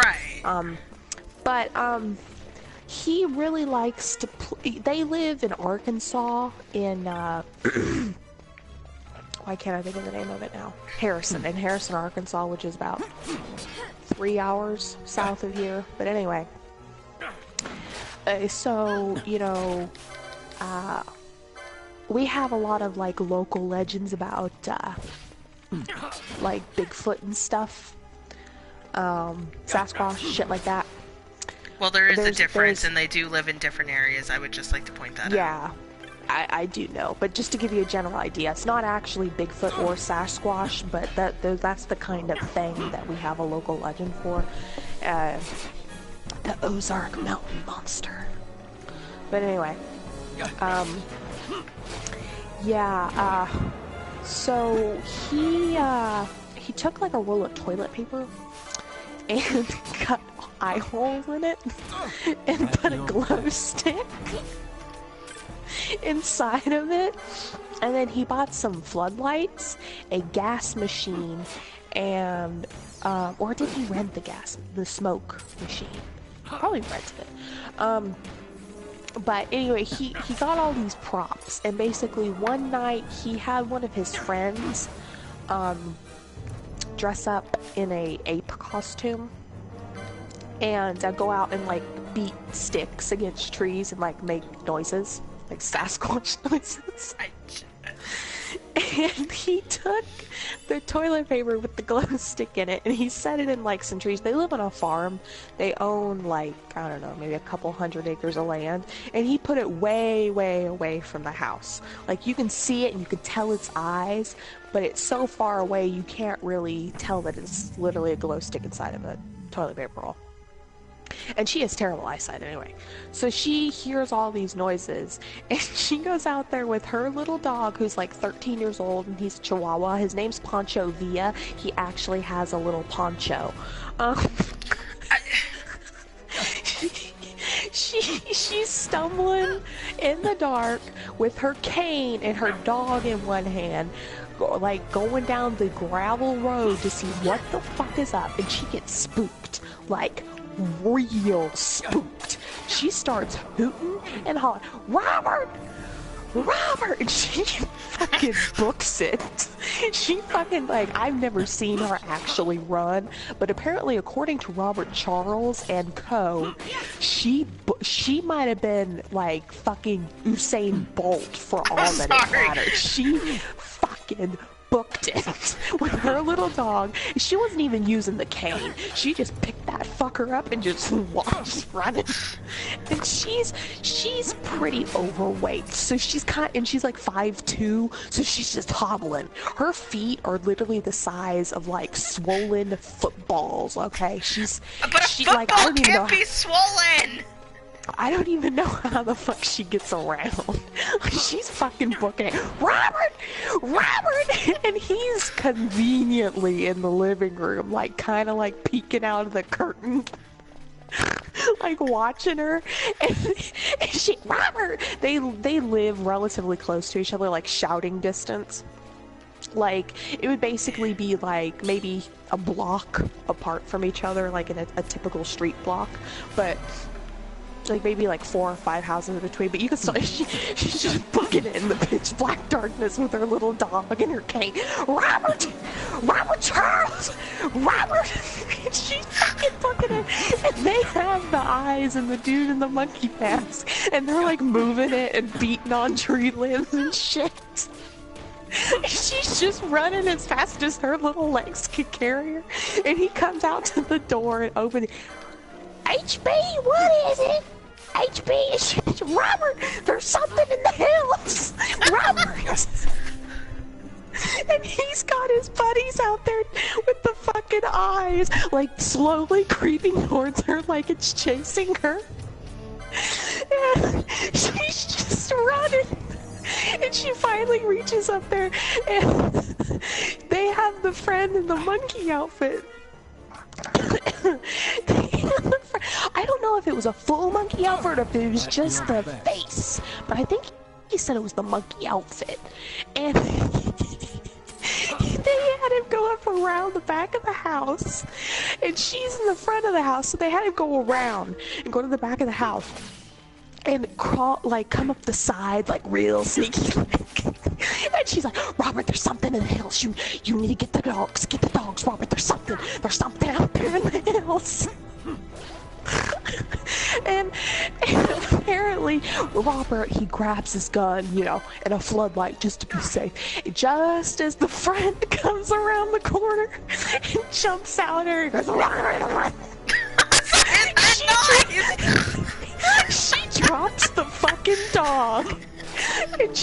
he really likes to they live in Arkansas in why can't I think of the name of it now? Harrison, Arkansas, which is about 3 hours south of here. But anyway, so, you know, we have a lot of, like, local legends about, like, Bigfoot and stuff. Sasquatch, shit like that. Well, there is a difference, and they do live in different areas. I would just like to point that out. Yeah, I do know. But just to give you a general idea, it's not actually Bigfoot or Sasquatch, but that's the kind of thing that we have a local legend for. The Ozark Mountain Monster. But anyway, so he took like a roll of toilet paper and cut eye holes in it and put a glow stick inside of it, and then he bought some floodlights, a gas machine, and or did he rent the smoke machine? Probably rented it. But anyway, he got all these props, and basically one night he had one of his friends dress up in a ape costume and go out and like beat sticks against trees and like make noises, like Sasquatch noises. And he took the toilet paper with the glow stick in it and he set it in like some trees. They live on a farm. They own like, I don't know, maybe a couple 100 acres of land. And he put it way, way away from the house. Like you can see it and you can tell its eyes, but it's so far away you can't really tell that it's literally a glow stick inside of a toilet paper roll. And she has terrible eyesight anyway. So she hears all these noises, and she goes out there with her little dog, who's like 13 years old, and he's a Chihuahua. His name's Pancho Villa. He actually has she's stumbling in the dark with her cane and her dog in one hand, like going down the gravel road to see what the fuck is up, and she gets spooked, like real spooked. She starts hooting and hollering, Robert! Robert! And she fucking books it. She fucking, like, I've never seen her actually run, but apparently according to Robert Charles and co, she might have been like fucking Usain Bolt for all that it mattered. She fucking booked it with her little dog. She wasn't even using the cane. She just picked that fucker up and just walked running. And she's pretty overweight, so she's like 5'2", so she's just hobbling. Her feet are literally the size of like swollen footballs. Okay, but a football can't be swollen. I don't even know how the fuck she gets around. She's fucking booking it. Robert! And he's conveniently in the living room, like, kind of like peeking out of the curtain. Like, watching her. And she, Robert! They live relatively close to each other, like, shouting distance. Like, it would basically be, like, maybe a block apart from each other, like in a typical street block. But like maybe like 4 or 5 houses in between, but you can still, she's just booking it in the pitch black darkness with her little dog and her cane. Robert Charles, Robert, and she's fucking booking it, and they have the eyes and the dude in the monkey mask, and they're like moving it and beating on tree limbs and shit. She's just running as fast as her little legs can carry her, and he comes out to the door and opens it. HB, what is it? HB, Robert, there's something in the hills. Robert. And he's got his buddies out there with the fucking eyes, like slowly creeping towards her like it's chasing her. And she's just running. And she finally reaches up there, and they have the friend in the monkey outfit. I don't know if it was a full monkey outfit or if it was just the face, but I think he said it was the monkey outfit. And they had him go up around the back of the house, and she's in the front of the house, so they had him go around and go to the back of the house and crawl, like come up the side, like real sneaky. And she's like, Robert, there's something in the hills. You need to get the dogs, Robert. There's something out there in the hills. and apparently Robert, he grabs his gun, you know, and a floodlight just to be safe. Just as the friend comes around the corner and jumps out and goes, she drops the fucking dog. And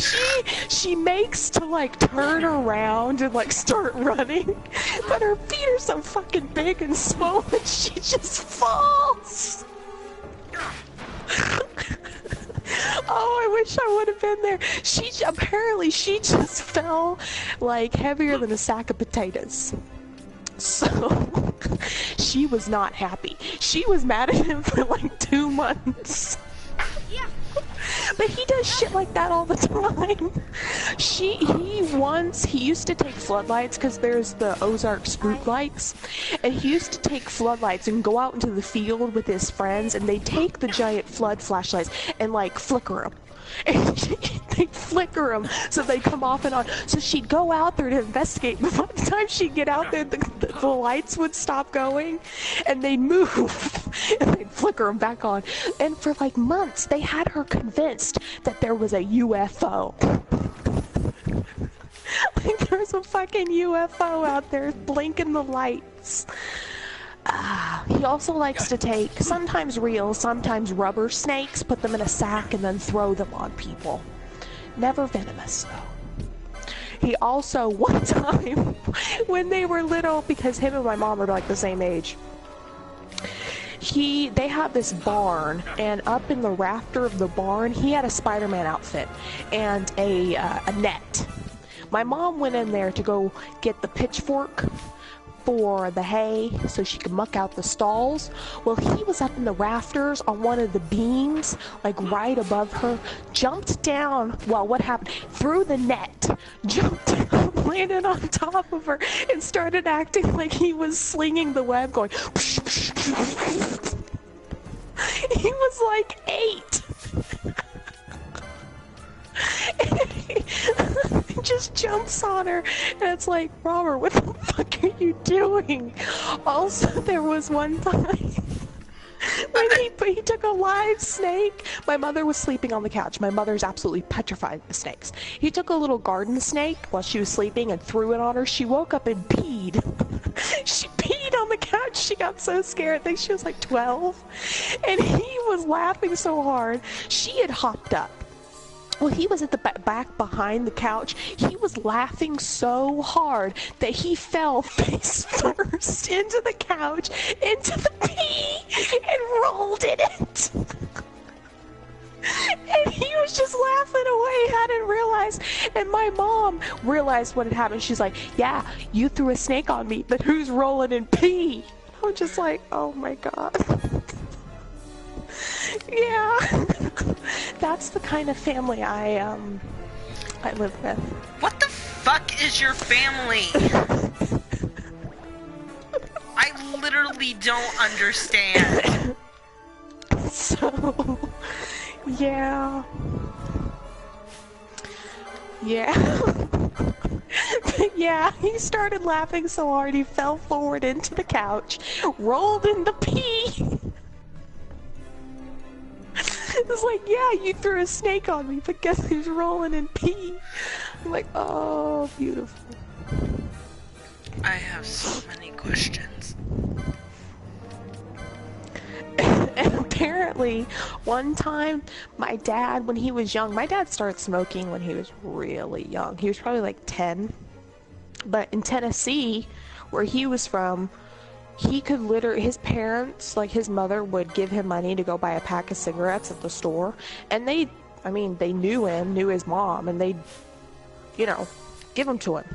she makes to like turn around and like start running, but her feet are so fucking big and swollen she just falls. Oh, I wish I would have been there. She just fell like heavier than a sack of potatoes. So she was not happy. She was mad at him for like 2 months. But he does shit like that all the time. He used to take floodlights, because there's the Ozark spook lights, and he used to take floodlights and go out into the field with his friends, and they'd take the giant flood flashlights and like flicker them. And they'd flicker them so they come off and on. So she'd go out there to investigate, but by the time she'd get out there, the lights would stop going, and they'd move, and they'd flicker them back on. And for like months, they had her convinced that there was a UFO. Like there's a fucking UFO out there blinking the lights. He also likes to take, sometimes real, sometimes rubber snakes, put them in a sack, and then throw them on people. Never venomous, though. He also, one time, when they were little, because him and my mom are like the same age, they had this barn, and up in the rafter of the barn, he had a Spider-Man outfit and a net. My mom went in there to go get the pitchfork for the hay so she could muck out the stalls. Well, he was up in the rafters on one of the beams, like right above her, jumped down. Well, what happened? Through the net, jumped down, landed on top of her, and started acting like he was slinging the web, going. He was like 8. He just jumps on her, and it's like, Robert, what the fuck are you doing? Also, there was one time when he took a live snake. My mother was sleeping on the couch. My mother's absolutely petrified of snakes. He took a little garden snake while she was sleeping and threw it on her. She woke up and peed. She peed on the couch. She got so scared. I think she was like 12. And he was laughing so hard. She had hopped up. Well, he was at the back behind the couch. He was laughing so hard that he fell face first into the couch, into the pee, and rolled in it. And he was just laughing away, hadn't realized. And my mom realized what had happened. She's like, yeah, you threw a snake on me, but who's rolling in pee? I'm just like, oh my God. Yeah. That's the kind of family I live with. What the fuck is your family? I literally don't understand. So, yeah. Yeah. But yeah, he started laughing so hard he fell forward into the couch, rolled in the pee. It's like, yeah, you threw a snake on me, but guess who's rolling in pee? I'm like, oh, beautiful. I have so many questions. And apparently, one time, my dad, when he was young, my dad started smoking when he was really young. He was probably like 10. But in Tennessee, where he was from, he could literally, his parents, like his mother, would give him money to go buy a pack of cigarettes at the store. And they knew him, knew his mom, and they'd, give them to him.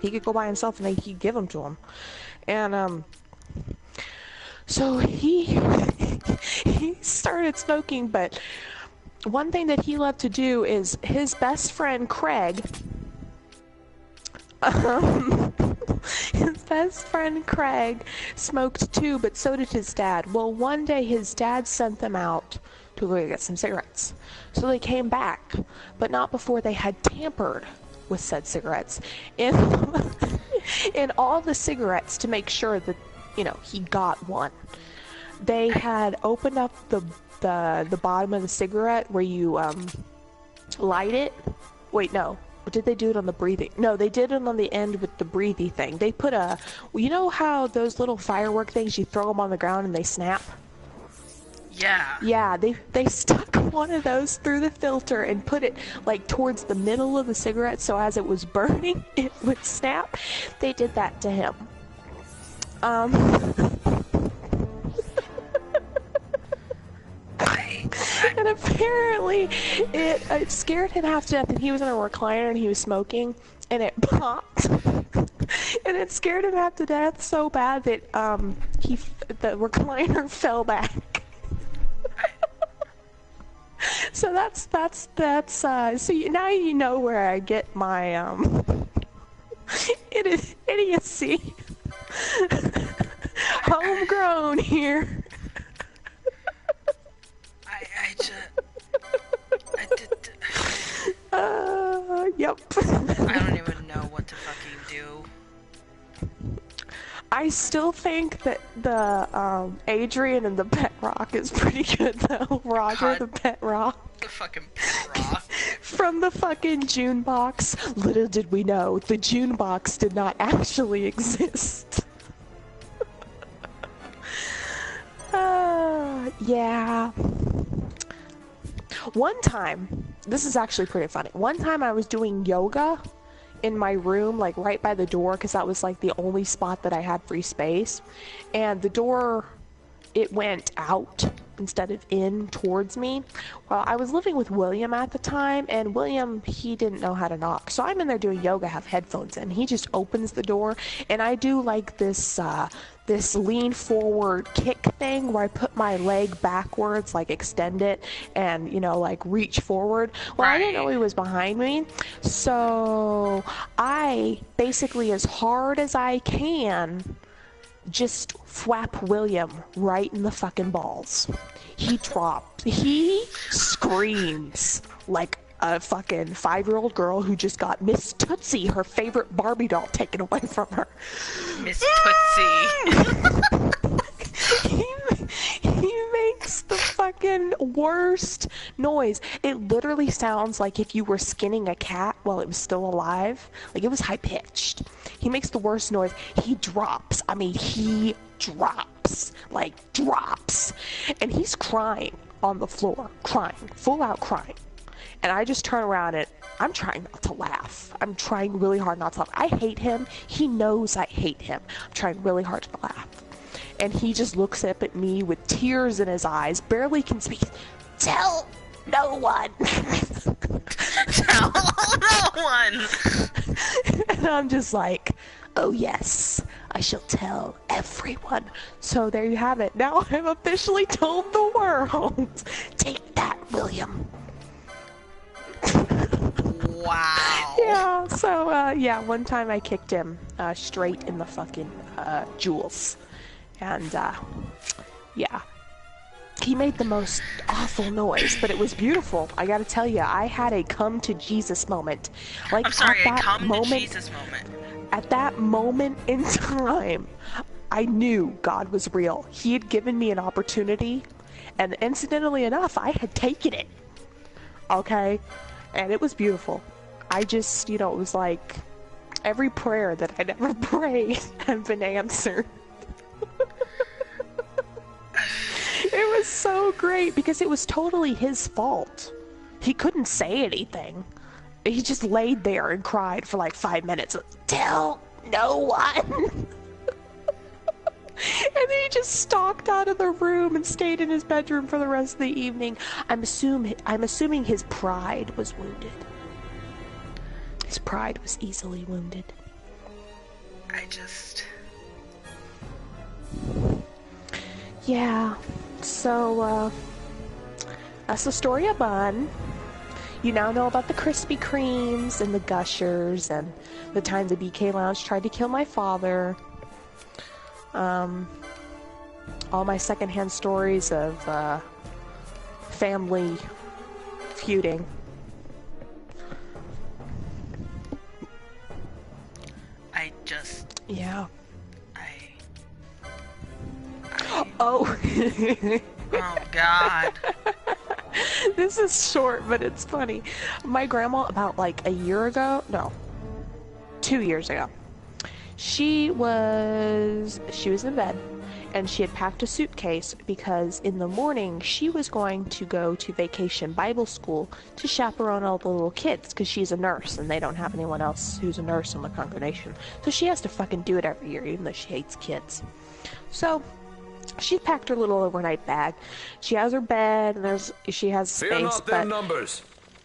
He could go by himself and he'd give them to him. And, so he started smoking, but one thing that he loved to do is his best friend, Craig, his best friend Craig smoked too, but so did his dad. Well, one day his dad sent them out to go get some cigarettes. So they came back, but not before they had tampered with said cigarettes. In all the cigarettes, to make sure that, he got one, they had opened up the bottom of the cigarette where you light it. Wait, no. Or did they do it on the breathing? No, they did it on the end with the breathy thing. They put you know how those little firework things, you throw them on the ground and they snap? Yeah. Yeah, they stuck one of those through the filter and put it like towards the middle of the cigarette, so as it was burning, it would snap. They did that to him. And apparently it scared him half to death, and he was in a recliner and he was smoking, and it popped. And it scared him half to death so bad that the recliner fell back. So that's so now you know where I get my idiocy. Homegrown here. Yep. I don't even know what to fucking do. I still think that the Adrian and the Pet Rock is pretty good though. Roger the Pet Rock. The fucking Pet Rock. From the fucking June box. Little did we know, the June box did not actually exist. Yeah. One time, this is actually pretty funny. One time I was doing yoga in my room, like right by the door, because that was like the only spot that I had free space. And the door, it went out instead of in towards me. Well, I was living with William at the time, and William, he didn't know how to knock. So I'm in there doing yoga, have headphones in. He just opens the door, and I do like this lean forward kick thing where I put my leg backwards, like extend it and, you know, like reach forward. Well, I didn't know he was behind me. So I basically, as hard as I can, just whap William right in the fucking balls. He drops. He screams like a fucking 5-year-old girl who just got Miss Tootsie, her favorite Barbie doll, taken away from her. Miss Tootsie. He makes the fucking worst noise. It literally sounds like if you were skinning a cat while it was still alive. Like, it was high-pitched. He makes the worst noise. He drops. I mean, he drops. Like, drops. And he's crying on the floor. Crying. Full-out crying. And I just turn around and I'm trying not to laugh. I'm trying really hard not to laugh. I hate him. He knows I hate him. I'm trying really hard to laugh. And he just looks up at me with tears in his eyes, barely can speak. Tell no one. Tell no one. And I'm just like, oh yes, I shall tell everyone. So there you have it. Now I've officially told the world. Take that, William. Wow. Yeah, so, yeah, one time I kicked him straight in the fucking jewels. And, yeah. He made the most awful noise, but it was beautiful. I gotta tell you, I had a come to Jesus moment. Like, I'm sorry, at that a come moment, to Jesus moment. At that moment in time, I knew God was real. He had given me an opportunity, and incidentally enough, I had taken it. Okay? And it was beautiful. I just, you know, it was like every prayer that I'd ever prayed had been answered. It was so great because it was totally his fault. He couldn't say anything. He just laid there and cried for like 5 minutes. Tell no one. And then he just stalked out of the room and stayed in his bedroom for the rest of the evening. I'm assuming his pride was wounded. His pride was easily wounded. Yeah, so, that's the story of Bun. You now know about the Krispy Kremes and the Gushers and the time the BK Lounge tried to kill my father. All my secondhand stories of, family feuding. Yeah. Oh. Oh, God. This is short, but it's funny. My grandma, about like a year ago, no, 2 years ago, she was in bed, and she had packed a suitcase because in the morning she was going to go to Vacation Bible School to chaperone all the little kids because she's a nurse and they don't have anyone else who's a nurse in the congregation. So she has to fucking do it every year, even though she hates kids. So she packed her little overnight bag. She has her bed, and she has space. Fear not them numbers.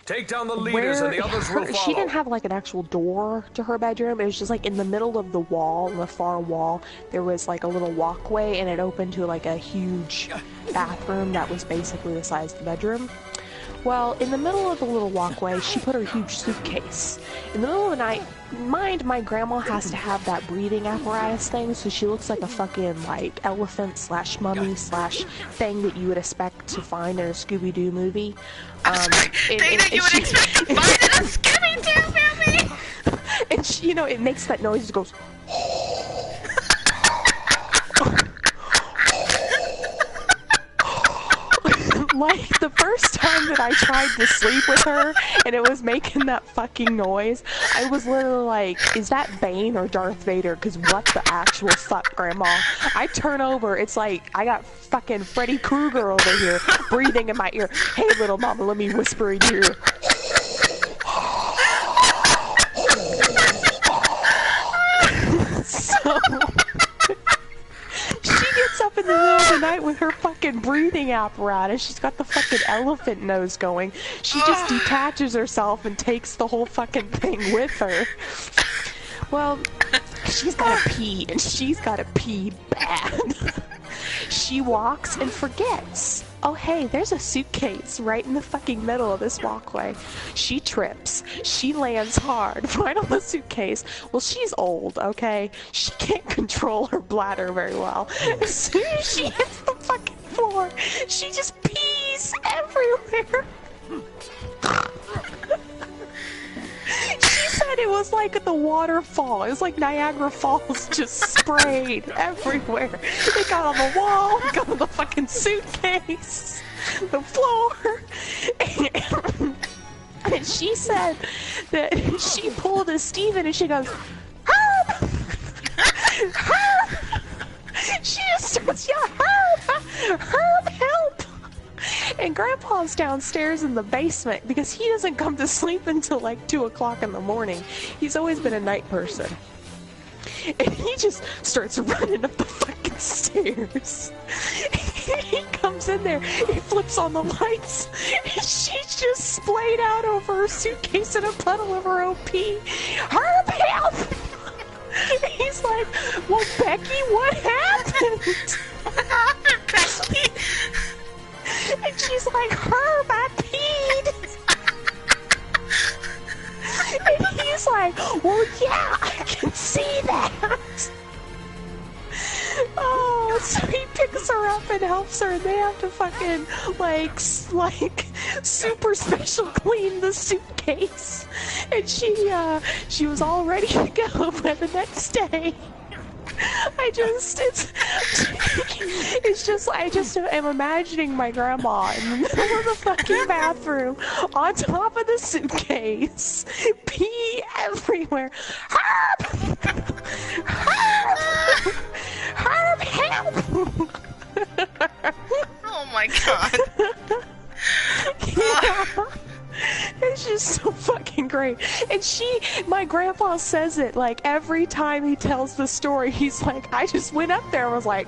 Take down the leaders and the others will follow. She didn't have like an actual door to her bedroom. It was just like in the middle of the wall, the far wall, there was like a little walkway, and it opened to like a huge bathroom that was basically the size of the bedroom. Well, in the middle of the little walkway, she put her huge suitcase. In the middle of the night, mind my grandma has to have that breathing apparatus thing, so she looks like a fucking like elephant slash mummy slash thing that you would expect to find in a Scooby-Doo movie. Thing that you would expect to find in a Scooby-Doo movie! And she, you know, it makes that noise, it goes... Like, the first time that I tried to sleep with her, and it was making that fucking noise, I was literally like, is that Bane or Darth Vader? Because what the actual fuck, Grandma? I turn over, it's like, I got fucking Freddy Krueger over here, breathing in my ear. Hey, little mama, let me whisper in your ear. So... she gets up in the middle of of the night with her fucking breathing apparatus. She's got the fucking elephant nose going. She just detaches herself and takes the whole fucking thing with her. Well, she's gotta pee, and she's gotta pee bad. She walks and forgets. Oh hey, there's a suitcase right in the fucking middle of this walkway. She trips. She lands hard right on the suitcase. Well, she's old, okay? She can't control her bladder very well. As soon as she hits the fucking floor, she just pees everywhere. She said it was like the waterfall. It was like Niagara Falls just sprayed everywhere. It got on the wall, it got on the fucking suitcase, the floor. And she said that she pulled a Steven and she goes, "Herb! Herb!" She just starts yelling, "Herb! Herb, help!" And Grandpa's downstairs in the basement because he doesn't come to sleep until like 2 o'clock in the morning. He's always been a night person. And he just starts running up the fucking stairs. He comes in there, he flips on the lights, and she's just splayed out over her suitcase in a puddle of her own pee. "Herb, help!" He's like, "Well, Becky, what happened?" What happened, Becky? And she's like, "Herb, I peed." And he's like, "Well, yeah, I can see that." Oh, so he picks her up and helps her, and they have to fucking, like super special clean the suitcase. And she was all ready to go by the next day. I just am imagining my grandma in the middle of the fucking bathroom, on top of the suitcase, pee everywhere. "Herb! Herb! Herb, help!" Oh my god. Yeah. It's just so fucking great. And my grandpa says it, like, every time he tells the story, he's like, "I just went up there and was like,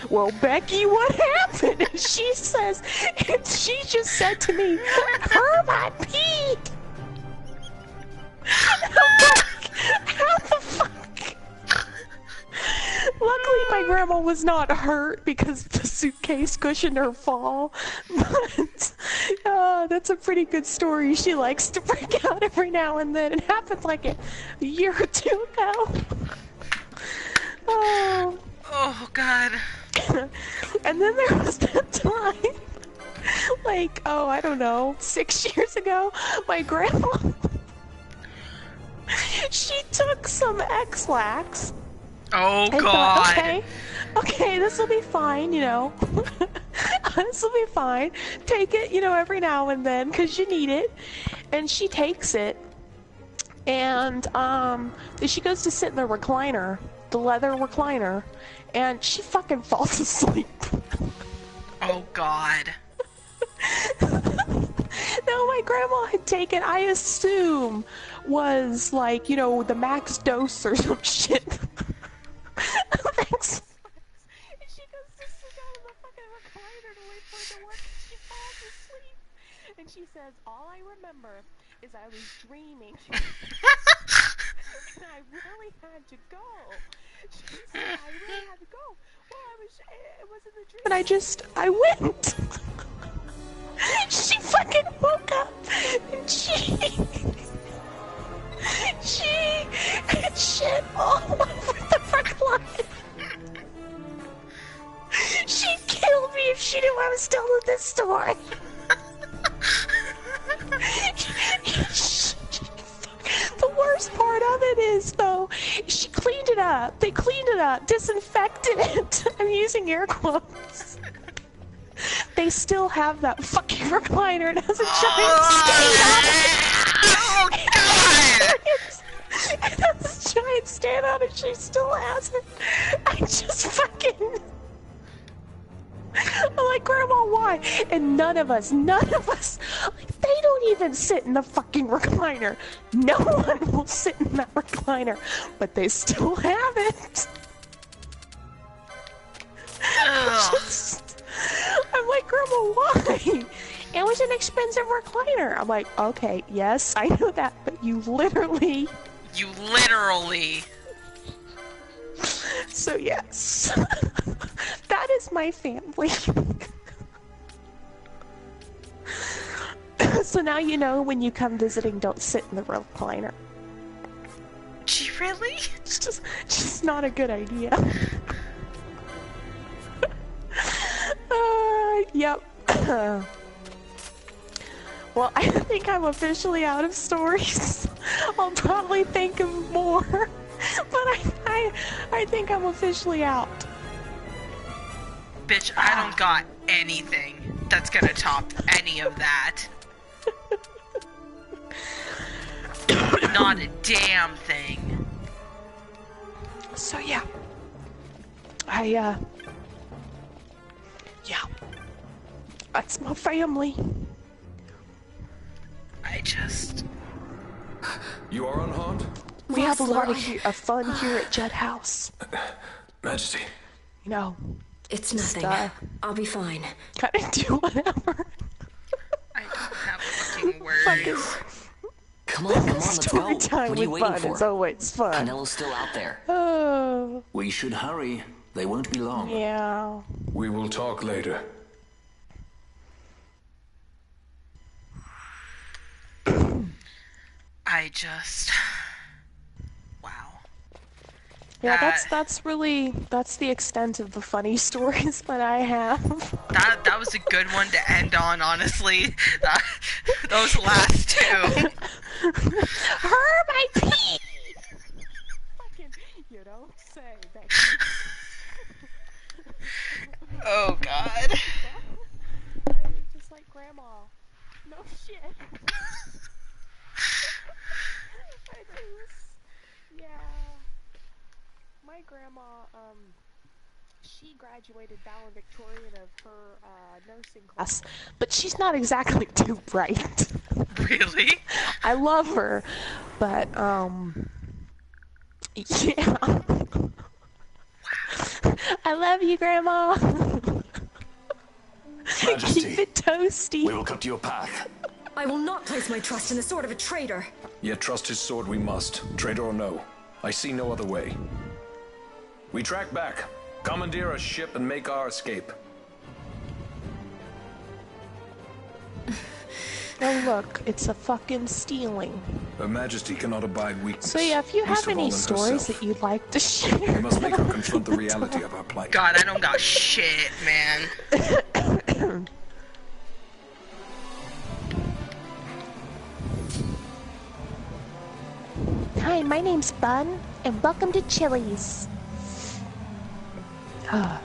'Well, Becky, what happened?' And she says, and she just said to me, 'Herb, I peed.'" How the fuck? Luckily, my grandma was not hurt because the suitcase cushioned her fall. But that's a pretty good story. She likes to break out every now and then. It happened like a year or two ago. Oh god. And then there was that time, like, I don't know, 6 years ago, my grandma, she took some X-Lax. Oh god. Thought, okay, this will be fine, you know. This will be fine. Take it, you know, every now and then, because you need it. And she takes it, and then she goes to sit in the recliner, the leather recliner, and she fucking falls asleep. Oh god. No, my grandma had taken, I assume, was like, you know, the max dose or some shit. Thanks. And she goes to sit down in the fucking recliner to wait for it to work, and she falls asleep. And she says, "All I remember is I was dreaming." And I really had to go. She said, "I really had to go." Well, it was in the dream. And I went. She fucking woke up, and she had shit all over the recliner. She'd kill me if she knew I was telling this story. The worst part of it is, though, she cleaned it up. They cleaned it up, disinfected it. I'm using air quotes. They still have that fucking recliner. It has a giant stain on it. Oh god! It has a giant stain on it. She still has it. I just fucking... I'm like, "Grandma, why?" And none of us, like, they don't even sit in the fucking recliner. No one will sit in that recliner, but they still have it. Just... oh, why? It was an expensive recliner. I'm like, okay, yes, I know that, but you literally... You literally... So yes, that is my family. So now you know when you come visiting, don't sit in the recliner. Really? It's just not a good idea. Yep. Well, I think I'm officially out of stories. I'll probably think of more, but I think I'm officially out. Bitch, I don't got anything that's gonna top any of that. Not a damn thing. So yeah. Yeah. That's my family. You are unharmed? We have a lot of fun here at Judd House. Majesty. You know. It's nothing. I'll be fine. Kinda do whatever. I don't have fucking words. Come on, let's go. What are you waiting for? It's always fun. Penelo's still out there. Oh. We should hurry. They won't be long. Yeah. We will talk later. Wow. Yeah, that's the extent of the funny stories that I have. That was a good one to end on, honestly. Those last two. Her my pee. Fucking, you don't say that. Oh God. Just like grandma. No shit. Yeah. My grandma, she graduated valedictorian of her nursing class, but she's not exactly too bright. Really? I love her, but yeah. I love you, Grandma. Majesty, keep it toasty. We will cut your path. I will not place my trust in the sword of a traitor. Yet trust his sword we must, traitor or no. I see no other way. We track back, commandeer a ship, and make our escape. Oh look, it's a fucking stealing. Her Majesty cannot abide weakness. So yeah, if you have any stories that you'd like to share, we must make her confront the reality of our plight. God, I don't got shit, man. Hi, my name's Bun, and welcome to Chili's. I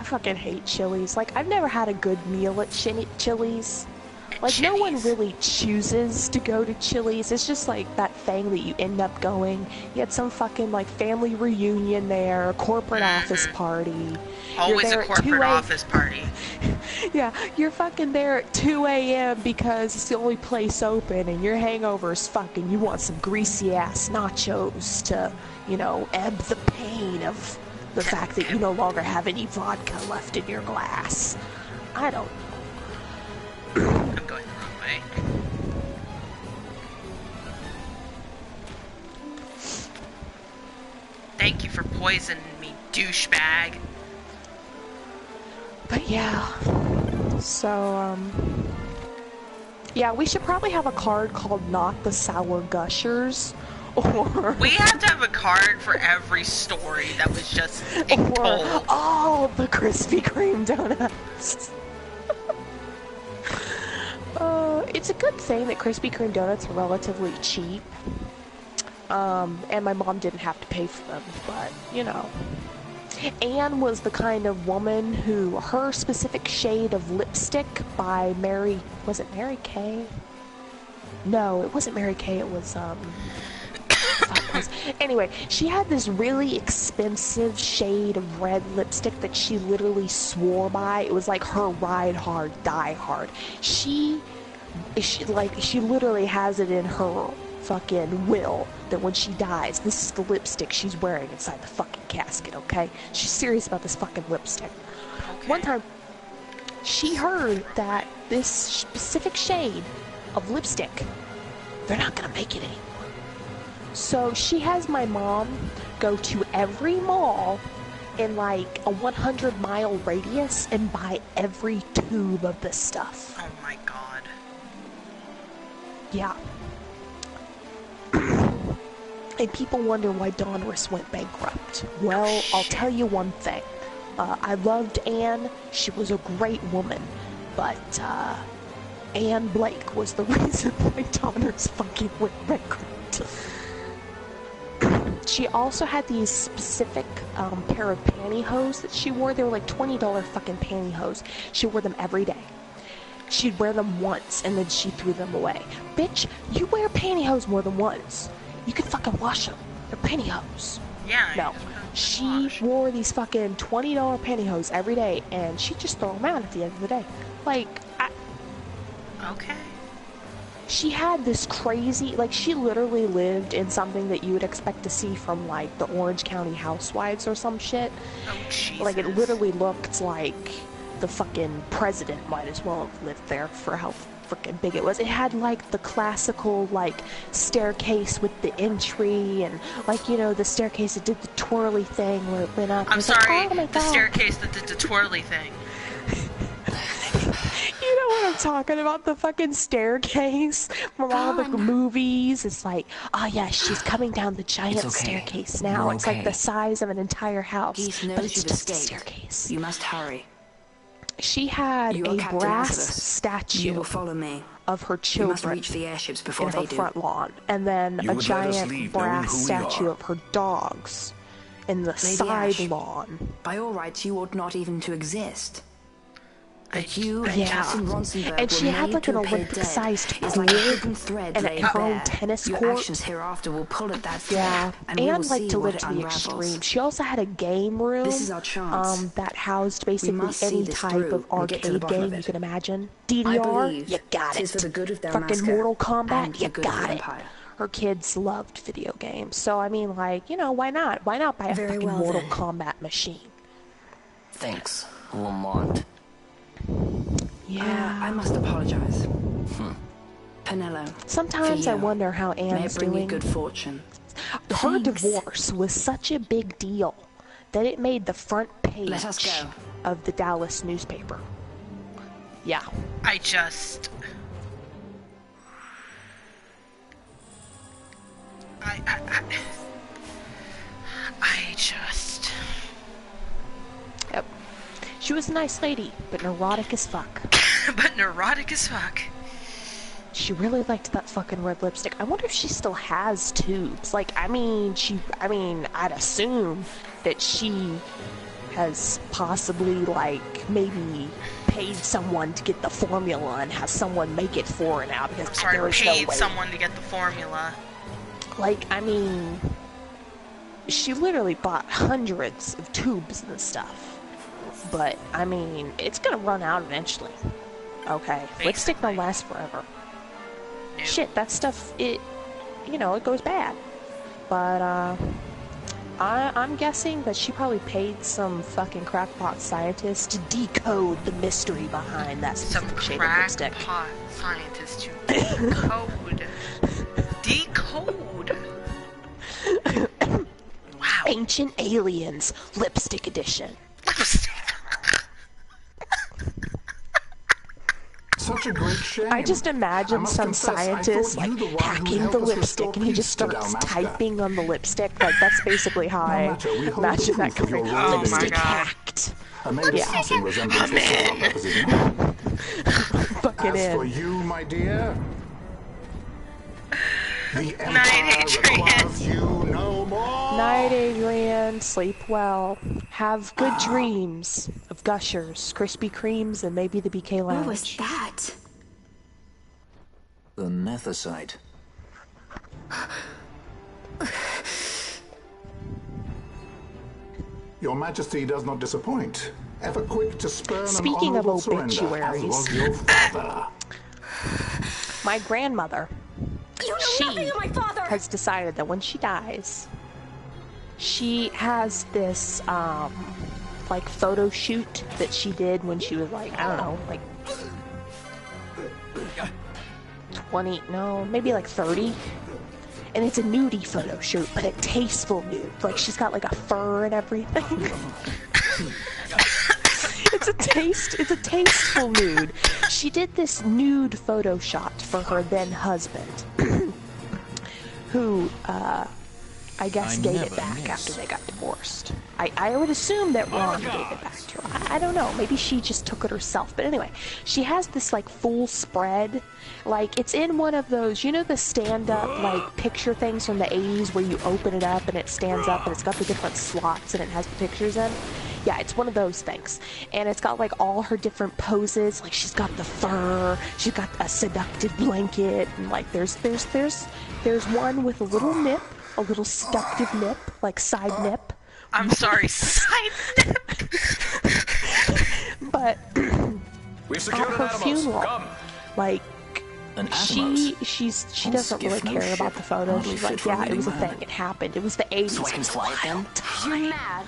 fucking hate Chili's. Like, I've never had a good meal at Chili's. Like, no one really chooses to go to Chili's. It's just like that thing that you end up going. You had some fucking like family reunion there, a corporate office party. Always a corporate office party. Yeah, you're fucking there at 2 a.m. because it's the only place open, and your hangover's fucking. You want some greasy ass nachos to, you know, ebb the pain of the fact that you no longer have any vodka left in your glass. I don't know. I'm going the wrong way. Thank you for poisoning me, douchebag. But yeah, so, yeah, we should probably have a card called Not the Sour Gushers, or... We have to have a card for every story that was just told. Oh, the Krispy Kreme donuts. It's a good thing that Krispy Kreme donuts are relatively cheap, and my mom didn't have to pay for them, but, you know. Anne was the kind of woman who, her specific shade of lipstick by Mary, was it Mary Kay? No, it wasn't Mary Kay, it was, anyway, she had this really expensive shade of red lipstick that she literally swore by. It was like her ride hard, die hard. She literally has it in her fucking will that when she dies, this is the lipstick she's wearing inside the fucking casket, okay? She's serious about this fucking lipstick. Okay. she heard that this specific shade of lipstick, they're not gonna make it anymore. So she has my mom go to every mall in like a 100-mile radius and buy every tube of this stuff. Oh my god. Yeah. And people wonder why Donruss went bankrupt. Well, I'll tell you one thing. I loved Anne. She was a great woman. But Anne Blake was the reason why Donruss fucking went bankrupt. She also had these specific pair of pantyhose that she wore. They were like $20 fucking pantyhose. She wore them every day. She'd wear them once and then she threw them away. Bitch, you wear pantyhose more than once. You can fucking wash them. They're pantyhose. Yeah. No. She wore these fucking $20 pantyhose every day and she'd just throw them out at the end of the day. Like, okay. She had this crazy, like, she literally lived in something that you would expect to see from, like, the Orange County Housewives or some shit. Oh, Jesus. Like, it literally looked like the fucking president might as well have lived there for how freaking big it was. It had, like, the classical, like, staircase with the entry and, like, you know, the staircase that did the twirly thing where it went up. I'm sorry, like, oh my the God. staircase that did the twirly thing. You know what I'm talking about? The fucking staircase from all the movies. It's like, oh yeah, she's coming down the giant staircase now. You're It's like the okay. size of an entire house, Geese knows but it's you've just a escaped. staircase. You must hurry. She had You are a Captain brass Exodus. statue You will follow me. of her You must children reach the airships before in her they do. front lawn, and then You a would let us giant leave knowing brass who we statue are. of her dogs in the Lady side Ash, lawn. By all rights, you ought not even to exist. That you and Yeah. Captain Ronsonberg And she were had made like to an appear Olympic-sized dead is like a pool hidden thread and laid her own bare. tennis Your court. actions hereafter will pull at that thread, Yeah, and we will Anne see liked to what live it to the unravels. extreme. She also had a game room. This is our chance. That housed basically must see any this type through of and get to the arcade bottom of game you it. can imagine. I DDR, believe you got tis it. for the good of Fucking Damaska Mortal Kombat, and you the good of got the it. Empire. Her kids loved video games, so I mean, like, you know, why not? Why not buy a Very fucking well, Mortal then. Kombat machine? Thanks, Lamont. Yeah. I must apologize. Penello. Sometimes for I you. wonder how May Anne's it bring doing. you good fortune. Her divorce was such a big deal that it made the front page Let us go. of the Dallas newspaper. Yeah. I just Yep. She was a nice lady, but neurotic as fuck. but neurotic as fuck. She really liked that fucking red lipstick. I wonder if she still has tubes. Like, I mean, I'd assume that she has possibly, like, maybe paid someone to get the formula and has someone make it for her now because Sorry, there is no paid way. someone to get the formula. Like, I mean, she literally bought hundreds of tubes and stuff. But, I mean, it's gonna run out eventually. Okay, lipstick don't last forever. Shit, that stuff, it goes bad. But, I'm guessing that she probably paid some fucking crackpot scientist to decode the mystery behind that specific shade of lipstick. Crackpot scientist to decode. Decode! Wow. Ancient Aliens Lipstick Edition. Such a great shame. I just imagine some confess, scientist I thought you like the one who hacking helped the us lipstick restore and he just peace to starts Dalmasca. typing on the lipstick. Like, that's basically how I matter, we hold imagine the that proof of your coming. royal Lipstick identity. hacked. I made a Yeah. passing resemblance for several purposes now. Fucking As in. for you, my dear, the Night, Empire Adrian. requires you no more. Night, Adrian. Sleep well. Have good dreams of Gushers, Krispy Kremes, and maybe the BK Lounge. What was that? The Nethicite. Your Majesty does not disappoint. Ever quick to spurn Speaking an of honorable surrender, as obituaries. was your father. My grandmother, You know she nothing of my father! has decided that when she dies, she has this like photo shoot that she did when she was like, I don't know, like 20, no, maybe like 30. And it's a nudie photo shoot, but a tasteful nude. Like she's got like a fur and everything. It's a tasteful nude. She did this nude photo shot for her then husband, who I guess gave it back after they got divorced. I would assume that Ron gave it back to her. I don't know. Maybe she just took it herself. But anyway, she has this like full spread. Like it's in one of those, you know, the stand-up like picture things from the 80s where you open it up and it stands up and it's got the different slots and it has the pictures in. Yeah, it's one of those things. And it's got like all her different poses. Like she's got the fur, she's got a seductive blanket, and like there's one with a little nip, a little seductive nip, like side nip. I'm sorry, side nip. But we've secured at her an funeral, Come. like she doesn't really care about the photo. She's like, yeah, it was a thing. It happened. It was the 80s. So I can fly it then? You're mad.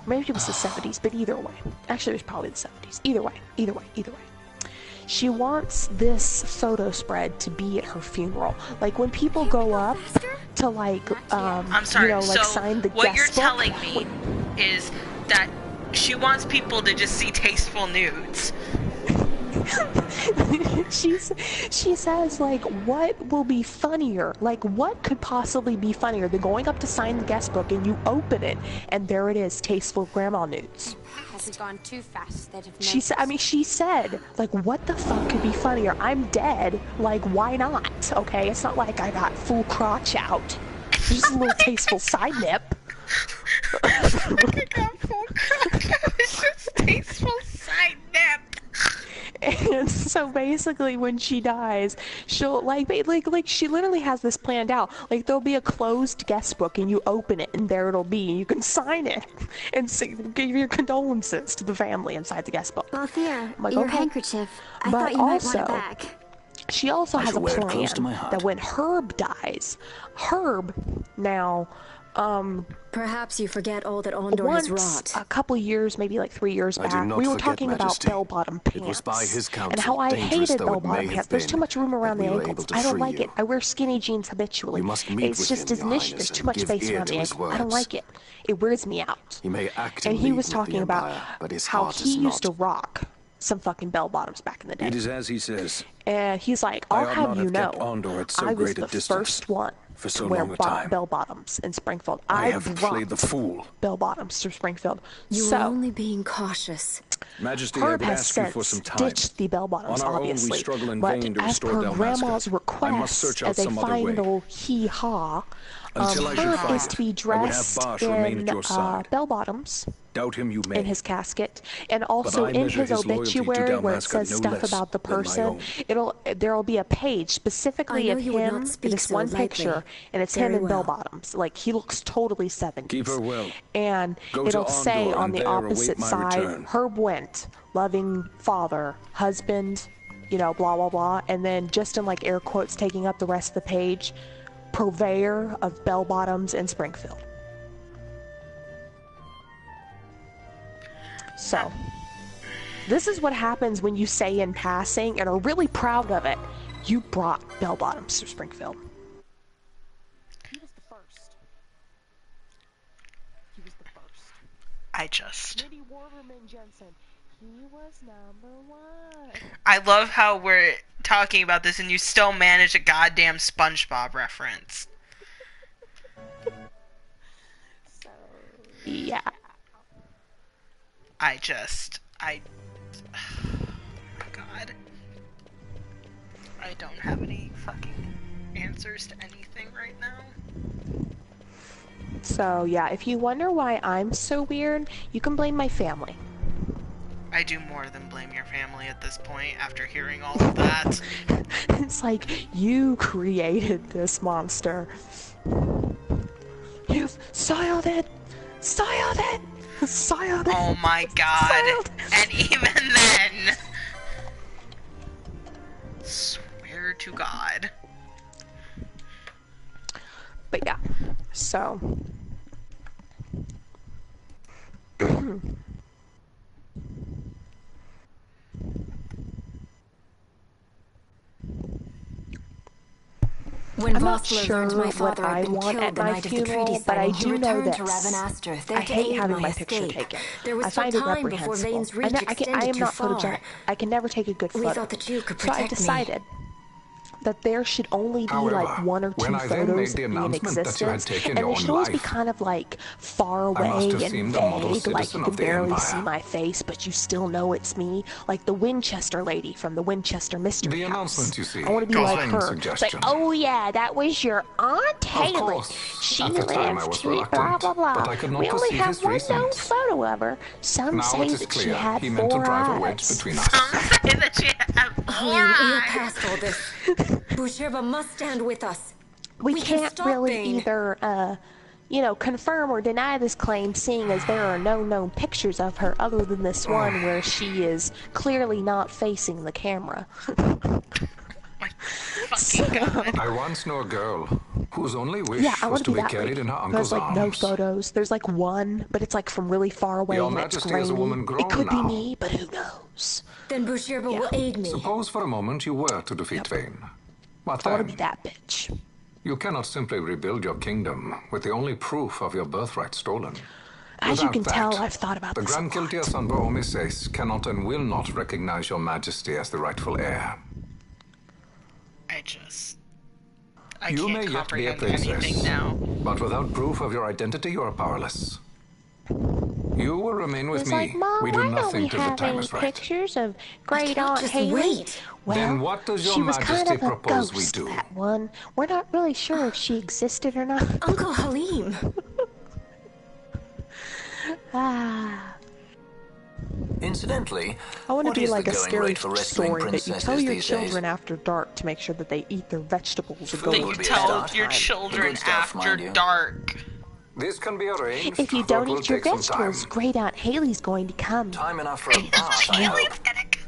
Maybe it was the 70s, but either way. Actually, it was probably the 70s. Either way. She wants this photo spread to be at her funeral. Like when people go up to like, I'm sorry, you know, like so sign the what guest you're book. telling me is that she wants people to just see tasteful nudes. She says, like, what will be funnier? Like, what could possibly be funnier than going up to sign the guest book and you open it and there it is, tasteful grandma nudes? Has it gone too fast? She said, like, what the fuck could be funnier? I'm dead. Like, why not? Okay, it's not like I got full crotch out. Just a little tasteful side nip. I got full crotch out. It's just tasteful side nip. And so basically when she dies, she'll like she literally has this planned out. Like there'll be a closed guest book and you open it and there it'll be. You can sign it and give your condolences to the family inside the guest book. Well, here, like, your okay. handkerchief. I But thought you might also, want it back. She also has a wear it plan close to my heart. that when Herb dies, Herb now perhaps you forget all that Ondor has wrought. A couple years, maybe like 3 years I do back, not we were forget, talking Majesty. about bell-bottom pants. It was by his counsel, and how I dangerous hated though it bell-bottom may pants. have There's too been, much room around that the we were ankles. able to I don't free like it. you. I wear skinny jeans habitually. You must meet It's with just him, as Your niche. Highness, There's too and much give space ear around to the his ankle. I don't words. like it. It wears me out. He may act And in he league was with talking the about Empire, but his how heart he is used to not. rock some fucking bell-bottoms back in the day. It is as he says. And he's like, I I'll ought have not you have know, kept Ondor at so I was great a the distance first one for to so wear long a time. bell-bottoms in Springfield. I have brought played the fool. bell-bottoms to Springfield. You so, were only being cautious. Majesty, I Herb would has ask you for since some time. ditched the bell-bottoms, On our obviously. own, we struggle in but vain to as restore per Dalmasca. Grandma's I request, must search out as a some other way. final hee-haw, Until I should Herb find is it, to be I would have dressed Bosch remain in at your side. bell-bottoms Doubt him you may. in his casket, and also I in measure his his loyalty to obituary where it Dalmasca says no stuff less about the than my person. own. There'll be a page specifically I know of you would him not in speak this so one lightly. picture, and it's Very him in well. bell-bottoms. Like he looks totally 70s. Keep her well. And Go to it'll say Ondor on and the there await opposite my side, return. Herb Went, loving father, husband, you know, blah blah blah, and then just in like air quotes taking up the rest of the page, purveyor of bell-bottoms in Springfield. So, this is what happens when you say in passing and are really proud of it, you brought bell-bottoms to Springfield. He was the first. He was the first. I just... Minnie Waterman Jensen. He was number one. I love how we're talking about this and you still manage a goddamn SpongeBob reference. So, yeah. Oh my god. I don't have any fucking answers to anything right now. So, yeah, if you wonder why I'm so weird, you can blame my family. I do more than blame your family at this point after hearing all of that. It's like, you created this monster. You've soiled it! Soiled it! Soiled it! Oh my god. And even then... Swear to God. But yeah, so... When I'm not Vossler sure learned my what father I had been want killed at the my night of the funeral, treaty but I signing, he do know returned this. to Ravenastra, there I to hate aid having my my picture escape. taken. There was I still find it time before reprehensible. Vane's reach I extended am too not far. photogenic. I can never take a good photo. We thought that you could so I protect me. decided that there should only be However, like one or two when I then made photos the in announcement that you had existence, taken and your they should own always be life, kind of like far I must away have seemed and a model vague, like citizen you of can the barely Empire. see my face, but you still know it's me, like the Winchester lady from the Winchester Mystery The House. announcement, you see, I want to be was like vain her. It's suggestion. like, oh yeah, that was your Aunt Haley. course, She at the time I lived was here, reluctant, blah blah blah. but I could not We only perceive have his one known reasons. photo of her. Some Now say it is that she clear had he meant to 4 drive a eyes. wedge between us. that she had We're past all this. Boucherba must stand with us. We can't stop really Bane. either, confirm or deny this claim, seeing as there are no known pictures of her other than this one where she is clearly not facing the camera. I once knew a girl whose only wish I was want to be that carried lady. in her There's uncle's like no arms. photos. There's like one, but it's like from really far away Your and it's Majesty is a grainy. woman It grown could now. be me, but who knows? Then Boucherba will aid me. Suppose for a moment you were to defeat Vane. What I want then? to be that bitch. You cannot simply rebuild your kingdom with the only proof of your birthright stolen. As you Without can that, tell, I've thought about the this a Grand lot. Kiltia Sunbo Omises cannot and will not recognize your majesty as the rightful heir. I You can't may yet be a comprehend princess, anything now. but without proof of your identity, you are powerless. You will remain with It's me. like, Mom, we do why don't nothing we till the have time any is right. pictures of Great Aunt just Haley? wait. Well, Then what does your she was kind Majesty of a propose we ghost, do? that one. We're not really sure if she existed or not. Uncle Halim. Incidentally, I want to what be is like the a going scary rate for rescuing story that you princesses tell your these children days? after dark to make sure that they eat their vegetables and go That to you bed tell on your time. children stuff, after mind you. dark. This can be arranged. If you but don't will eat your take some time. vegetables, Great Aunt Haley's going to come. Time enough for a bath, I hope.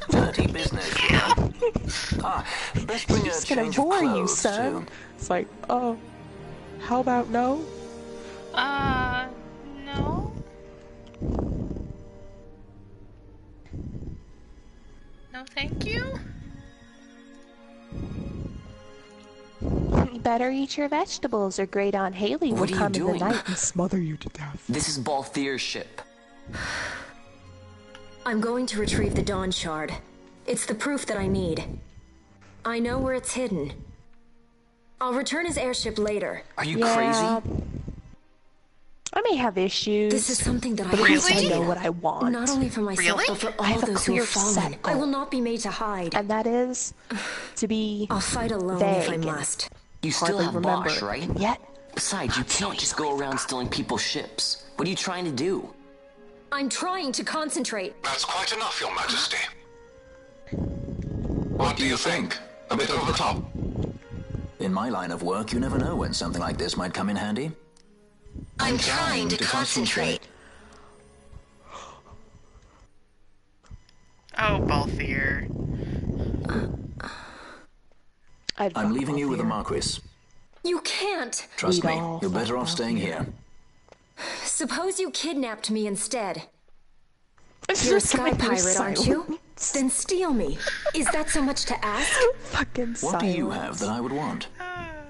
Dirty business, you know. Best bring a She's gonna change of bore you, clothes, son. too. It's like, oh, how about no? No. No, thank you. You better eat your vegetables, or Great Aunt Haley will What are you come in the doing? night and smother you to death. This is Balthier's ship. I'm going to retrieve the Dawn Shard. It's the proof that I need. I know where it's hidden. I'll return his airship later. Are you crazy? I may have issues. This is something that but I at least have to I know do. what I want. Not only for myself, but for I all have a those who clear have fallen. set I goal. will not be made to hide. And that is to be I'll fight alone if I vague and must. You still hardly have remember Bosch, it. right? And yet, Besides, you can't just go around stealing people's ships. What are you trying to do? I'm trying to concentrate. That's quite enough, Your Majesty. What do you think? A bit over the top. In my line of work, you never know when something like this might come in handy. I'm trying to concentrate. Oh, Balthier. I'm leaving you with the Marquis. You can't. Trust me, you're better off staying here. Suppose you kidnapped me instead. It's You're a just sky like they're pirate, aren't you? Then steal me. Is that so much to ask? Fucking What do you have that I would want?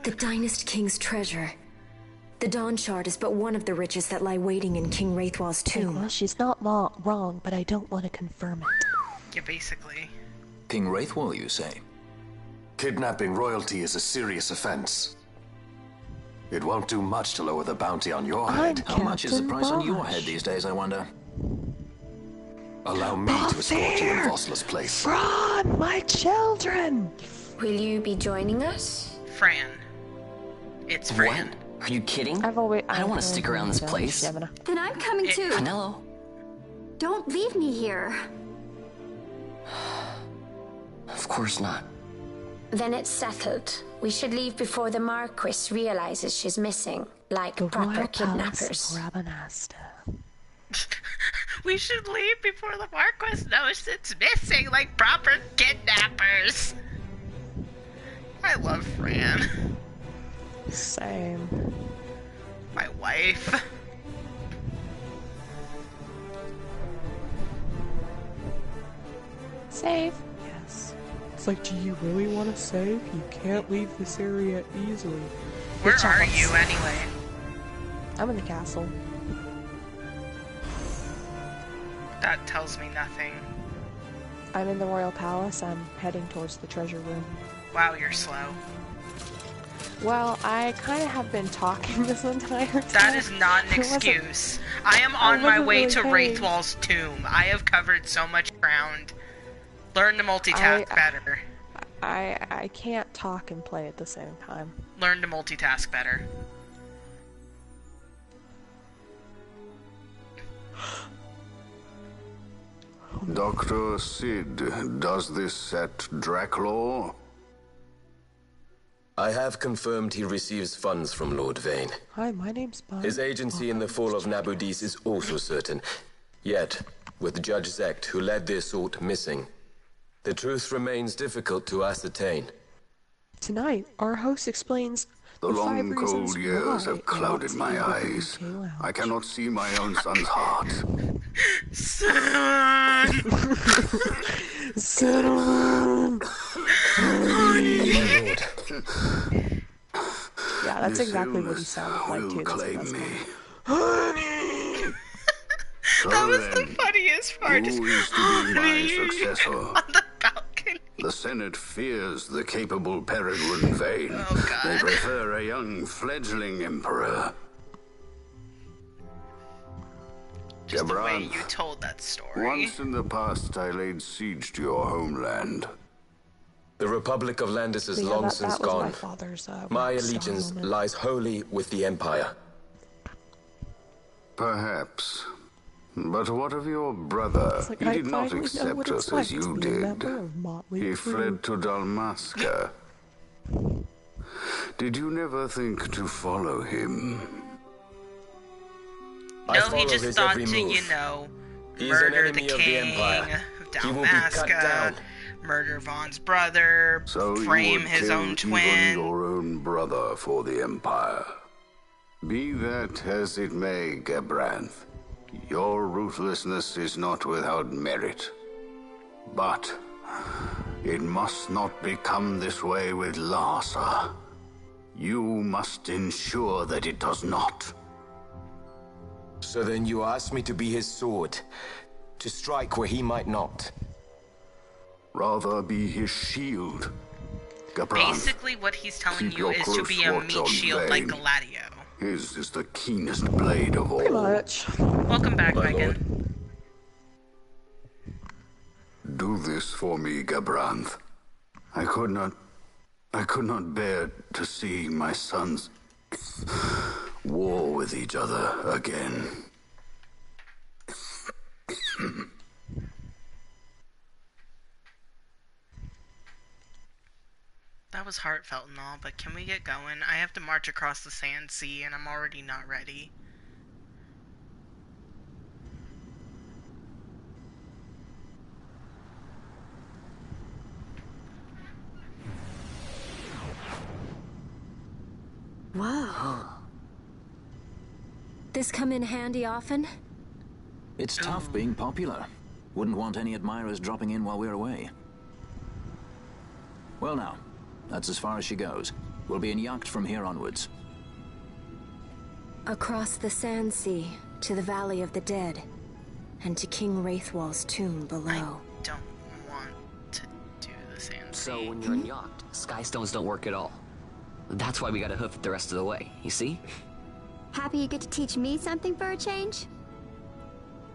The Dynast King's treasure. The Dawn Shard is but one of the riches that lie waiting in King Wraithwall's tomb. Well, she's not wrong, but I don't want to confirm it. Yeah, basically. King Wraithwall, you say? Kidnapping royalty is a serious offense. It won't do much to lower the bounty on your head. How much is the price on your head these days, I wonder? Allow me to escort you in Vossler's place. Fran, my children! Will you be joining us? Fran. It's Fran. Are you kidding? I don't want to stick around this place. Then I'm coming too. Penelo. Don't leave me here. Of course not. Then it's settled. We should leave before the Marquis realizes she's missing, like proper kidnappers. We should leave before the Marquis knows it's missing, like proper kidnappers. I love Fran. Same. My wife. Save. Yes. It's like, do you really want to save? You can't leave this area easily. Where are you anyway? I'm in the castle. That tells me nothing. I'm in the royal palace. I'm heading towards the treasure room. Wow, you're slow. Well, I kind of have been talking this entire time. That is not an excuse. I am on my way to Wraithwall's tomb. I have covered so much ground. Learn to multitask better. I can't talk and play at the same time. Learn to multitask better. Dr. Sid, does this set Draclaw? I have confirmed he receives funds from Lord Vane. Hi, my name's Bob. His agency in the fall of Nabudis is also certain. Yet, with Judge Zecht, who led the assault, missing, the truth remains difficult to ascertain. Tonight, our host explains the long, cold years have clouded my eyes. I cannot see my own son's heart. Son! Son! Yeah, that's exactly what he sounded like too. Claim me. Honey! So that was then, the funniest part. Who is to be my successor? On the balcony. The Senate fears the capable Peregrine Vane. Oh, God. They prefer a young fledgling emperor. Just the way you told that story. Once in the past, I laid siege to your homeland. The Republic of Landis is long since gone. My allegiance lies wholly with the Empire. Perhaps. But what of your brother? Like, He did not accept us as you did. He fled to Dalmasca. Did you never think to follow him? No, he just thought to, you know, murder the king of Dalmasca, murder Vaughn's brother, frame his own twin. Even your own brother for the Empire. Be that as it may, Gabranth, your ruthlessness is not without merit. But it must not become this way with Larsa. You must ensure that it does not. So then you ask me to be his sword, to strike where he might not. Rather be his shield. Gabranth, basically what he's telling you is to be a meat shield like Gladio. His is the keenest blade of all. Pretty much. Welcome back, Megan. Do this for me, Gabranth. I could not bear to see my sons war with each other again. That was heartfelt and all, but can we get going? I have to march across the Sand Sea, and I'm already not ready. Whoa. This come in handy often? It's tough being popular. Wouldn't want any admirers dropping in while we're away. Well now, that's as far as she goes. We'll be in yacht from here onwards. Across the Sand Sea, to the Valley of the Dead, and to King Wraithwall's tomb below. I don't want to do the Sand Sea. So when you're in yacht, skystones don't work at all. That's why we gotta hoof it the rest of the way, you see? Happy you get to teach me something for a change?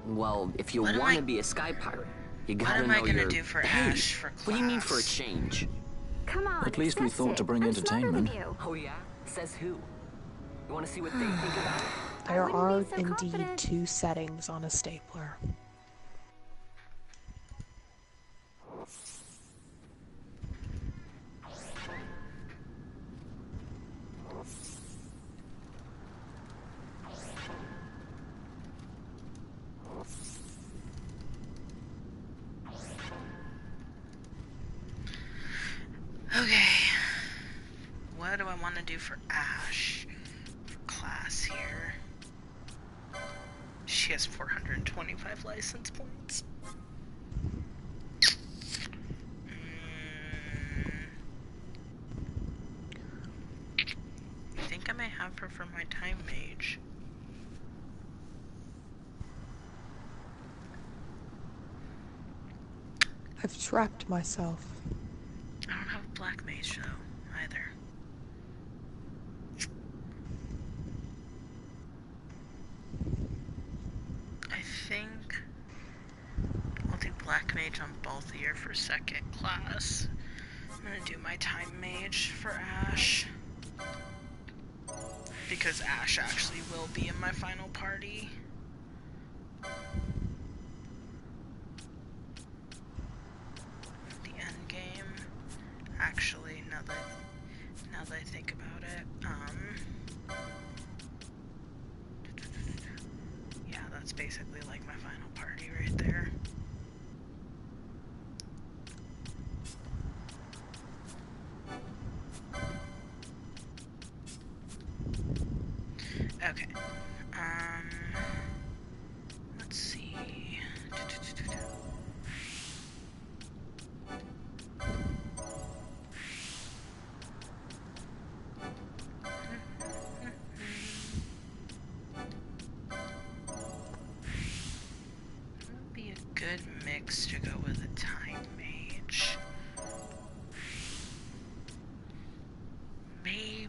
Well, if you want to be a sky pirate, you gotta know your... What am I gonna do for Ash for class? What do you mean for a change? Come on, at least we thought to bring entertainment. Oh yeah? Says who? You wanna see what they think about it? There are indeed 2 settings on a stapler. Okay. What do I want to do for Ash? For class here. She has 425 license points. Time Mage. I've trapped myself. I don't have Black Mage though, either. I think I'll do Black Mage on Balthier for second class. I'm gonna do my Time Mage for Ash. Because Ash actually will be in my final party. The end game. Actually, now that I think about it, yeah, that's basically like my final party right there. Okay. Let's see. Would be a good mix to go with a Time Mage. Maybe.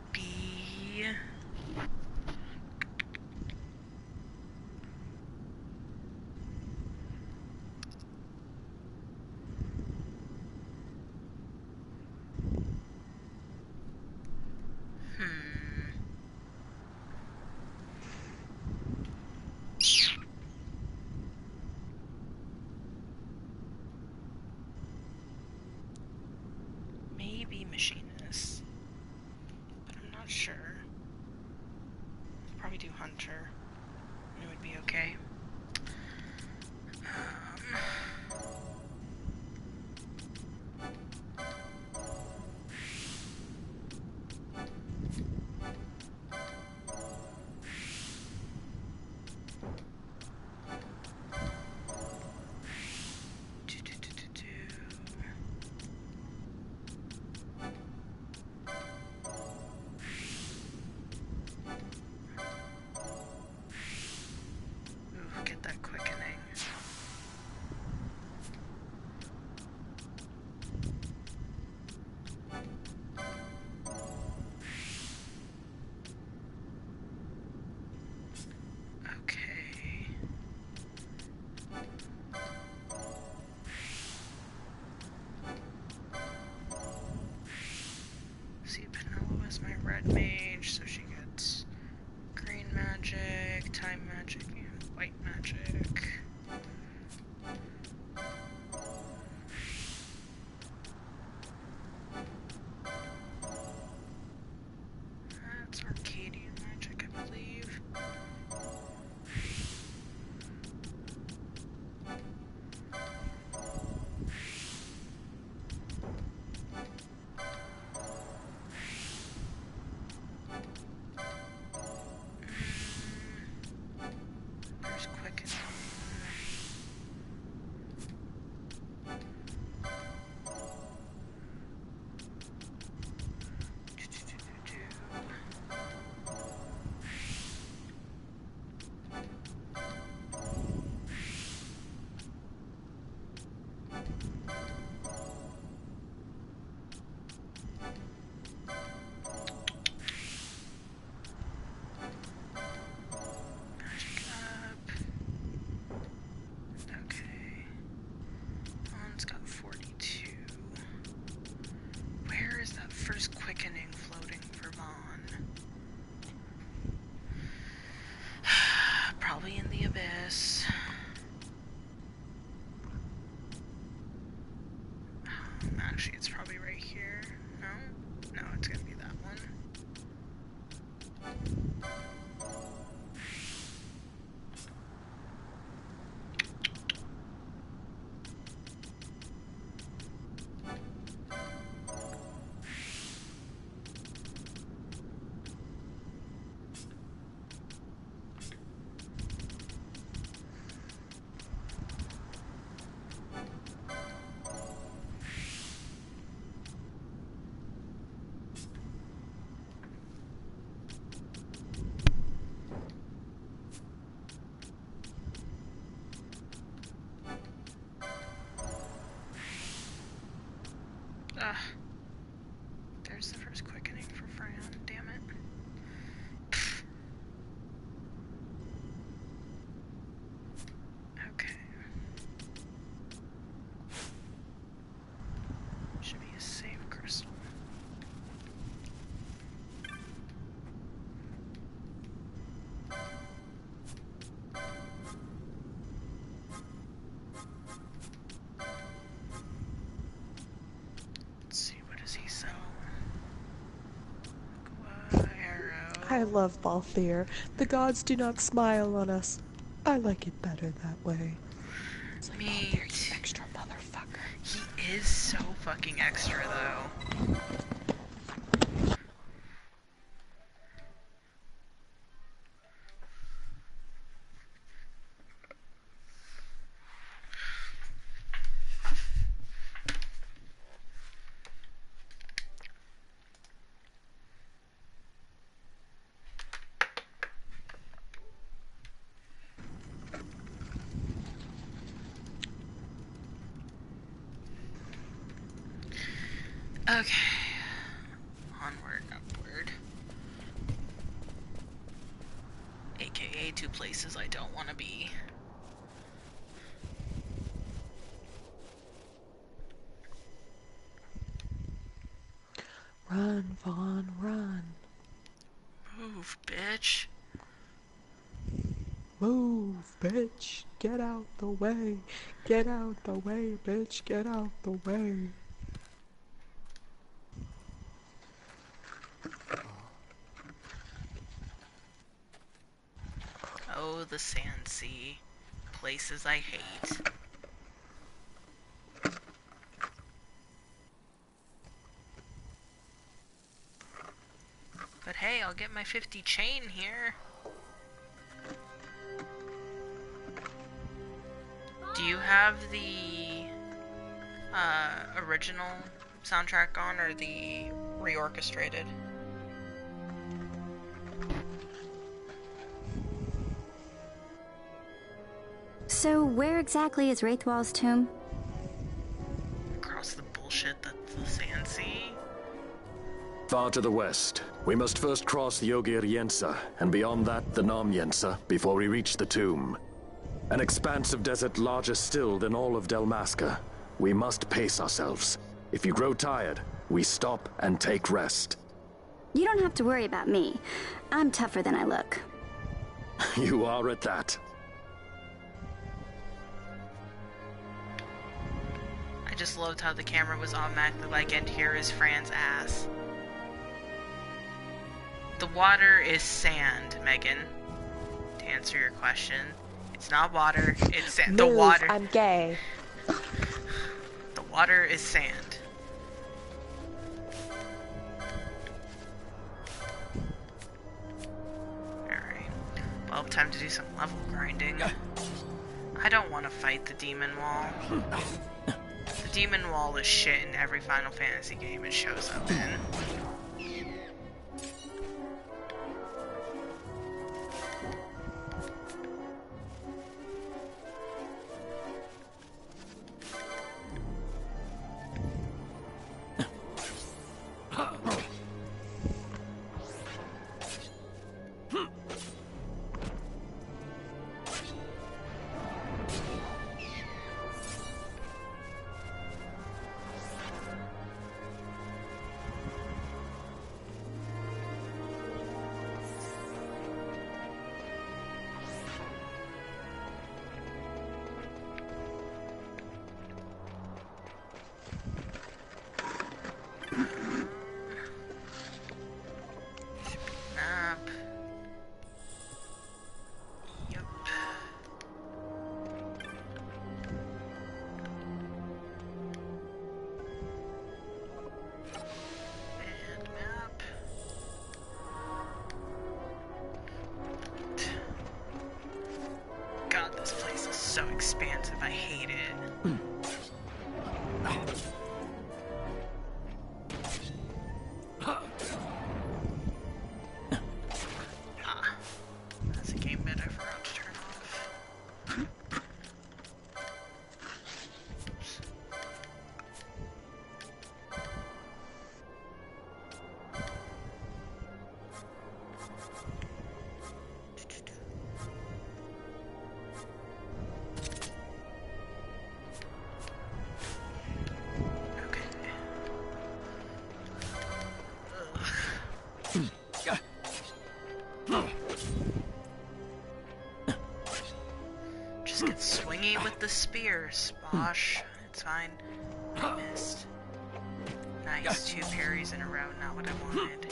Maybe Machinist, but I'm not sure. Probably do Hunter. It would be okay. Get that quickening. Okay. See, Penelo is my red mage, so she gets green magic, time magic, and white magic. That's Arcadian magic, I believe. There's quicken. First quickening floating for Vaughn. Probably in the abyss. Actually, it's probably right here. No? No, it's gonna be that one. There's the first quickening for Fran. Damn it. Okay. Should be a save crystal. Let's see, what does he sell? I love Balthier. The gods do not smile on us. I like it better that way. Me, you extra motherfucker. He is so fucking extra, though. Okay. Onward, upward. AKA two places I don't want to be. Run, Vaughn, run. Move, bitch. Move, bitch. Get out the way. Get out the way, bitch. Get out the way. Oh, the Sand Sea. Places I hate. But hey, I'll get my 50 chain here. Do you have the original soundtrack on or the reorchestrated? So, where exactly is Wraithwall's tomb? Across the bullshit that's the Sand Sea? Far to the west. We must first cross the Yogir Yensa, and beyond that, the Nam Yensa, before we reach the tomb. An expanse of desert larger still than all of Delmasca. We must pace ourselves. If you grow tired, we stop and take rest. You don't have to worry about me. I'm tougher than I look. You are at that. I just loved how the camera was automatically like, and here is Fran's ass. The water is sand, Megan. To answer your question. It's not water, it's sand. Move, the water. I'm gay. The water is sand. Alright. Well, time to do some level grinding. I don't want to fight the demon wall. The demon wall is shit in every Final Fantasy game it shows up in. the spear, Sposh. It's fine. I missed. Nice, 2 parries in a row, not what I wanted.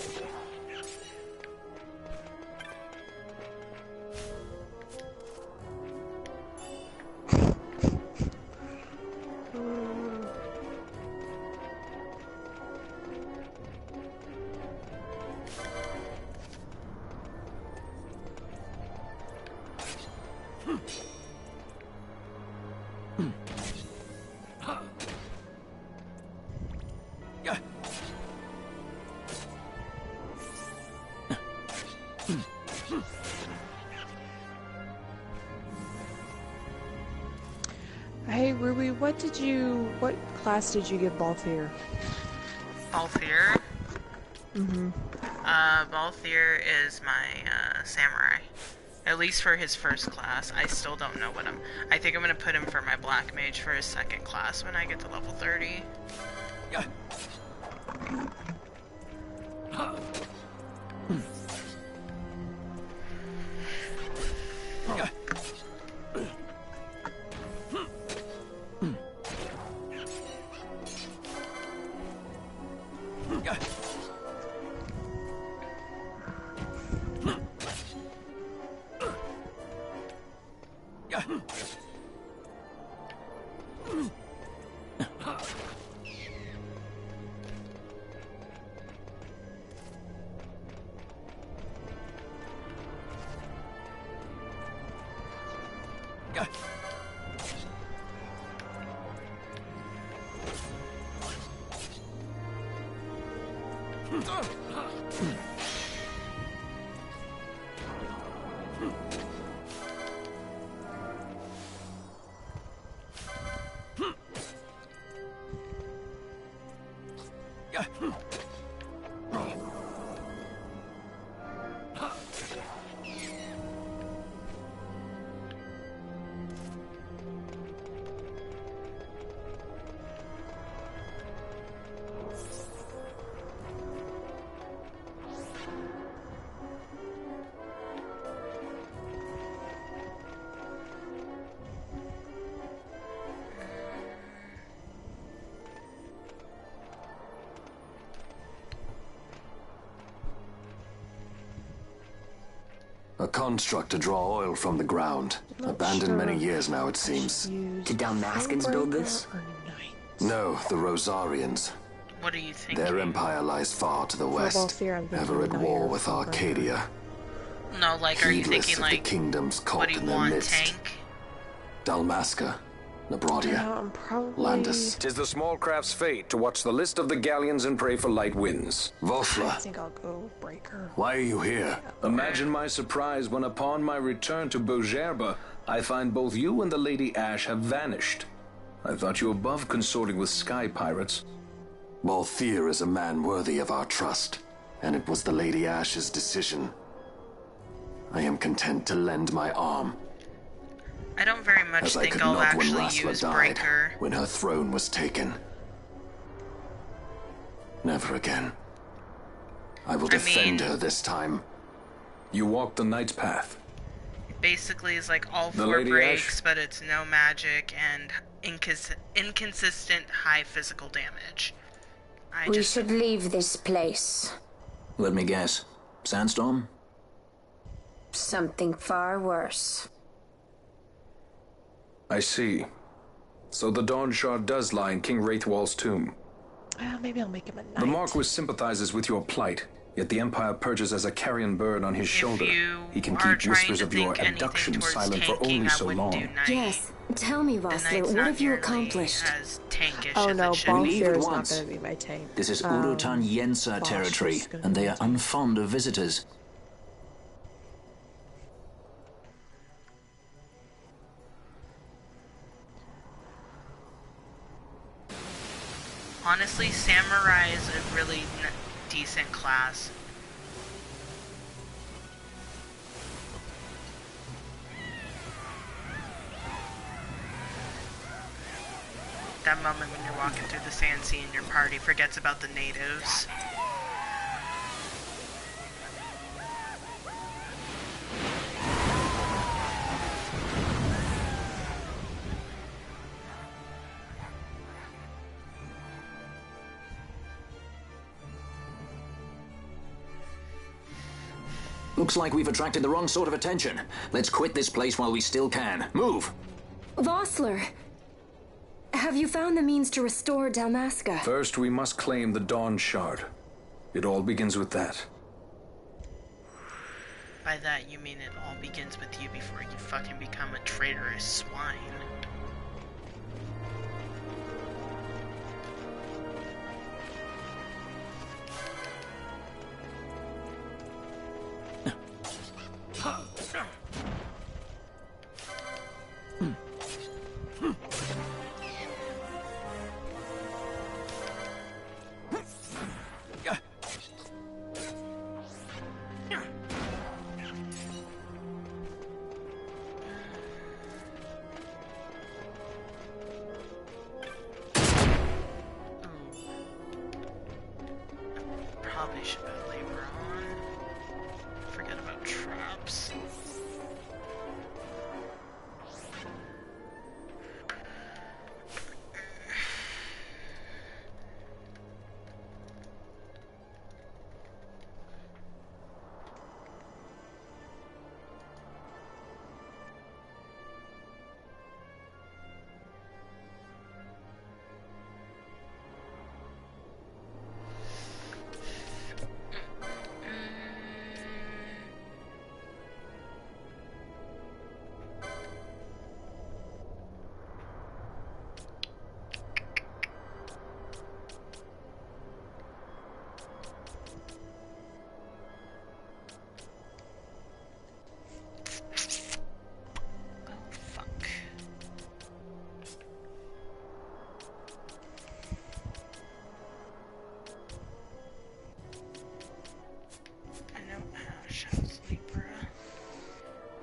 Hey Ruby, what class did you give Balthier? Balthier? Mm-hmm. Balthier is my, samurai. At least for his first class. I still don't know what I think I'm gonna put him for my black mage for his second class when I get to level 30. Yeah. A construct to draw oil from the ground. Abandoned many years now, it seems. Did Dalmaskins build this? No, the Rosarians. What are you thinking? Their empire lies far to the west, ever at war with Arcadia. No, like, are you Heedless thinking, of like, the kingdoms what caught do you in their want, midst. tank? Dalmasca, Nabradia, Landis. 'Tis the small craft's fate to watch the list of the galleons and pray for light winds. I Vofla, think I'll go Breaker. why are you here? Imagine my surprise when upon my return to Bogerba, I find both you and the Lady Ash have vanished. I thought you above consorting with sky pirates. Balthier is a man worthy of our trust, and it was the Lady Ash's decision. I am content to lend my arm. I don't very much As I think could I'll not when actually Lasla use died, Breaker. when her throne was taken. Never again. I will defend her this time. You walk the Knight's Path. Basically, it's like all The 4 Lady breaks, Ash? but it's no magic and inconsistent high physical damage. We should leave this place. Let me guess. Sandstorm? Something far worse. I see. So the Dawn Shard does lie in King Wraithwall's tomb. Maybe I'll make him a knight. The Marquis sympathizes with your plight, yet the Empire perches as a carrion bird on his shoulder. He can keep whispers of your abduction silent for only so long. Yes. Tell me, Vossler, what have you accomplished? Oh no, Leave Balthier at is not once. going to be my tank. This is Urutan Yensa Bosch territory, is gonna and be they my are tank. unfond of visitors. Honestly, Samurai is a really decent class. That moment when you're walking through the sand sea and your party forgets about the natives. Looks like we've attracted the wrong sort of attention. Let's quit this place while we still can. Move! Vossler! Have you found the means to restore Dalmasca? First, we must claim the Dawn Shard. It all begins with that. By that, you mean it all begins with you before you fucking become a traitorous swine. Probably should put labor on. Forget about traps.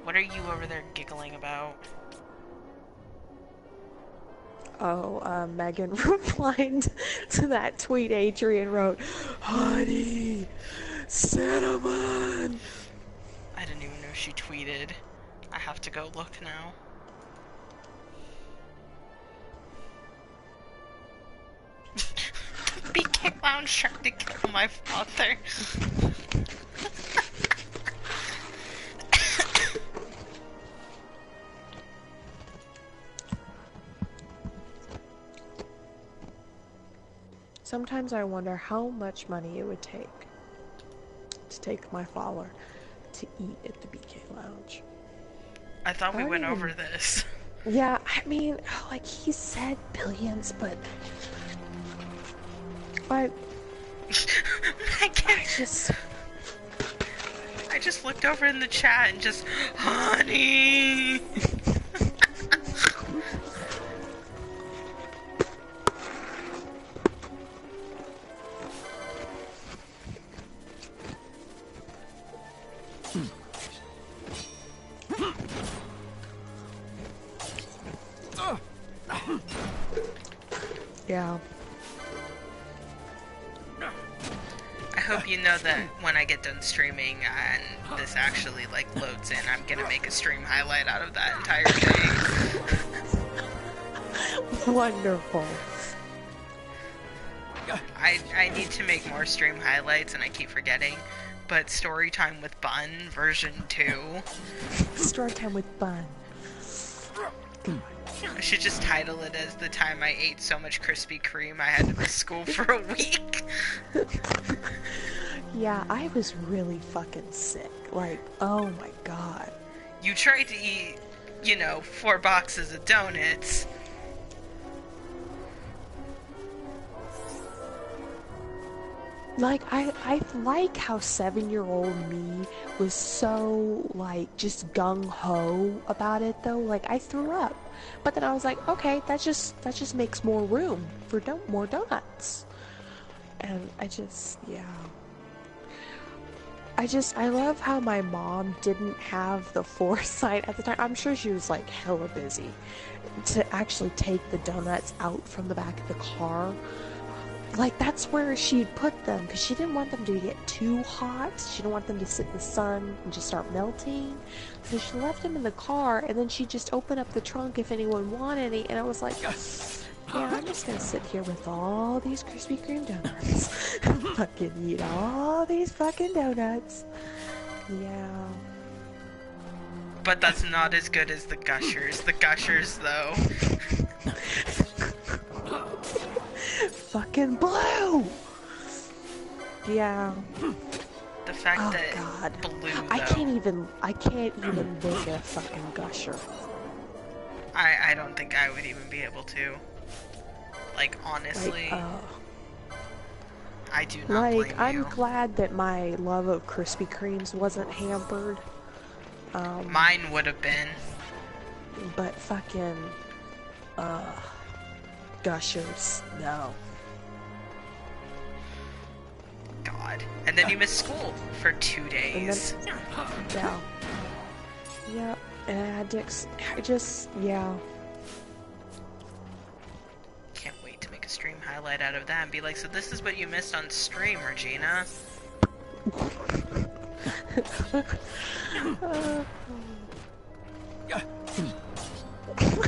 What are you over there giggling about? Oh, Megan replied to that tweet Adrian wrote, "Honey, cinnamon." I didn't even know she tweeted. I have to go look now. BK Lounge tried to kill my father. Sometimes I wonder how much money it would take to take my father to eat at the BK Lounge. I thought we went over this. Yeah, I mean, like, he said billions, but I just looked over in the chat and just, honey. Yeah. I hope you know that when I get done streaming and this actually like loads in, I'm gonna make a stream highlight out of that entire thing. Wonderful. I need to make more stream highlights and I keep forgetting, but Storytime with Bun version 2. Storytime with Bun. I should just title it as the time I ate so much Krispy Kreme I had to miss school for a week. Yeah, I was really fucking sick. Like, oh my god. You tried to eat, 4 boxes of donuts. Like, I like how 7-year-old me was so, like, just gung-ho about it, though. Like, I threw up. But then I was like, okay, that just makes more room for more donuts. And I love how my mom didn't have the foresight at the time. I'm sure she was, like, hella busy to actually take the donuts out from the back of the car. Like, that's where she'd put them, because she didn't want them to get too hot. She didn't want them to sit in the sun and just start melting. So she left them in the car, and then she'd just open up the trunk if anyone wanted any. And I was like, yeah, I'm just gonna sit here with all these Krispy Kreme donuts. Fucking eat all these fucking donuts. Yeah. But that's not as good as the Gushers. The Gushers, though. Fucking blue! Yeah. The fact that God. blue, though. I can't even look at a fucking Gusher. I don't think I would even be able to. Like, honestly. I do not blame you. I'm glad that my love of Krispy Kremes wasn't hampered. Mine would have been. But fucking, Gushers, no. God. And then you missed school for 2 days. Yeah. Yeah, and yeah. Can't wait to make a stream highlight out of that and be like, so this is what you missed on stream, Regina.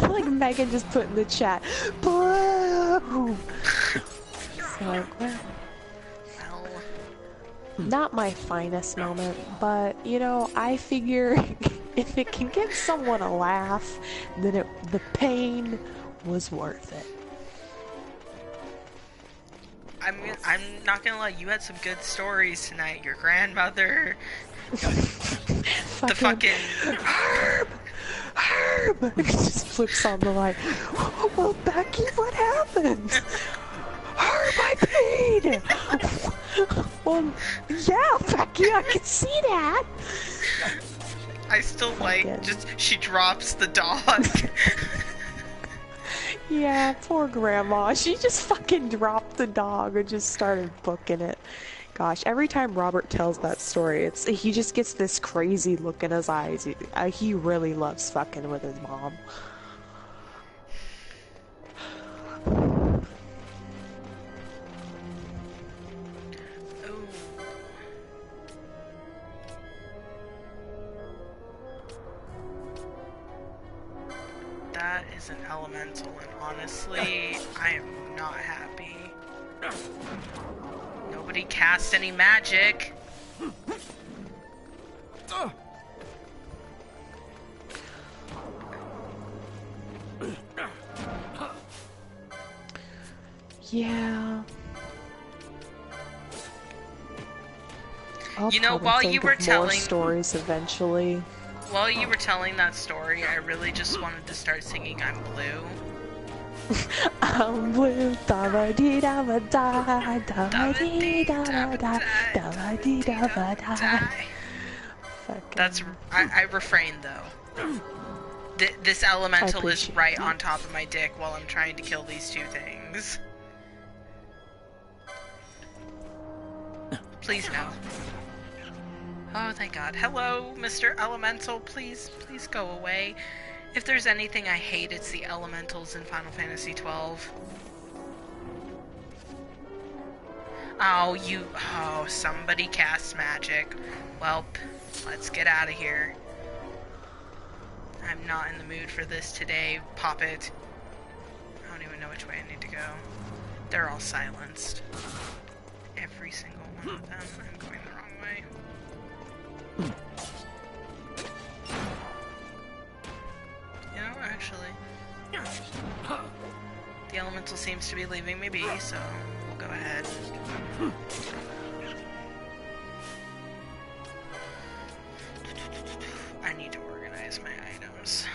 Like Megan just put in the chat, blue! So like, well, not my finest moment, but you know, I figure if it can give someone a laugh, then the pain was worth it. I'm not gonna lie, you had some good stories tonight. Your grandmother, the fucking Herb! It just flips on the light. Well, Becky, what happened? Herb, I paid! Well, yeah, Becky, I can see that. I still like, just, she drops the dog. Yeah, poor grandma. She just fucking dropped the dog and just started booking it. Gosh, every time Robert tells that story, he just gets this crazy look in his eyes. He really loves fucking with his mom. That is an elemental, and honestly, I am not happy. Nobody cast any magic. Yeah. You know, while you were telling stories eventually. While you were telling that story, I really just wanted to start singing "I'm Blue." I'm blue, da dee da ba da, da dee da ba da, da dee da ba da. That's I refrain though. This elemental is right on top of my dick while I'm trying to kill these two things. Please no. Oh, thank God. Hello, Mr. Elemental. Please go away. If there's anything I hate, it's the elementals in Final Fantasy XII. Oh, somebody casts magic. Welp, let's get out of here. I'm not in the mood for this today, Poppet. I don't even know which way I need to go. They're all silenced. Every single one of them. I'm going the wrong way. You know, actually, the elemental seems to be leaving me be, so we'll go ahead. I need to organize my items.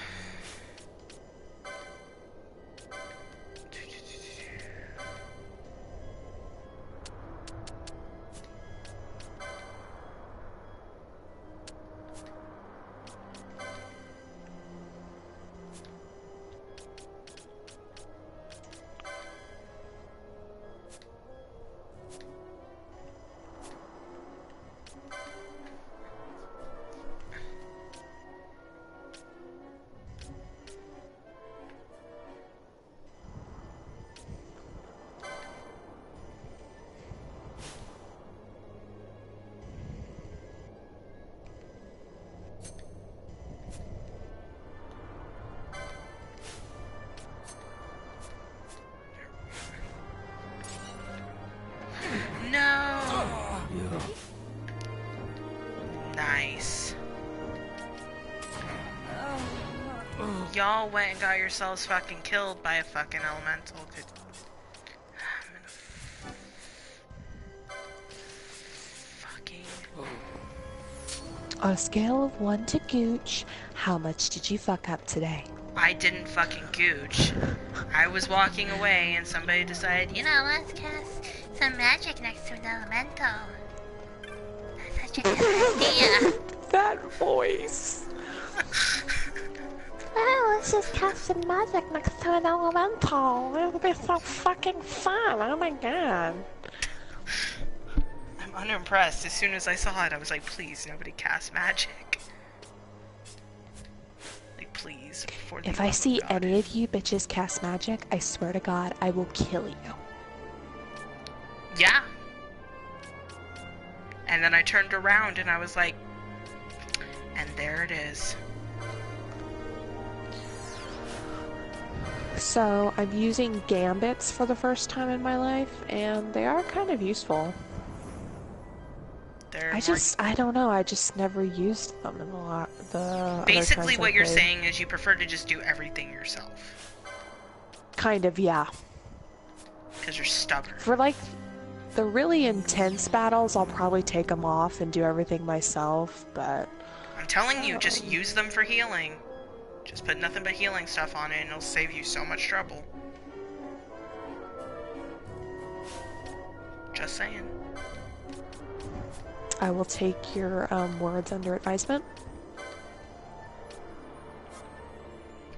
Nice. Y'all went and got yourselves fucking killed by a fucking elemental. On a scale of 1 to Gooch, how much did you fuck up today? I didn't fucking Gooch. I was walking away and somebody decided, you know, let's cast some magic next to an elemental. That's such a good idea. That voice. Oh, let's just cast some magic next to an elemental. It'll be so fucking fun. Oh my god. I'm unimpressed. As soon as I saw it, I was like, please, nobody cast magic. Like, please. If I see any of you bitches cast magic, I swear to God, I will kill you. Yeah. And then I turned around and I was like, and there it is. So, I'm using gambits for the first time in my life, and they are kind of useful. I don't know, I just never used them in the Basically what you're saying is you prefer to just do everything yourself. Kind of, yeah. Because you're stubborn. For like, the really intense battles, I'll probably take them off and do everything myself, but... I'm telling you, just use them for healing. Just put nothing but healing stuff on it and it'll save you so much trouble. Just saying. I will take your words under advisement.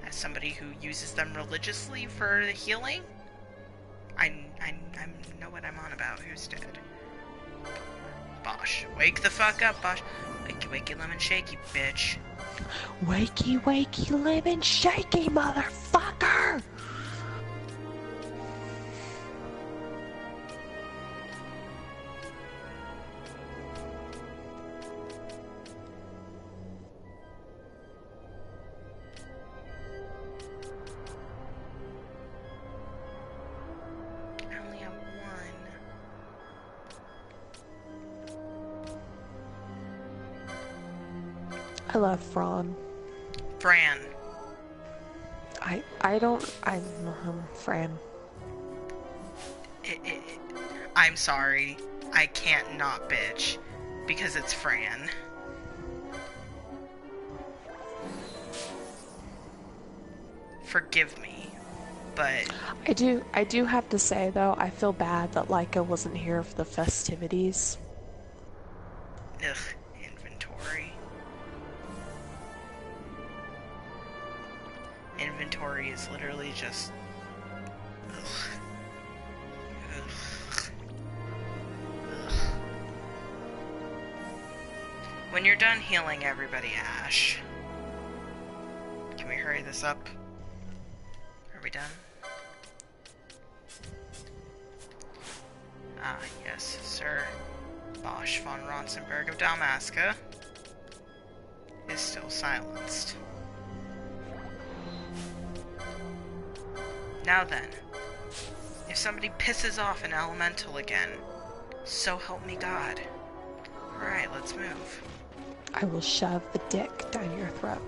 As somebody who uses them religiously for the healing, I know what I'm on about. Who's dead? Bosch. Wake the fuck up, Bosch. Wakey, wakey, lemon shaky, bitch. Wakey, wakey, lemon shaky, motherfucker! I love Fran. Fran. Fran. I'm sorry. I can't not bitch. Because it's Fran. Forgive me. But... I do have to say, though, I feel bad that Laika wasn't here for the festivities. Ugh. Inventory. Inventory is literally just... Ugh. Ugh. Ugh. When you're done healing everybody, Ash... Can we hurry this up? Are we done? Ah, yes, Sir Bosch von Ronsenberg of Dalmasca is still silenced. Now then, if somebody pisses off an elemental again, so help me God. Alright, let's move. I will shove the dick down your throat.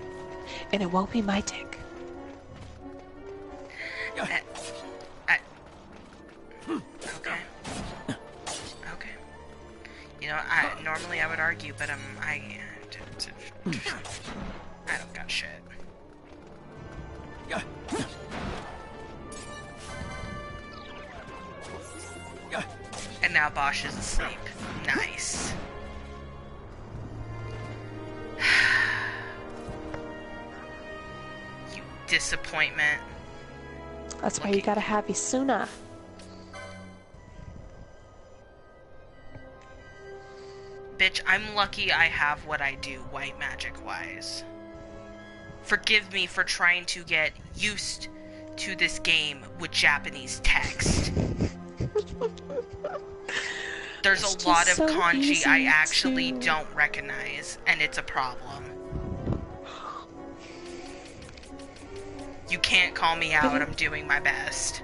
And it won't be my dick. Okay. Okay. You know, normally I would argue, but I don't got shit. And now Bosch is asleep. Nice. You disappointment. That's why you gotta have Isuna. Bitch, I'm lucky I have what I do, white magic-wise. Forgive me for trying to get used to this game with Japanese text. There's a lot of kanji I actually don't recognize, and it's a problem. You can't call me out, I'm doing my best.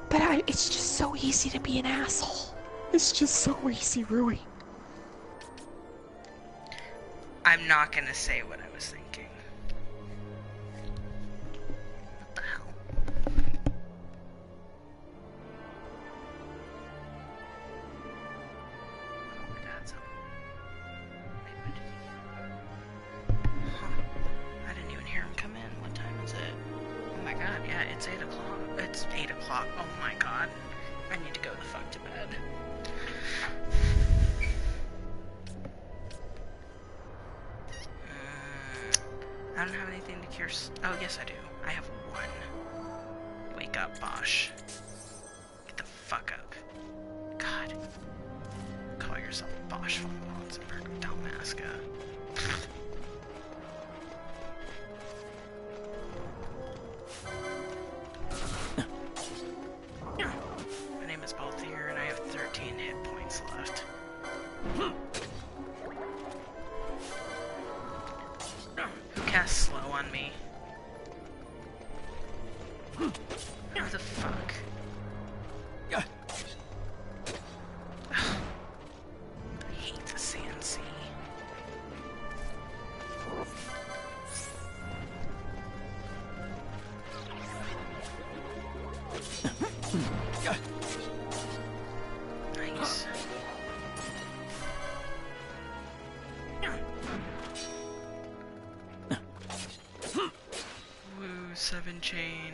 But it's just so easy to be an asshole. It's just so easy, Rui. I'm not gonna say what I was thinking. What the hell? Oh, Dad's home. Wait, when did he... Huh. I didn't even hear him come in. What time is it? Oh my god, yeah, it's 8 o'clock. It's 8 o'clock. Oh my god. I need to go the fuck to bed. I don't have anything to cure. Oh, yes, I do. I have one. Wake up, Bosch. Get the fuck up. God. Call yourself Bosch von Bonsenberg of Dalmasca. My name is Balthier, and I have 13 hit points left. Who cast slow on me? Who the fuck? I hate the Sand Sea. Nice. Woo, 7 chain.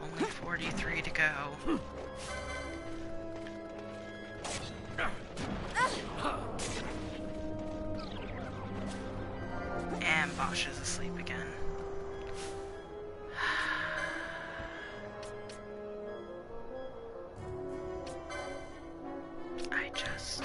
Only 43 to go. And Bosch is asleep again. I just...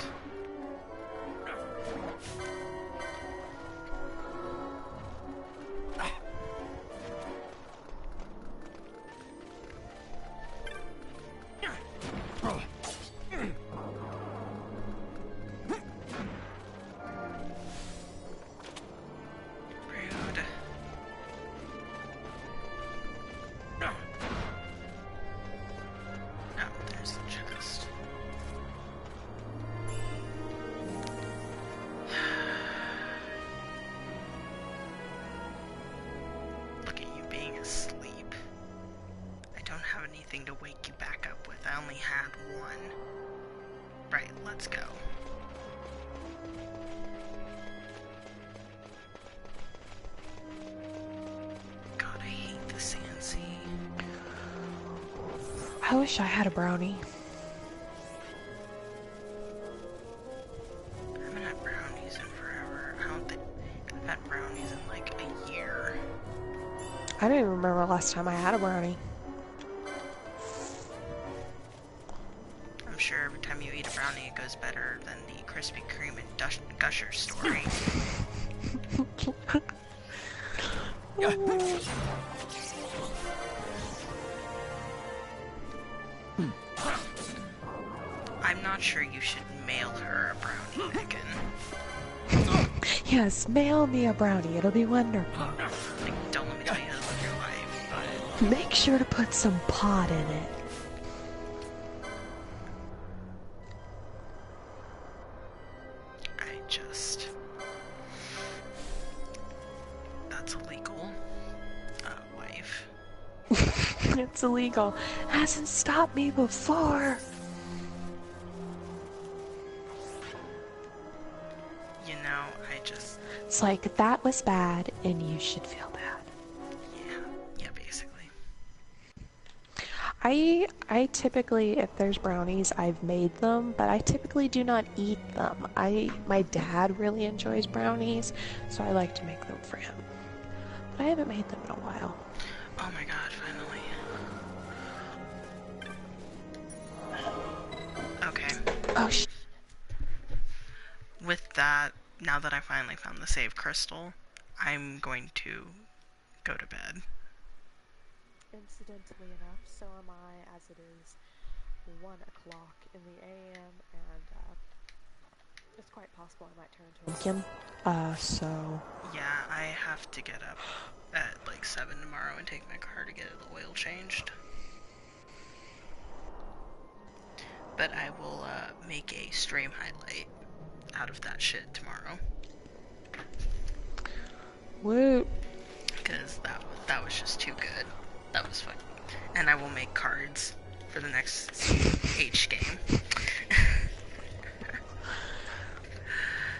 to wake you back up with. I only had one. Right, let's go. God, I hate the Sand Sea. I wish I had a brownie. I haven't had brownies in forever. I don't think I've had brownies in like a year. I don't even remember last time I had a brownie. I'm sure every time you eat a brownie it goes better than the Krispy Kreme and Gusher story. I'm not sure you should mail her a brownie, Megan. Yes, mail me a brownie. It'll be wonderful. Like, don't let me tell you how to live your life. Make sure to put some pot in it. That's illegal. Wife. It's illegal. Hasn't stopped me before. You know, I just... It's like, that was bad, and you should feel bad. Yeah, basically. I typically, if there's brownies, I've made them, but I typically do not eat them. My dad really enjoys brownies, so I like to make them for him. But I haven't made them in a while. Oh my god, finally. Okay. Oh, with that, now that I finally found the save crystal, I'm going to go to bed. Incidentally enough, so am I, as it is 1 o'clock in the AM, and it's quite possible I might turn to him. So... Yeah, I have to get up at like 7 tomorrow and take my car to get the oil changed. But I will make a stream highlight out of that shit tomorrow. Woot. Because that was just too good. That was fun. And I will make cards for the next H game.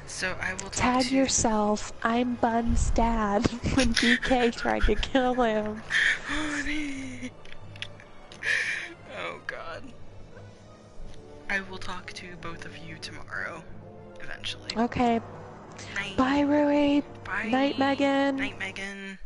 So I will tag yourself. I'm Bun's dad when DK tried to kill him. Oh god. I will talk to both of you tomorrow, eventually. Okay. Night. Bye, Rui. Bye. Night, Megan. Night, Megan.